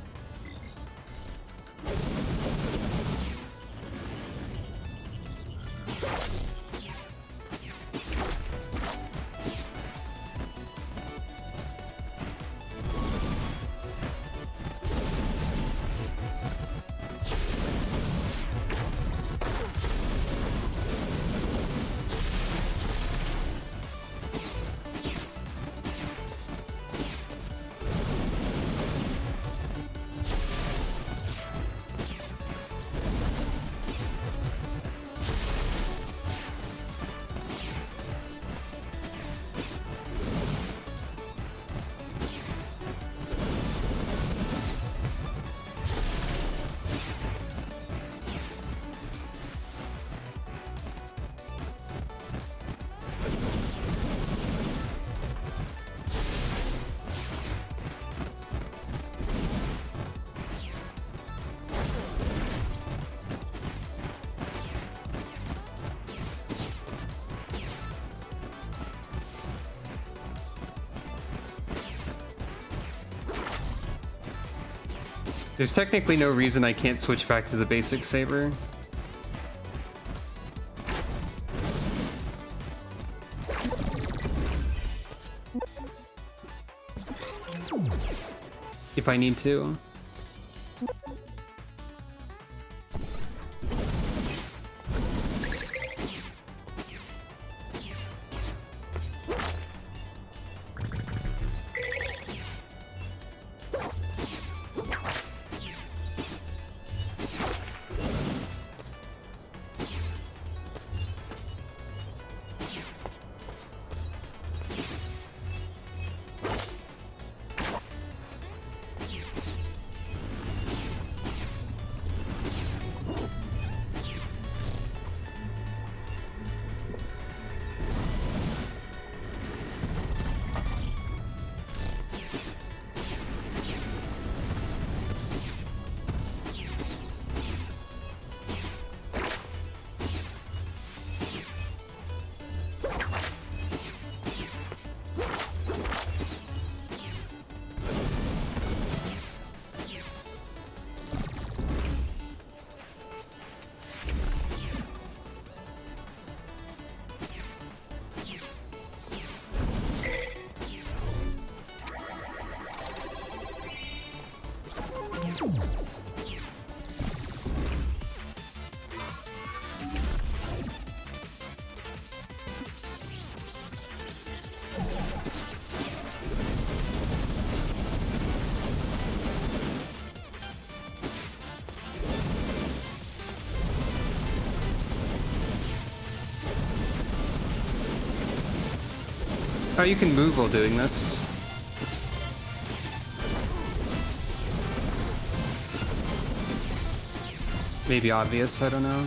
There's technically no reason I can't switch back to the basic saber. If I need to. Oh, you can move while doing this. Maybe obvious, I don't know.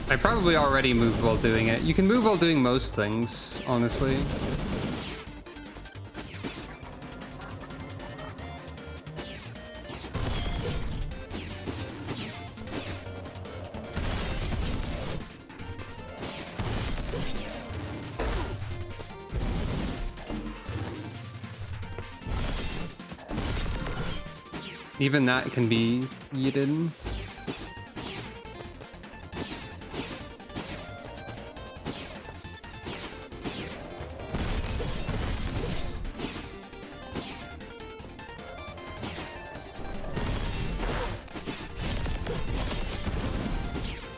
I probably already moved while doing it. You can move while doing most things, honestly. Even that can be yeeted.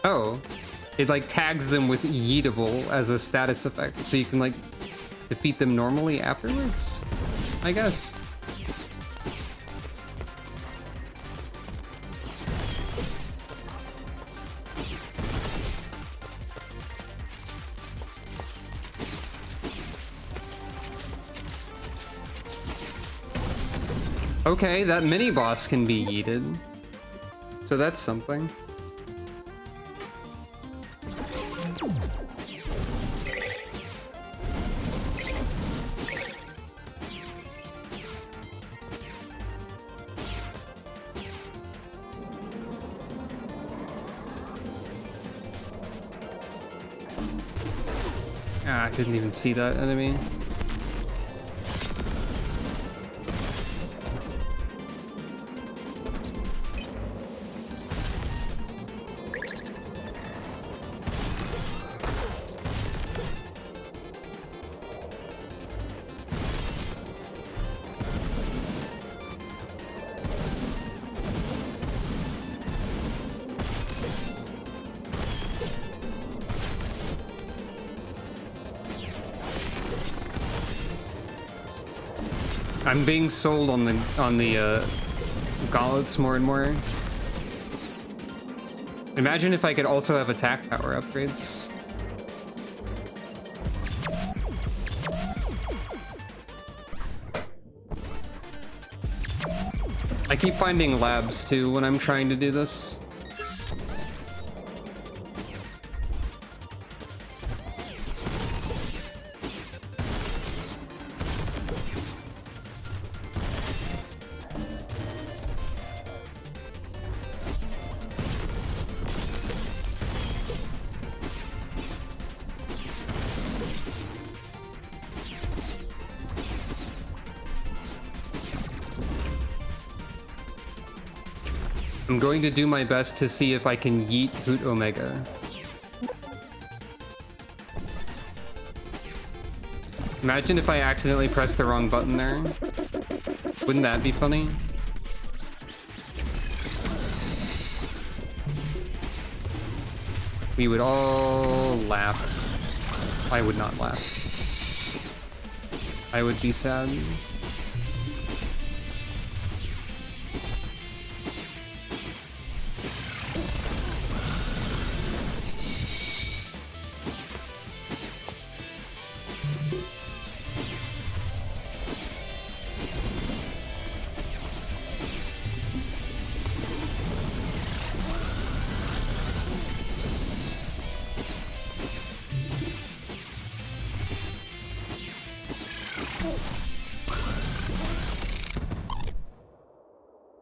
Oh, it like tags them with yeetable as a status effect, so you can like defeat them normally afterwards, I guess. Okay, that mini boss can be yeeted, so that's something. Ah, I didn't even see that enemy. I'm being sold on the gauntlets more and more. Imagine if I could also have attack power upgrades. I keep finding labs too when I'm trying to do this. I'm going to do my best to see if I can yeet Hoot Omega. Imagine if I accidentally pressed the wrong button there. Wouldn't that be funny? We would all laugh. I would not laugh. I would be sad.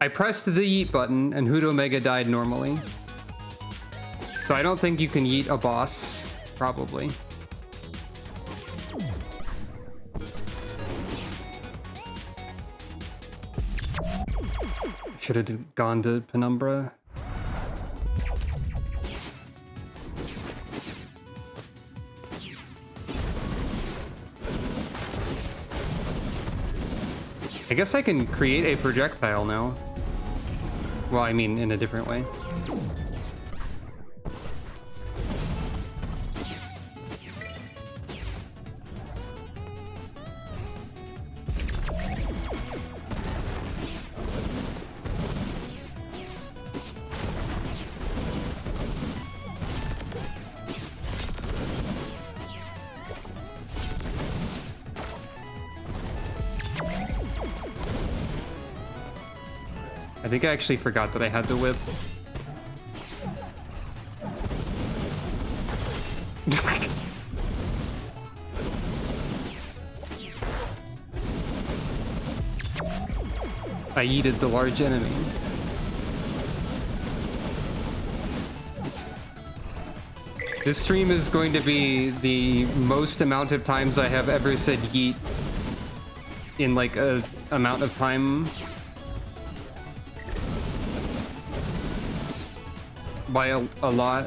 I pressed the yeet button and Hoot Omega died normally. So I don't think you can yeet a boss, probably. Should have gone to Penumbra. I guess I can create a projectile now. Well, I mean, in a different way. I think I actually forgot that I had the whip. I yeeted the large enemy. This stream is going to be the most amount of times I have ever said yeet in like a amount of time. By a lot.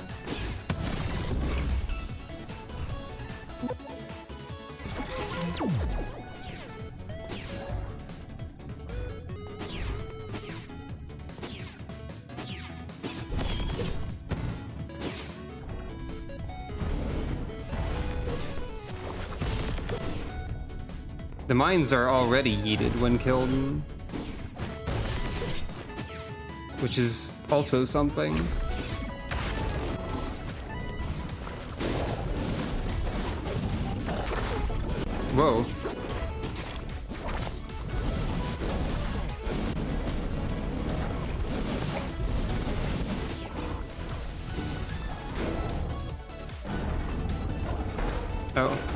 The mines are already yeeted when killed, which is also something. Whoa. Oh.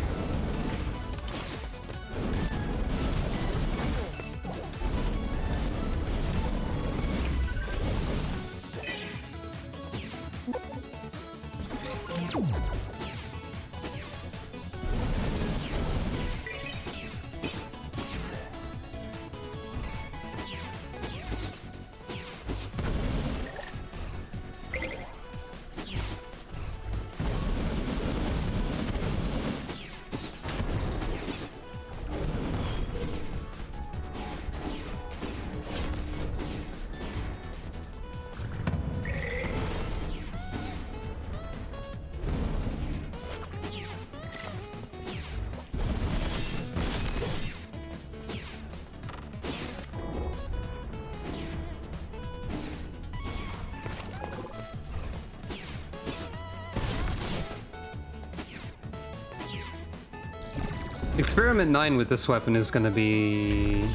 Experiment 9 with this weapon is gonna be...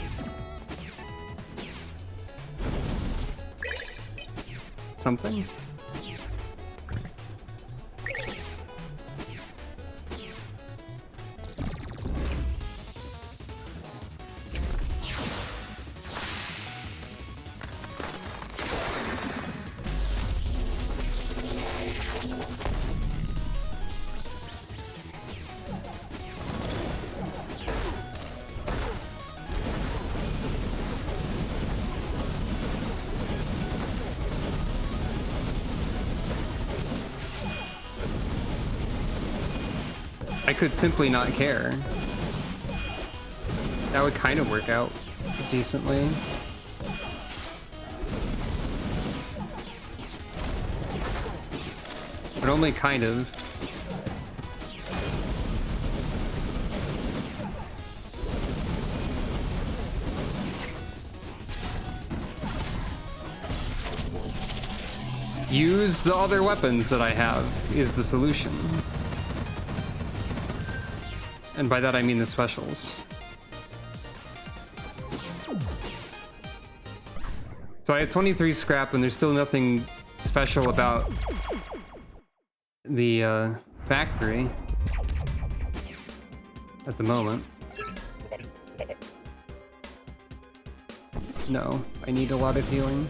something? I could simply not care. That would kind of work out decently. But only kind of. Use the other weapons that I have is the solution. And by that I mean the specials. So I have 23 scrap and there's still nothing special about the factory at the moment. No, I need a lot of healing.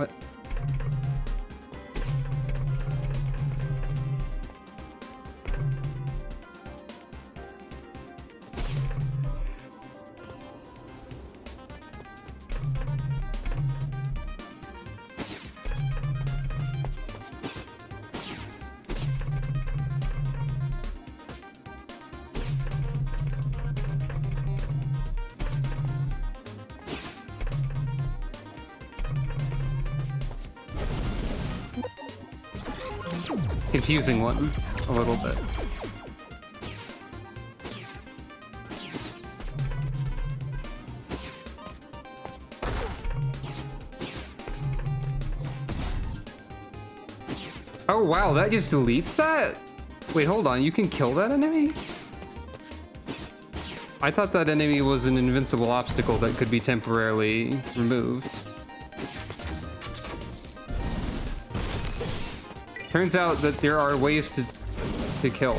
What? Confusing one, a little bit. Oh wow, that just deletes that? Wait, hold on, you can kill that enemy? I thought that enemy was an invincible obstacle that could be temporarily removed. Turns out that there are ways to kill.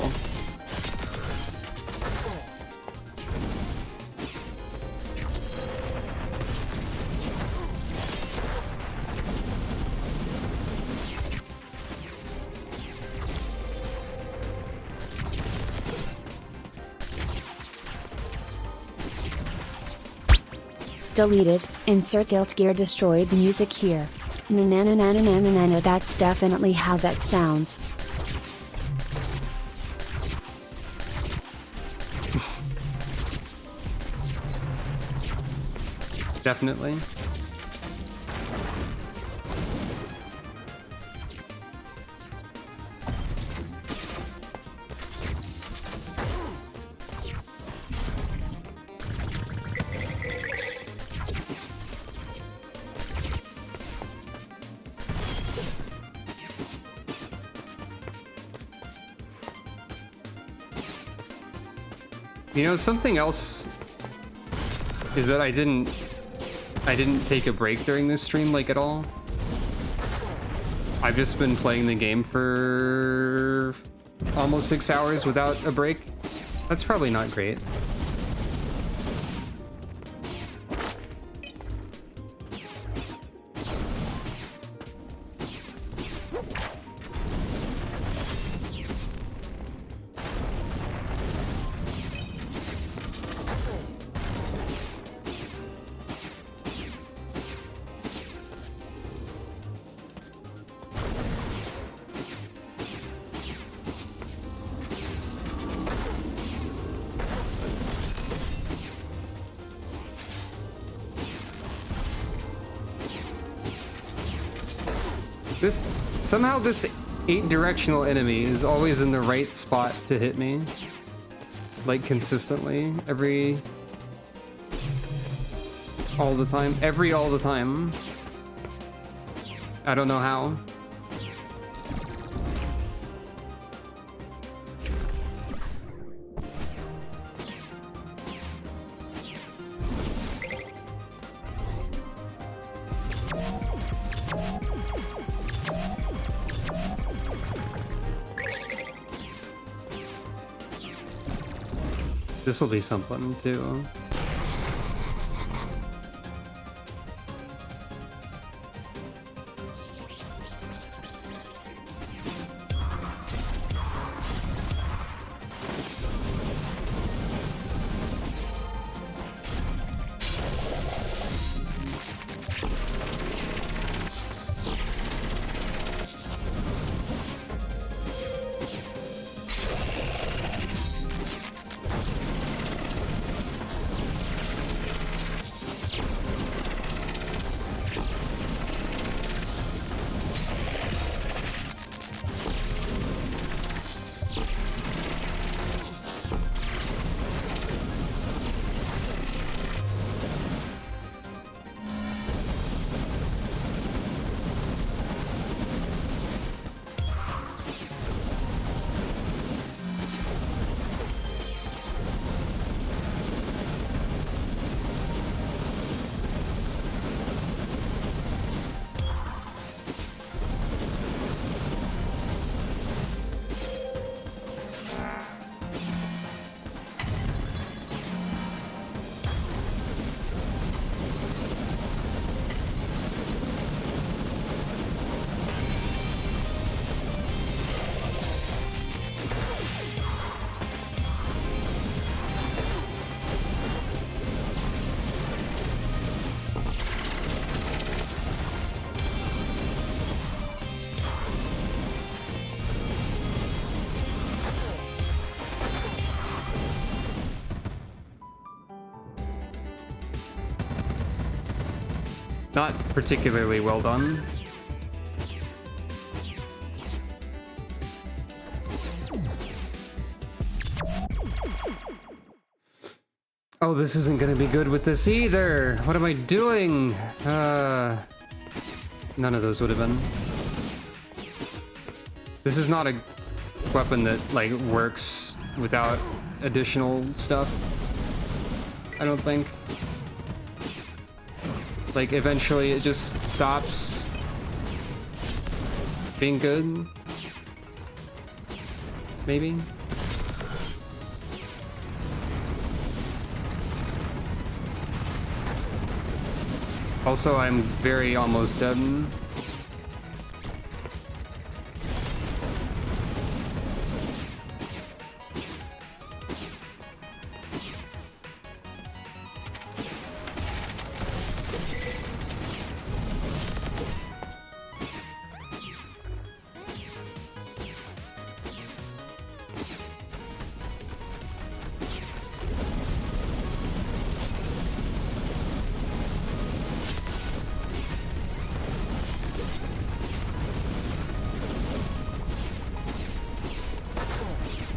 Deleted. Insert Guild Gear destroyed music here. Na, that's definitely how that sounds. Definitely. You know, something else is that I didn't take a break during this stream, like, at all. I've just been playing the game for almost 6 hours without a break. That's probably not great. Somehow this 8-directional enemy is always in the right spot to hit me. Like, consistently. All the time. I don't know how. This'll be something too. Not particularly well done. Oh, this isn't gonna be good with this either. What am I doing? None of those would have been. This is not a weapon that, like, works without additional stuff. I don't think. Like, eventually it just stops being good. Maybe? Also, I'm very almost dead.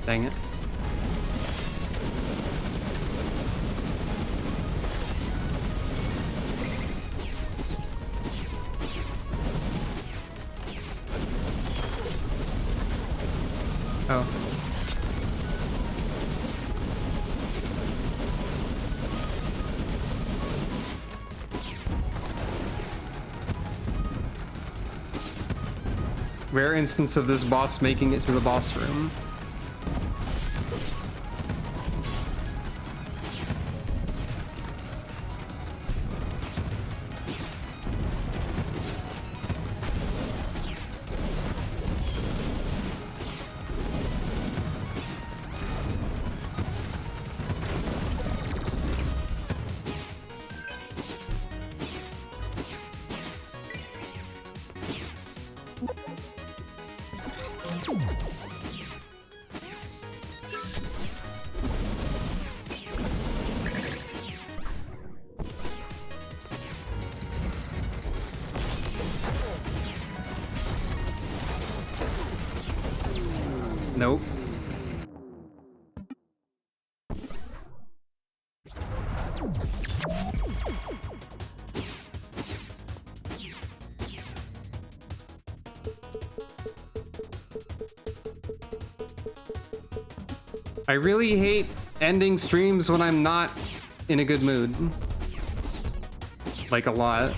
Dang it. Oh. Rare instance of this boss making it to the boss room. Nope. I really hate ending streams when I'm not in a good mood. Like, a lot.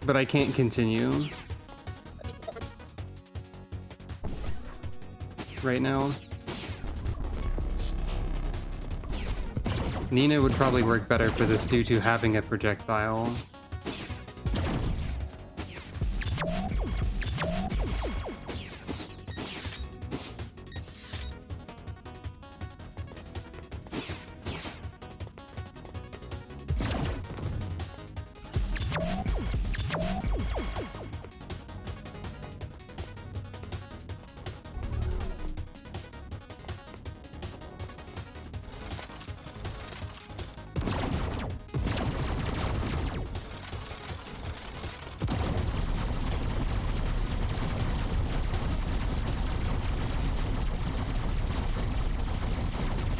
But I can't continue. Right now. Nina would probably work better for this due to having a projectile.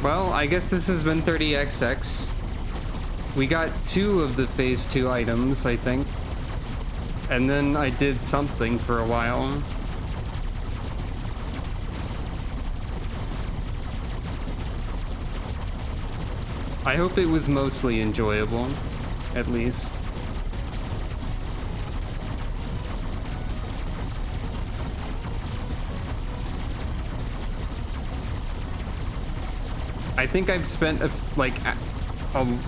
Well, I guess this has been 30XX. We got 2 of the phase 2 items, I think. And then I did something for a while. I hope it was mostly enjoyable, at least. I think I've spent a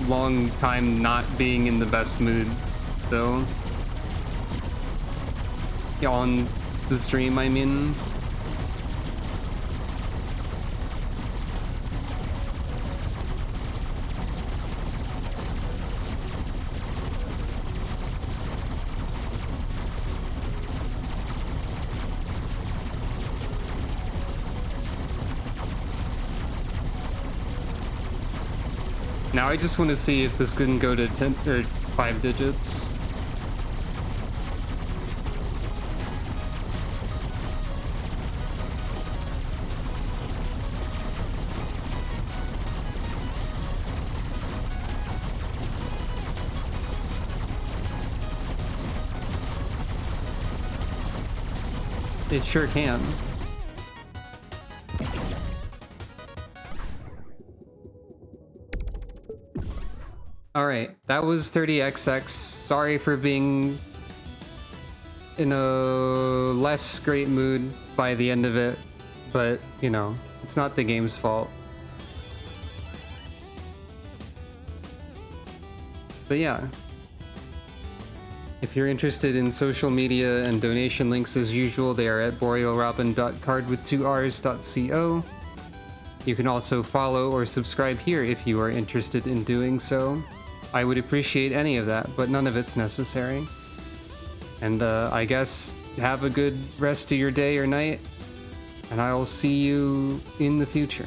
long time not being in the best mood, though. On the stream, I mean. Now I just want to see if this can go to 10 or 5 digits. It sure can. Alright, that was 30XX. Sorry for being in a less great mood by the end of it, but, you know, it's not the game's fault. But yeah. If you're interested in social media and donation links as usual, they are at borealrobin.cardwith2rs.co. You can also follow or subscribe here if you are interested in doing so. I would appreciate any of that, but none of it's necessary. And I guess have a good rest of your day or night, and I'll see you in the future.